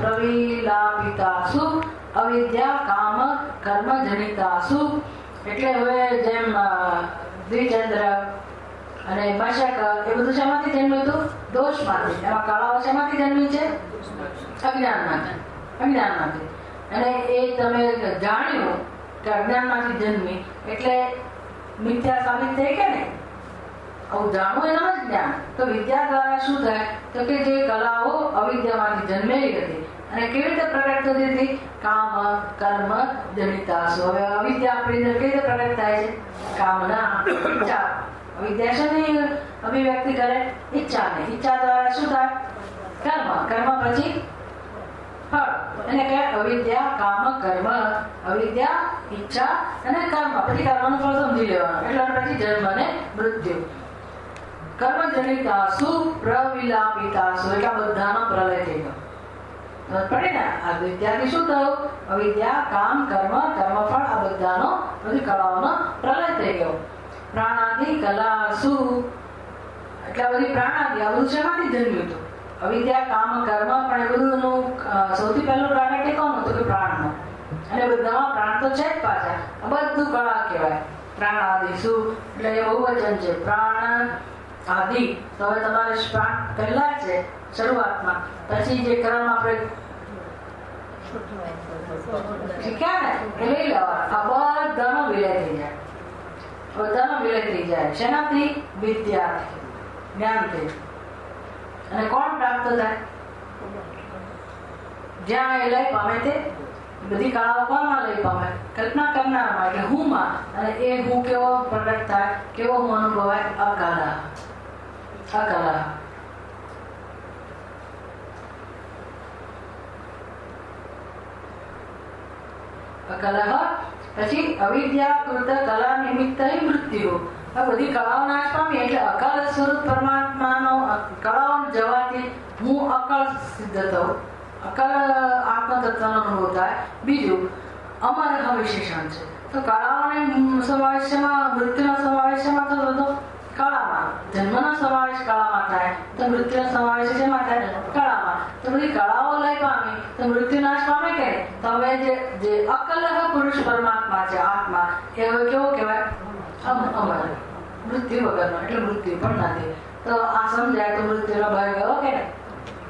પ્રવિલાપિતાસુ અવિદ્યા કામ કર્મ જનિતાસુ. એટલે હવે જેમ દ્વિચંદ્ર અને મશક એ બધું શેમાંથી જન્મ્યું હતું? દોષમાંથી. એમાં કળાઓ શેમાંથી જન્મી છે? અજ્ઞાનમાંથી. અને એ તમે જાણ્યું કે અજ્ઞાનમાંથી જન્મી એટલે મિથ્યા સાબિત થઈ કે નહીં? આવું જાણવું એના જ જ્ઞાન. તો વિદ્યા દ્વારા શું થાય તો કે જે કલાઓ અવિદ્યામાંથી જન્મેલી હતી અને કેવી રીતે પ્રગટ થતી હતી? કામ કર્મ જનિતાસુ. હવે અવિદ્યા આપણી અંદર કેવી રીતે પ્રગટ થાય છે? કામના, ઈચ્છા. અવિદ્યા શેની અભિવ્યક્તિ કરે? ઈચ્છાને. ઈચ્છા દ્વારા શું થાય? કર્મ. કર્મ પછી ફળ. એને કહે અવિદ્યા કામ કર્મ. અવિદ્યા, ઈચ્છા અને કર્મ. પછી કર્મનું ફળ સમજી લેવાનું. એટલે પછી જન્મ અને મૃત્યુ. કર્મ જનિતાસુ પ્રવિલાપિતાસુ. એટલા બધાનો પ્રલય થઈ ગયો. પડે ને? આ વિદ્યાથી શું થયું? અવિદ્યા, કામ, કર્મ, કર્મફળ, આ બધાનો, બધી કળાઓનો પ્રલય થઈ ગયો. પ્રાણાદિ કલાસુ. એટલે બધી પ્રાણાદિ, આ બધું શેમાંથી જન્મ્યું હતું? અવિદ્યા, કામ, કર્મ. પણ એ બધુંનું સૌથી પહેલું પ્રાણ કોણ હતું? કે પ્રાણનો. અને બધામાં પ્રાણ તો છે જ પાછા. આ બધું કળા કહેવાય. પ્રાણાદિસુ એટલે એ બહુવચન છે. પ્રાણ આદિ. તો હવે તમારે પ્રાણ પહેલા છે શરૂઆતમાં, પછી જે ક્રમ આપણે શીખ્યા ને એ લઈ લેવા. આ બધાનો વિલય થઈ જાય. બધાનો વિલય થઈ જાય. શેનાથી? વિદ્યાથી, જ્ઞાનથી. અને કોણ પ્રાપ્ત થાય? જ્યાં એ લય પામે તે બધી કળાઓ કોણમાં લઈ પામે? કલ્પના કરનારમાં, એટલે હું માં. અને એ હું કેવો પ્રગટ થાય, કેવો હું અનુભવાય? અકલા. અકલા. કલહ પછી અવિદ્યાકૃત કલા નિમિત્ત મૃત્યુ. આ બધી કળાઓ નાશ પામી એટલે અકાલ સ્વરૂપ પરમાત્માનો કળાઓ જવાથી હું અકાળ સિદ્ધ થઉં, અકાળ આત્મતત્વનો અનુભવ થાય. બીજું અમરહ વિશેષણ છે. તો કળાઓને સમાવેશમાં મૃત્યુનો સમાવેશમાં થતો હતો કળામાં, જન્મનો સમાવેશ કળામાં થાય તો મૃત્યુનો સમાવેશ શેમાં થાય? કળામાં. તો બધી કળાઓ લઈ પામી તો મૃત્યુ નાશ પામે કે નહીં? તો હવે જે અકલહ પુરુષ પરમાત્મા છે આત્મા એ હવે કેવો કહેવાય? અમર, મૃત્યુ વગરનો, એટલે મૃત્યુ પણ નથી. તો આ સમજાય તો મૃત્યુનો ભય ગયો કે નહીં?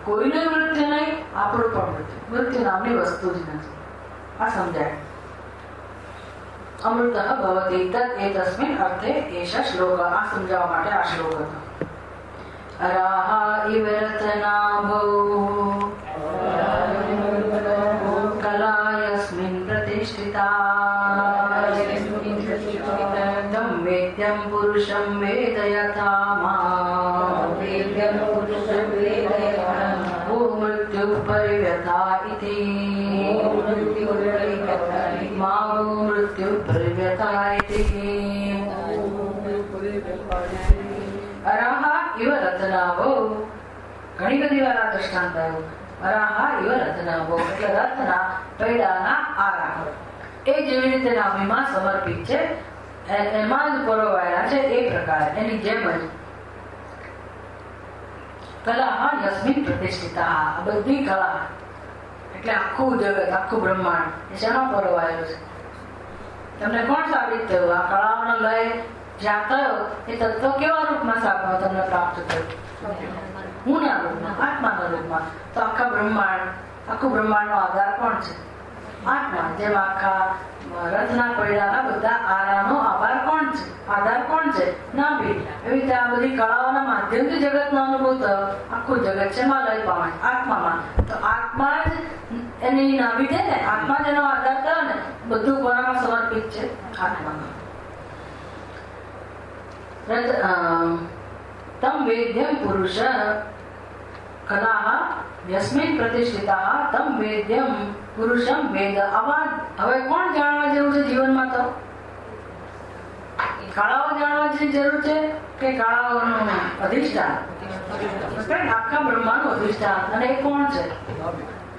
કોઈનું મૃત્યુ નહીં, આપણું પણ મૃત્યુ નામની વસ્તુ જ નથી. આ સમજાય. અમૃત ભવતી તદ એતસ્મિન અર્થે એષ શ્લોક. આ સમજાવવા માટે આ શ્લોક હતો. અરાહ ઇવ રત્નાભૌ કલાયસ્મિન પ્રતિષ્ઠિતા તમ વેદ્યમ પુરુષમ વેદયથા મા મૃત્યુ પરિવ્યથા ઇતિ મા મૃત્યુ પરિવ્યથા ઇતિ. અરાહા ઇવ રત્નાભો. ઘણી બધી વાર આ દ્રષ્ટાંત આવ્યું. અરાહા ઇવ રત્નાભો એટલે રત્ના પૈડાના આરા એ જેવી રીતે નાભીમાં સમર્પિત છે એમાં જ પરોવાયેલા છે એ પ્રકારે એની જેમ જ કલા યસ્મિન પ્રતિષ્ઠિતા. બધી કલા એટલે આખું જગત, આખું બ્રહ્માંડ એ શેમાં પરોવાયેલું છે? તમને કોણ સાબિત થયું? આ કળાઓનો લય જ્યાં થયો એ તત્વ કેવા રૂપમાં તમને પ્રાપ્ત થયું? હું ના રૂપમાં, આત્માના રૂપમાં. તો આખા બ્રહ્માંડ, આખું બ્રહ્માંડનો આધાર કોણ છે? આત્મા. જેમ આખા રથના પૈડાના બધા આરાનો આધાર કોણ છે? આધાર કોણ છે? નાભી. એવી રીતે આ બધી કળાઓના માધ્યમથી જગતનો અનુભવ થયો. આખું જગત છે માં લઈ પામે આત્મામાં. તો આત્મા જ એની નાભી છે ને, આત્મા જ એનો આધાર થયો ને. બધું કોનામાં સમર્પિત છે? આત્મામાં. તમ વેદ્યમ પુરુષ કલા યસ્મિન પ્રતિષ્ઠિતા તમ વેદ્યમ પુરુષમ વેદ. આવા હવે કોણ જાણવા જેવું છે જીવનમાં? તો કળાઓ જાણવા જેવી જરૂર છે કે કળાઓનું અધિષ્ઠાન? આખા બ્રહ્માંડનું અધિષ્ઠાન. અને એ કોણ છે?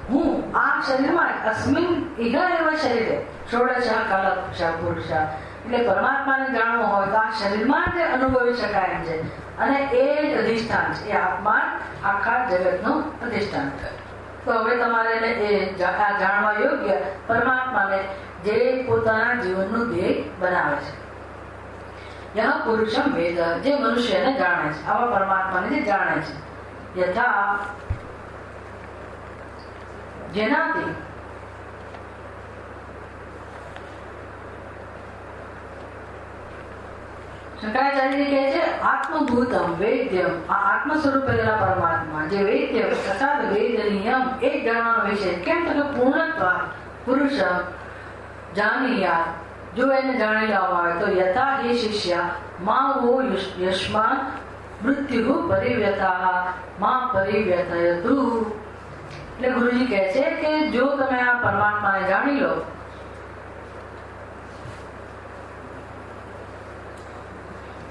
હું. આ શરીરમાં અસ્મિન ઇહ એવ શરીરે ષોડશ કલશ પુરુષ. એટલે પરમાત્માને જાણવું હોય તો આ શરીરમાં જ અનુભવી શકાય એમ છે. અને એ જ અધિષ્ઠાન છે. એ આત્મા આખા જગતનું અધિષ્ઠાન છે. તો હવે તમારે એ જાણવા યોગ્ય પરમાત્માને જે પોતાના જીવનનું ધ્યેય બનાવે છે. યહ પુરુષમ વેદ. જે મનુષ્યને જાણે છે, આવા પરમાત્માને જે જાણે છે. યથા જેનાથી શંકરાચાર્ય કહે છે આત્મભૂતમ વેદ્યમ. આ આત્મ સ્વરૂપ રહેલા પરમાત્મા જે વેદ્ય અર્થાત વેદનિયમ એ જાણવાનો વિષય. કેમ તો પૂર્ણત્વ પુરુષ જાણીયા. જો એને જાણી લેવામાં આવે તો યથા હે શિષ્ય મા વો યસ્માન મૃત્યુ પરિવ્યથા મા પરિવ્યથયતુ. એટલે ગુરુજી કહે છે કે જો તમે આ પરમાત્માને જાણી લો,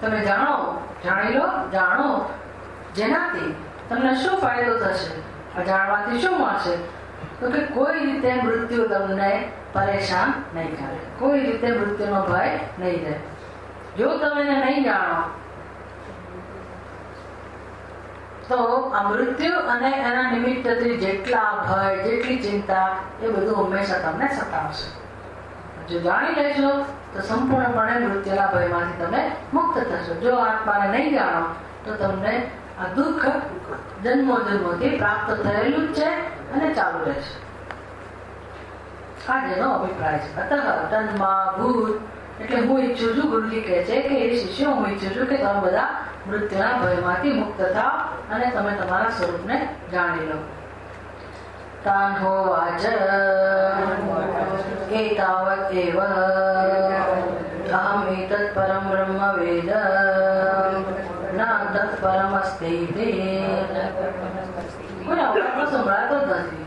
તમે જાણી લો, જાણો, જેનાથી તમને શું ફાયદો થશે? આ જાણવાથી શું મળશે? તો કે કોઈ રીતે મૃત્યુ તમને પરેશાન નહીં કરે, કોઈ રીતે મૃત્યુનો ભય નહીં રહે. જો તમે એને નહીં જાણો તો આ મૃત્યુ અને એના નિમિત્તથી જેટલા ભય, જેટલી ચિંતા એ બધું હંમેશા તમને સતાવશે. જો જાણી લેશો તો સંપૂર્ણપણે મૃત્યુના ભયમાંથી તમે મુક્ત થશો. જો આત્માને નહીં જાણો તો તમને આ દુઃખ જન્મો જન્મોથી પ્રાપ્ત થયેલું જ છે અને ચાલુ રહેશે. આ જેનો અભિપ્રાય છે. અતઃ તન્મા ભૂત. એટલે હું ઈચ્છું છું, ગુરુજી કહે છે કે એ શિષ્યો, હું ઈચ્છું છું કે તમે બધા મૃત્યુના ભયમાંથી મુક્ત થાવ અને તમે તમારા સ્વરૂપને જાણી લો. તાન હોવાચ એતાવત એવ અહમ એતત પરમ બ્રહ્મ વેદ ના તત પરમસ્તિ. કોઈ અવાજ સંભળાતો જ નથી,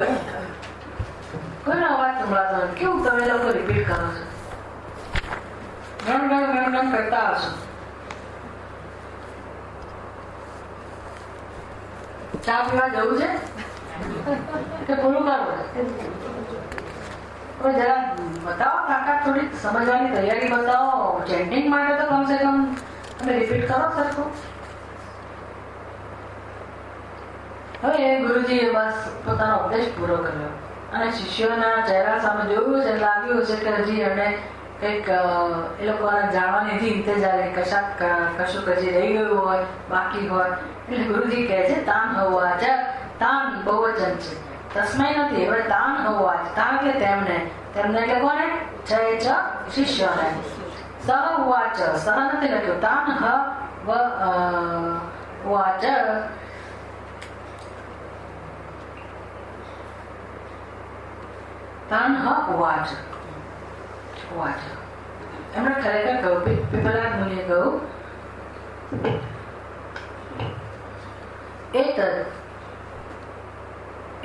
કોઈનો અવાજ સંભળાતો નથી. કેવું તમે લોકો રિપીટ વર્ણન કરતા હશો. ચા પીવા જવું છે કે પૂરું કરવું છે? જરા બતાવો કાકા, થોડી સમજવાની તૈયારી બતાવો. ચેન્ટિંગ માટે તો કમસે કમ તમે રિપીટ કરો સરખું. હવે ગુરુજીએ બસ પોતાનો ઉપદેશ પૂરો કર્યો અને શિષ્યોના ચહેરા સામે જોયું છે, લાગ્યું છે કે હજી એને કંઈક એ લોકોને જાણવાની હજી ઇંતજાર, કશું હજી રહી ગયું હોય, બાકી હોય. એટલે ગુરુજી કહે છે તાન હોવા છે. તાન બહુવચન છે, તસ્મય નથી. હવે તાન હોવા છે. તાન એટલે તેમને એટલે કોને? છ શિષ્યોને. સહ ઉવાચ, સહ નથી લખ્યું. તાન હ ઉવાચ. તાન હ ઉવાચ. ઉવાચ એમણે ખરેખર કહ્યું, પીપલાદ મુનિએ કહ્યું,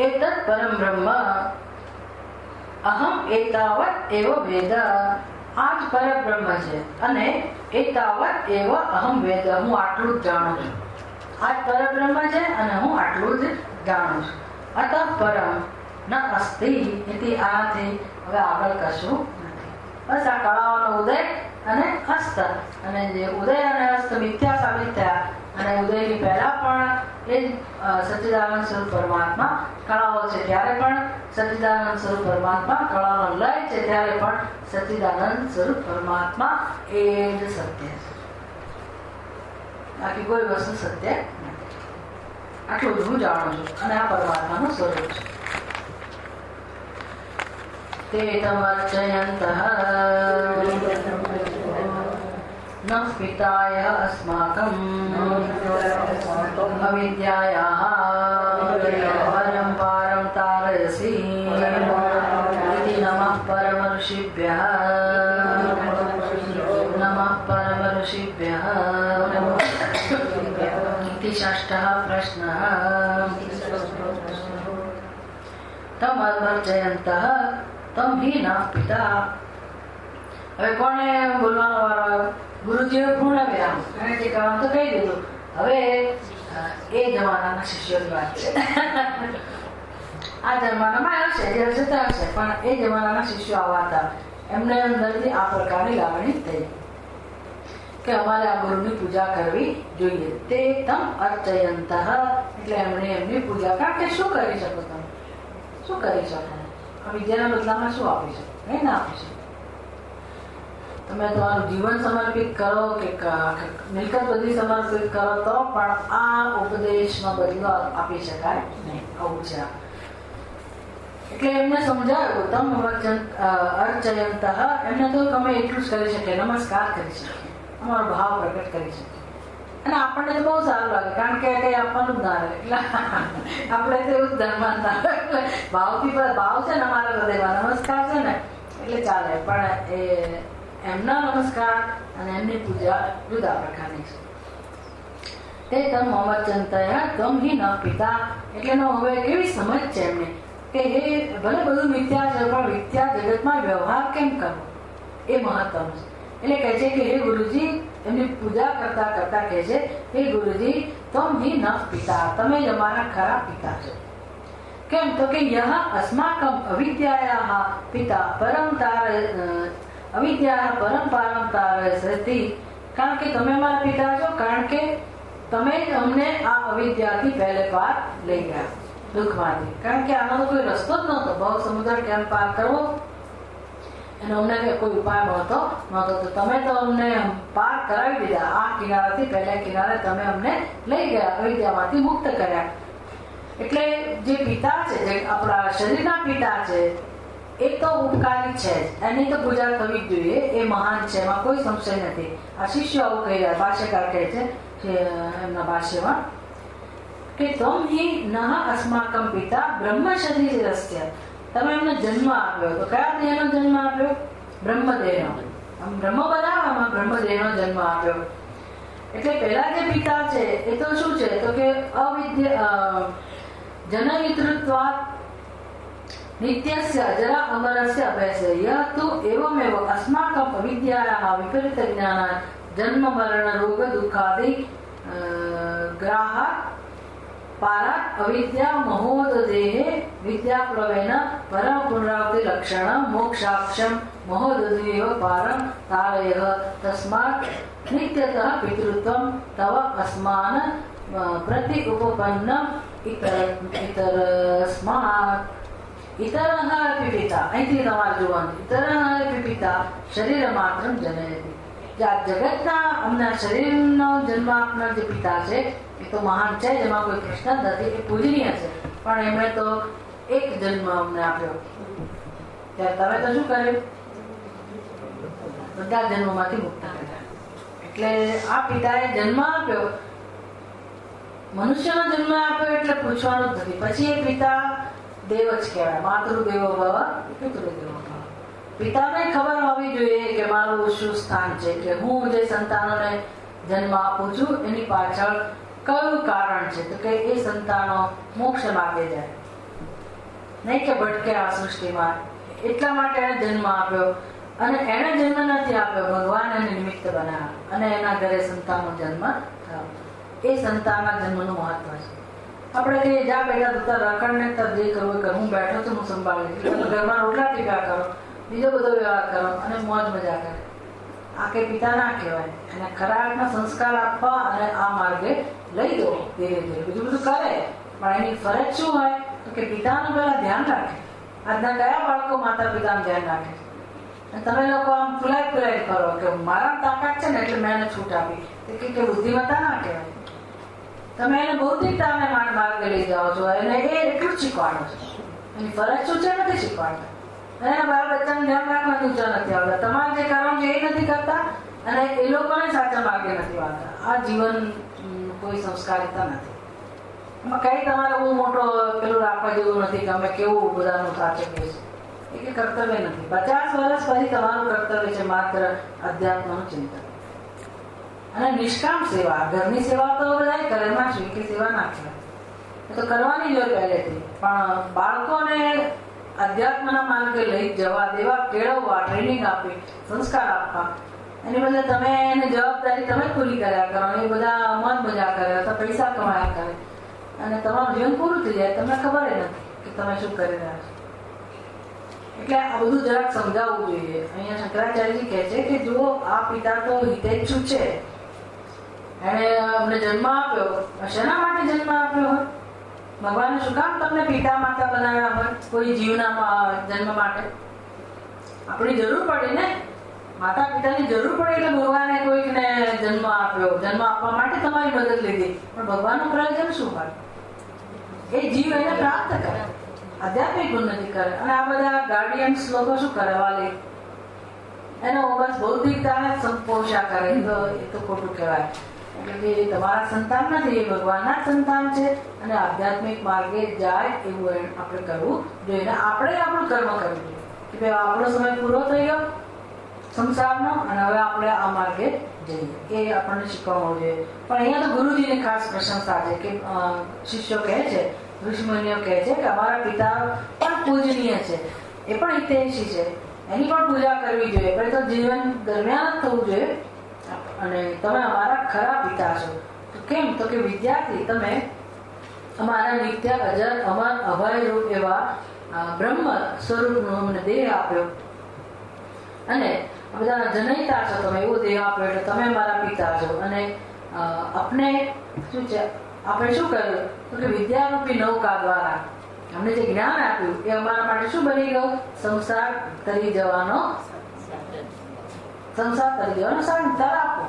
એતદ પરમ બ્રહ્મ અહમ એતાવત એવ વેદ. આ જ પરબ્રહ્મ છે અને એતાવત એવ અહમ વેદ. હું આટલું જ જાણું છું. આ જ પરબ્રહ્મ છે અને હું આટલું જ જાણું છું. અત પરમ ન અસ્તિ ઇતિ. આથી હવે આગળ કશું નથી. બસ આ કળાઓનો ઉદય અને અસ્ત, અને જે ઉદય અને અસ્ત મિથ્યા સાબિત થયા, અને ઉદયની પહેલા પણ એ જ સચ્ચિદાનંદ સ્વરૂપ પરમાત્મા કળાઓ છે ત્યારે પણ સચ્ચિદાનંદ સ્વરૂપ પરમાત્મા, કળાનો લય છે ત્યારે પણ સચ્ચિદાનંદ સ્વરૂપ પરમાત્મા એ જ સત્ય છે. બાકી કોઈ વસ્તુ સત્ય નથી. આટલું જ હું જાણું છું અને આ પરમાત્માનું સ્વરૂપ છે. તે તમર્ચયંતઃ ન પિતાય અસ્માકં અવિદ્યાયાઃ પરમ પારમ તારયસી ઇતિ નમઃ પરમ ઋષિભ્યઃ. નમઃ પરમ ઋષિભ્યઃ. ઇતિ ષષ્ઠઃ પ્રશ્નઃ. તમર્ચયંતઃ તમ હિ ન પિતા. હવે કોને બોલવાનો વારો આવ્યો? ગુરુજીએ પૂર્ણ વિરામ, અને જે કહેવાનું તો કહી દીધું. હવે એ જમાનાના શિષ્યોની વાત છે. આ જમાનામાં હશે, જે હશે તે હશે, પણ એ જમાનાના શિષ્યો આવા હતા. એમને અંદરથી આ પ્રકારની લાગણી થઈ કે અમારે આ ગુરુની પૂજા કરવી જોઈએ. તે તમ અર્ચયંતઃ એટલે એમણે એમની પૂજા. કારણ કે શું કરી શકો તમે? શું કરી શકો? આ વિદ્યાના બદલામાં શું આપી શકો? કંઈ ના આપી શકો. તમે તમારું જીવન સમર્પિત કરો કે મિલકત બધી સમર્પિત કરો તો પણ આ ઉપદેશનો બદલો આપી શકાય નહીં. આવું છે. એટલે એમને સમજાવ્યું તમ અર્ચયંતઃ. એમને તો તમે એટલું જ કરી શકે, નમસ્કાર કરી શકે, અમારો ભાવ પ્રગટ કરી શકે. અને આપણને તો બહુ સારું લાગે, કારણ કે કઈ આપવાનું જ ના રહે. એટલે આપણે તો એવું જ ધર્માન ના એટલે ભાવથી ભાવ છે ને અમારા હૃદયમાં, નમસ્કાર છે ને એટલે ચાલે. પણ એ એમના નમસ્કાર અને એમની પૂજા જુદા પ્રકારની છે. તે તમ અમર્ચંતય તમ હિ ન પિતા. એટલે હવે કેવી સમજ છે એમને કે એ ભલે બધું મિથ્યા છે પણ મિથ્યા જગતમાં વ્યવહાર કેમ કરવો એ મહત્વનું છે. એટલે કહે છે કે હે ગુરુજી, એમની પૂજા કરતા કરતા કહે છે, હે ગુરુજી તમ હિ ન પિતા. તમે જ અમારા ખરા પિતા છો. કેમ તો કે યહ અસ્માકમ અવિદ્યાયાઃ પિતા પરમ તાર અવિદ્યા પરમ પારમ તારયસતિ. કારણ કે તમે અમારા પિતા છો, કારણ કે તમે જ અમને આ અવિદ્યાથી પહેલે પાર લઈ ગયા, દુઃખમાંથી. કારણ કે આનો કોઈ રસ્તો જ નહોતો. ભવ સમુદ્ર કેમ પાર કરવો એનો અમને કોઈ ઉપાય નહોતો. તો તમે તો અમને પાર કરાવી દીધા. આ કિનારાથી પહેલા કિનારે તમે અમને લઈ ગયા, અવિદ્યામાંથી મુક્ત કર્યા. એટલે જે પિતા છે, જે આપણા શરીરના પિતા છે, એ તો ઉપકારી છે જ. એની તો પૂજા થવી જ જોઈએ. એ મહાન છે, એમાં કોઈ સંશય નથી. આ શિષ્ય આવું કહી રહ્યા, ભાષ્યકાર કહે છે એમના ભાષ્યમાં કે તમ હિ નઃ અસ્માકમ પિતા બ્રહ્મ શરીરસ્ય. તમે એમને જન્મ આપ્યો. તો કયા દેહનો જન્મ આપ્યો? બ્રહ્મદેહનો. આમ બ્રહ્મ બનાવવામાં બ્રહ્મદેહનો જન્મ આપ્યો. એટલે પહેલા જે પિતા છે એ તો શું છે? તો કે અવિદ્યા જનયતૃત્વાત नित्यस्य अजरा अमरस्य अभयस्य यह तो एवमेव अस्माकम् अविद्यायाः विपरीतज्ञानात् जन्म मरण रोग दुःखादि ग्राहात् पारात् अविद्या महोदधेः विद्याप्लवेन परम पुनरावृत्ति लक्षण मोक्षाक्षं महोदधेव पारं तारयः तस्मात् नित्यतः पितृत्वं तव अस्मान् प्रति उपपन्नम् इतरः अपि पिता અહીંથી તમારે જોવાનું ઇતરઃ अपि पिता શરીર માત્રમ જનયતિ જગતના અમના શરીરનો જન્મ આપનાર જે પિતા છે એ તો મહાન છે, જેમાં કોઈ પ્રશ્ન જ નથી, એ પૂજનીય છે, પણ એમણે તો એક જન્મ અમને આપ્યો. ત્યારે તમે તો શું કર્યું? બધા જન્મમાંથી મુક્ત કર્યા. એટલે આ પિતાએ જન્મ આપ્યો, મનુષ્યનો જન્મ આપ્યો એટલે પૂછવાનું જ નથી. પછી એ પિતા દેવ જ કહેવાય. માતૃદેવો ભવ પિતૃદેવો ભવ. પિતાને ખબર હોવી જોઈએ કે મારું શું સ્થાન છે, કે હું જે સંતાનોને જન્મ આપું છું એની પાછળ કયું કારણ છે, તો કે એ સંતાનો મોક્ષ માર્ગે જાય, નહીં કે ભટકે આ સૃષ્ટિમાં. એટલા માટે એને જન્મ આપ્યો. અને એને જન્મ નથી આપ્યો, ભગવાન એને નિમિત્ત બનાવ્યા અને એના ઘરે સંતાનનો જન્મ થયો. એ સંતાનના જન્મનું મહત્વ છે. આપણે કહીએ જા બેઠા થતા રખડને જે કરવું કર, હું બેઠો છું, હું સંભાળી, ઘરમાં રોટલા ટીકા કરો, બીજો બધો વ્યવહાર કરો અને મોજ મજા કરે. આ કે પિતા ના કહેવાય. અને ખરા સંસ્કાર આપવા અને આ માર્ગે લઈ દો ધીરે ધીરે. બીજું બધું કરે, પણ એની ફરજ શું હોય તો કે પિતાનું પહેલા ધ્યાન રાખે. આજના કયા બાળકો માતા પિતાનું ધ્યાન રાખે? અને તમે લોકો આમ ફુલાઈ કરો કે મારા તાકાત છે ને એટલે મેં એને છૂટ આપી, કે બુદ્ધિમત્તા ના કહેવાય. તમે એને ભૌતિકતાને માર્ગે લઈ જાઓ છો, એને એ એટલું જ શીખવાડો છો. એની ફરજ શું છે નથી શીખવાડતા. અને એના બાળ બચ્ચાનું ધ્યાન રાખવાનું ઊંચા નથી આવતા. તમારે જે કરવાનું છે એ નથી કરતા અને એ લોકોને સાચા માર્ગે નથી વાળતા. આ જીવન કોઈ સંસ્કારિતા નથી. એમાં કઈ તમારે બહુ મોટો પેલું રાખવા જેવું નથી કે અમે કેવું બધાનું સાચવીએ છીએ. એ કે કર્તવ્ય નથી. 50 વર્ષ પછી તમારું કર્તવ્ય છે માત્ર અધ્યાત્મનું ચિંતન અને નિષ્કામ સેવા. ઘરની સેવા તો બધા કરે, એમાં શું કે સેવા ના કહેવાય, એ તો કરવાની જ હોય પહેલેથી. પણ બાળકોને અધ્યાત્મના માર્ગે લઈ જવા દેવા, કેળવવા, ટ્રેનિંગ આપી, સંસ્કાર આપવા, એની બદલે તમે એની જવાબદારી તમે પૂરી કર્યા કરો. એ બધા મોજ મજા કરે અથવા પૈસા કમાયા કરે અને તમારું જીવન પૂરું થઈ જાય, તમને ખબર નથી કે તમે શું કરી રહ્યા છો. એટલે આ બધું જરાક સમજાવવું જોઈએ. અહીંયા શંકરાચાર્યજી કહે છે કે જો આ પિતા તો હિતેચ્છુ છે, એને અમને જન્મ આપ્યો, શેના માટે જન્મ આપ્યો હોય? ભગવાને શું કામ તમને પિતા માતા બનાવ્યા હોય કોઈ જીવના જન્મ માટે? આપણી જરૂર પડી ને, માતા પિતાની જરૂર પડી એટલે ભગવાને કોઈકને જન્મ આપ્યો. જન્મ આપવા માટે તમારી મદદ લીધી, પણ ભગવાનનું પ્રયોજન શું હોય? એ જીવ એને પ્રાપ્ત કરે, આધ્યાત્મિક ઉન્નતિ કરે. અને આ બધા ગાર્ડિયન્સ લોકો શું કરે? વાલી એનો બસ ભૌતિકતાને સંપોષા કરે. એ તો ખોટું કહેવાય. એટલે કે તમારા સંતાન નથી, એ ભગવાનના સંતાન છે અને આધ્યાત્મિક માર્ગે જાય એવું આપણે કરવું જોઈએ. આપણે આપણું કર્મ કરવું જોઈએ કે ભાઈ આપણો સમય પૂરો થઈ ગયો સંસારનો અને હવે આપણે આ માર્ગે જઈએ. એ આપણને શીખવવું જોઈએ. પણ અહીંયા તો ગુરુજીની ખાસ પ્રશંસા છે કે શિષ્યો કહે છે, ઋષિમુનિઓ કહે છે કે અમારા પિતા પણ પૂજનીય છે, એ પણ હિતૈષી છે, એની પણ પૂજા કરવી જોઈએ, પણ તો જીવન દરમિયાન જ થવું જોઈએ. અને તમે અમારા ખરા પિતા છો. તો કેમ? તો કે વિદ્યાર્થી તમે અમારા નિત્ય અજર અમર અભય રૂપ એવા બ્રહ્મ સ્વરૂપનો અમને દેહ આપ્યો અને બધા જનયતા છો તમે, એવો દેહ આપ્યો એટલે તમે મારા પિતા છો. અને આપણે શું છે, આપણે શું કર્યું તો કે વિદ્યારૂપી નૌકા દ્વારા અમને જે જ્ઞાન આપ્યું એ અમારા માટે શું બની ગયું? સંસાર તરી જવાનો તરાપો.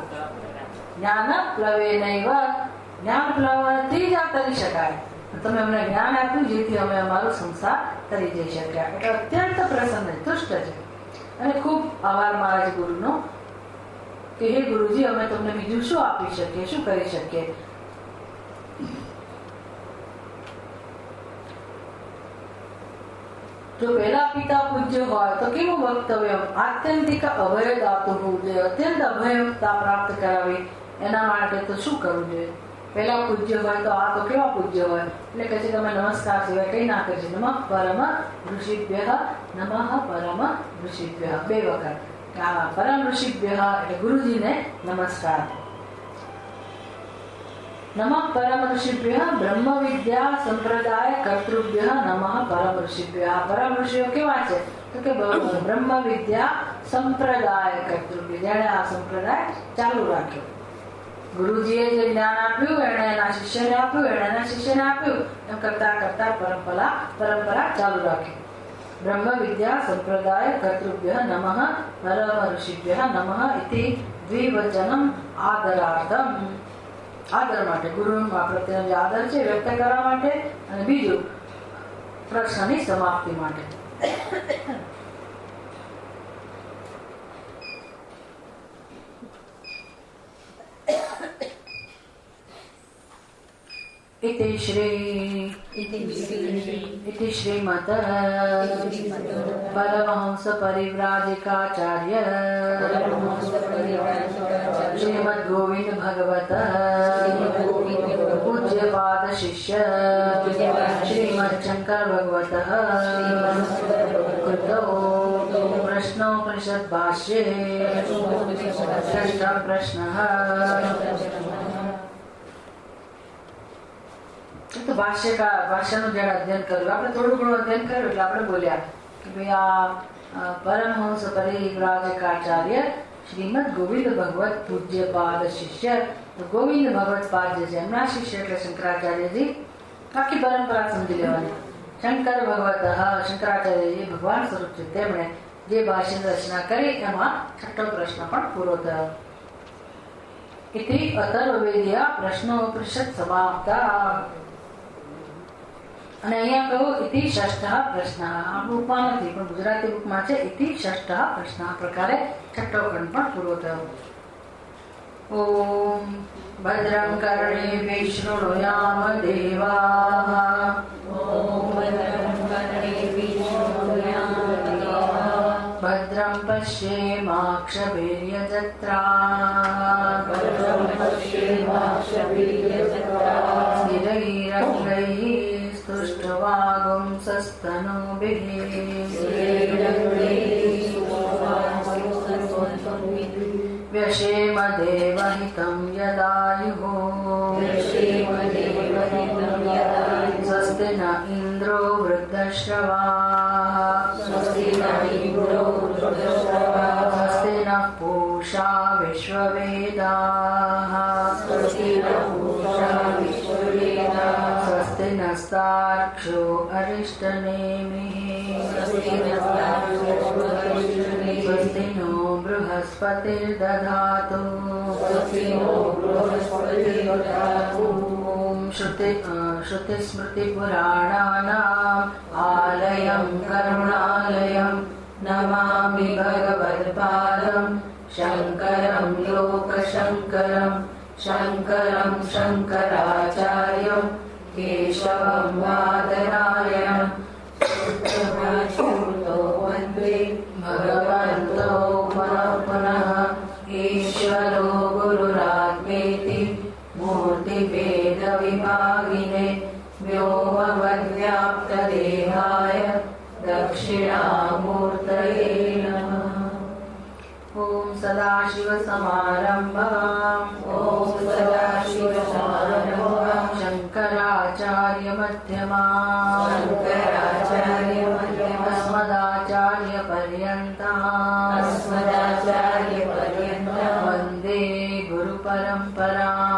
જ્ઞાન પ્લવે નૈવ, જ્ઞાન પ્લવથી જ આ તરી શકાય. તમે અમને જ્ઞાન આપ્યું જેથી અમે અમારો સંસાર તરી જઈ શક્યા. એટલે અત્યંત પ્રસન્ન તુષ્ટ છે. અને ખૂબ આભાર મારા છે ગુરુનો કે હે ગુરુજી અમે તમને બીજું શું આપી શકીએ, શું કરી શકીએ. જો પહેલા પિતા પૂજ્ય હોય તો કેવું વક્તવ્ય? આત્યંતિક અભય દાતું હોવું જોઈએ. અત્યંત અભયતા પ્રાપ્ત કરાવી એના માટે તો શું કરવું જોઈએ? પહેલા પૂજ્ય હોય તો આ તો કેવા પૂજ્ય હોય, એટલે કહે છે તમે નમસ્કાર સિવાય કઈ ના કરજો. નમઃ પરમ ઋષિભ્યઃ, નમઃ પરમ ઋષિભ્યઃ, 2 વખત. આ પરમ ઋષિભ્યઃ એટલે ગુરુજીને નમસ્કાર. નમઃ પરમ ઋષિભ્યઃ બ્રહ્મ વિદ્યા સંપ્રદાય કર્તૃભ્યઃ નમઃ પરમ ઋષિભ્યઃ. પરમ ઋષિઓ કેવા છે તો કે બ્રહ્મ વિદ્યા સંપ્રદાય કર્તૃભ્ય, જેણે આ સંપ્રદાય ચાલુ રાખ્યો. ગુરુજીએ જે જ્ઞાન આપ્યું એણે એના શિષ્યને આપ્યું, એણે એના શિષ્યને આપ્યું, એમ કરતા કરતા પરંપરા ચાલુ રાખી. બ્રહ્મ વિદ્યા સંપ્રદાય કર્તૃભ્યઃ નમઃ પરમ ઋષિભ્યઃ નમઃ ઇતિ દ્વિવચનમ આદરાર્થમ. આદર માટે, ગુરુ પ્રત્યેનો જે આદર છે વ્યક્ત કરવા માટે, અને બીજું પ્રશ્નની સમાપ્તિ માટે. इति श्रीमत् परमहंस परिव्राजकाचार्य श्रीमद् गोविंद भगवत पूज्यपाद शिष्य श्रीमद् शंकर भगवत कृतो प्रश्नोपनिषद भाष्ये षष्ठः प्रश्नः. તો ભાષ્યનું જયારે અધ્યયન કર્યું, આપણે થોડું ઘણું અધ્યયન કર્યું એટલે આપણે બોલ્યા કે ભાઈ આ પરમહંસ પરિવ્રાજકાચાર્ય શ્રીમદ ગોવિંદ ભગવત પૂજ્યપાદ શિષ્ય, ગોવિંદ ભગવત પાદ જે છે એમના શિષ્ય એટલે શંકરાચાર્યજી. બાકી પરંપરા સમજી લેવાની. શંકર ભગવત, શંકરાચાર્યજી ભગવાન સ્વરૂપ છે, તેમણે જે ભાષ્યની રચના કરી એમાં છઠ્ઠો પ્રશ્ન પણ પૂરો થયો. ઇતિ અથર્વવેદીયા પ્રશ્નોપનિષદ સમાપ્તા. અને અહીંયા કહ્યું ઇતિ ષષ્ઠ પ્રશ્ન. આ બુકમાં નથી પણ ગુજરાતી બુકમાં છે ઇતિ ષષ્ઠ પ્રશ્ન. આ પ્રકારે છઠ્ઠો ખંડ પણ પૂરો થયો. ઓમ ભદ્રં કર્ણેભિઃ શૃણુયામ દેવાઃ. ભદ્રં પશ્યેમાક્ષભીર્યજત્રાः. સ્થિરૈરङ्गैः स्तुष्ट्वागुंसस्तनूभिः. व्यशेम देवहितं यदायुः. स्वस्ति न इन्द्रो वृद्धश्रवाः. स्वस्ति नः पूषा विश्ववेदाः. स्वस्ति नस्तार्क्ष्यो अरिष्टनेमिः. स्वस्ति नो बृहस्पतिर्दधातु. ॐ श्रुतिस्मृतिपुराणानाम् आलयं करुणालयं नमामि भगवत्पादं शङ्करं लोकशङ्करं. शङ्करं शङ्कराचार्यं केशवं बादरायणं. वन्दे भगवन्तो पुनः पुनः ईश्वरो गुरुरात्मेति मूर्तिभेदविभागिने व्योमवद्व्याप्तदेहाय दक्षिणामूर्तये नमः. ॐ सदाशिवसमारम्भाम् शङ्कराचार्यमध्यमाम् अस्मदाचार्यपर्यन्ताम् वन्दे गुरुपरम्पराम्.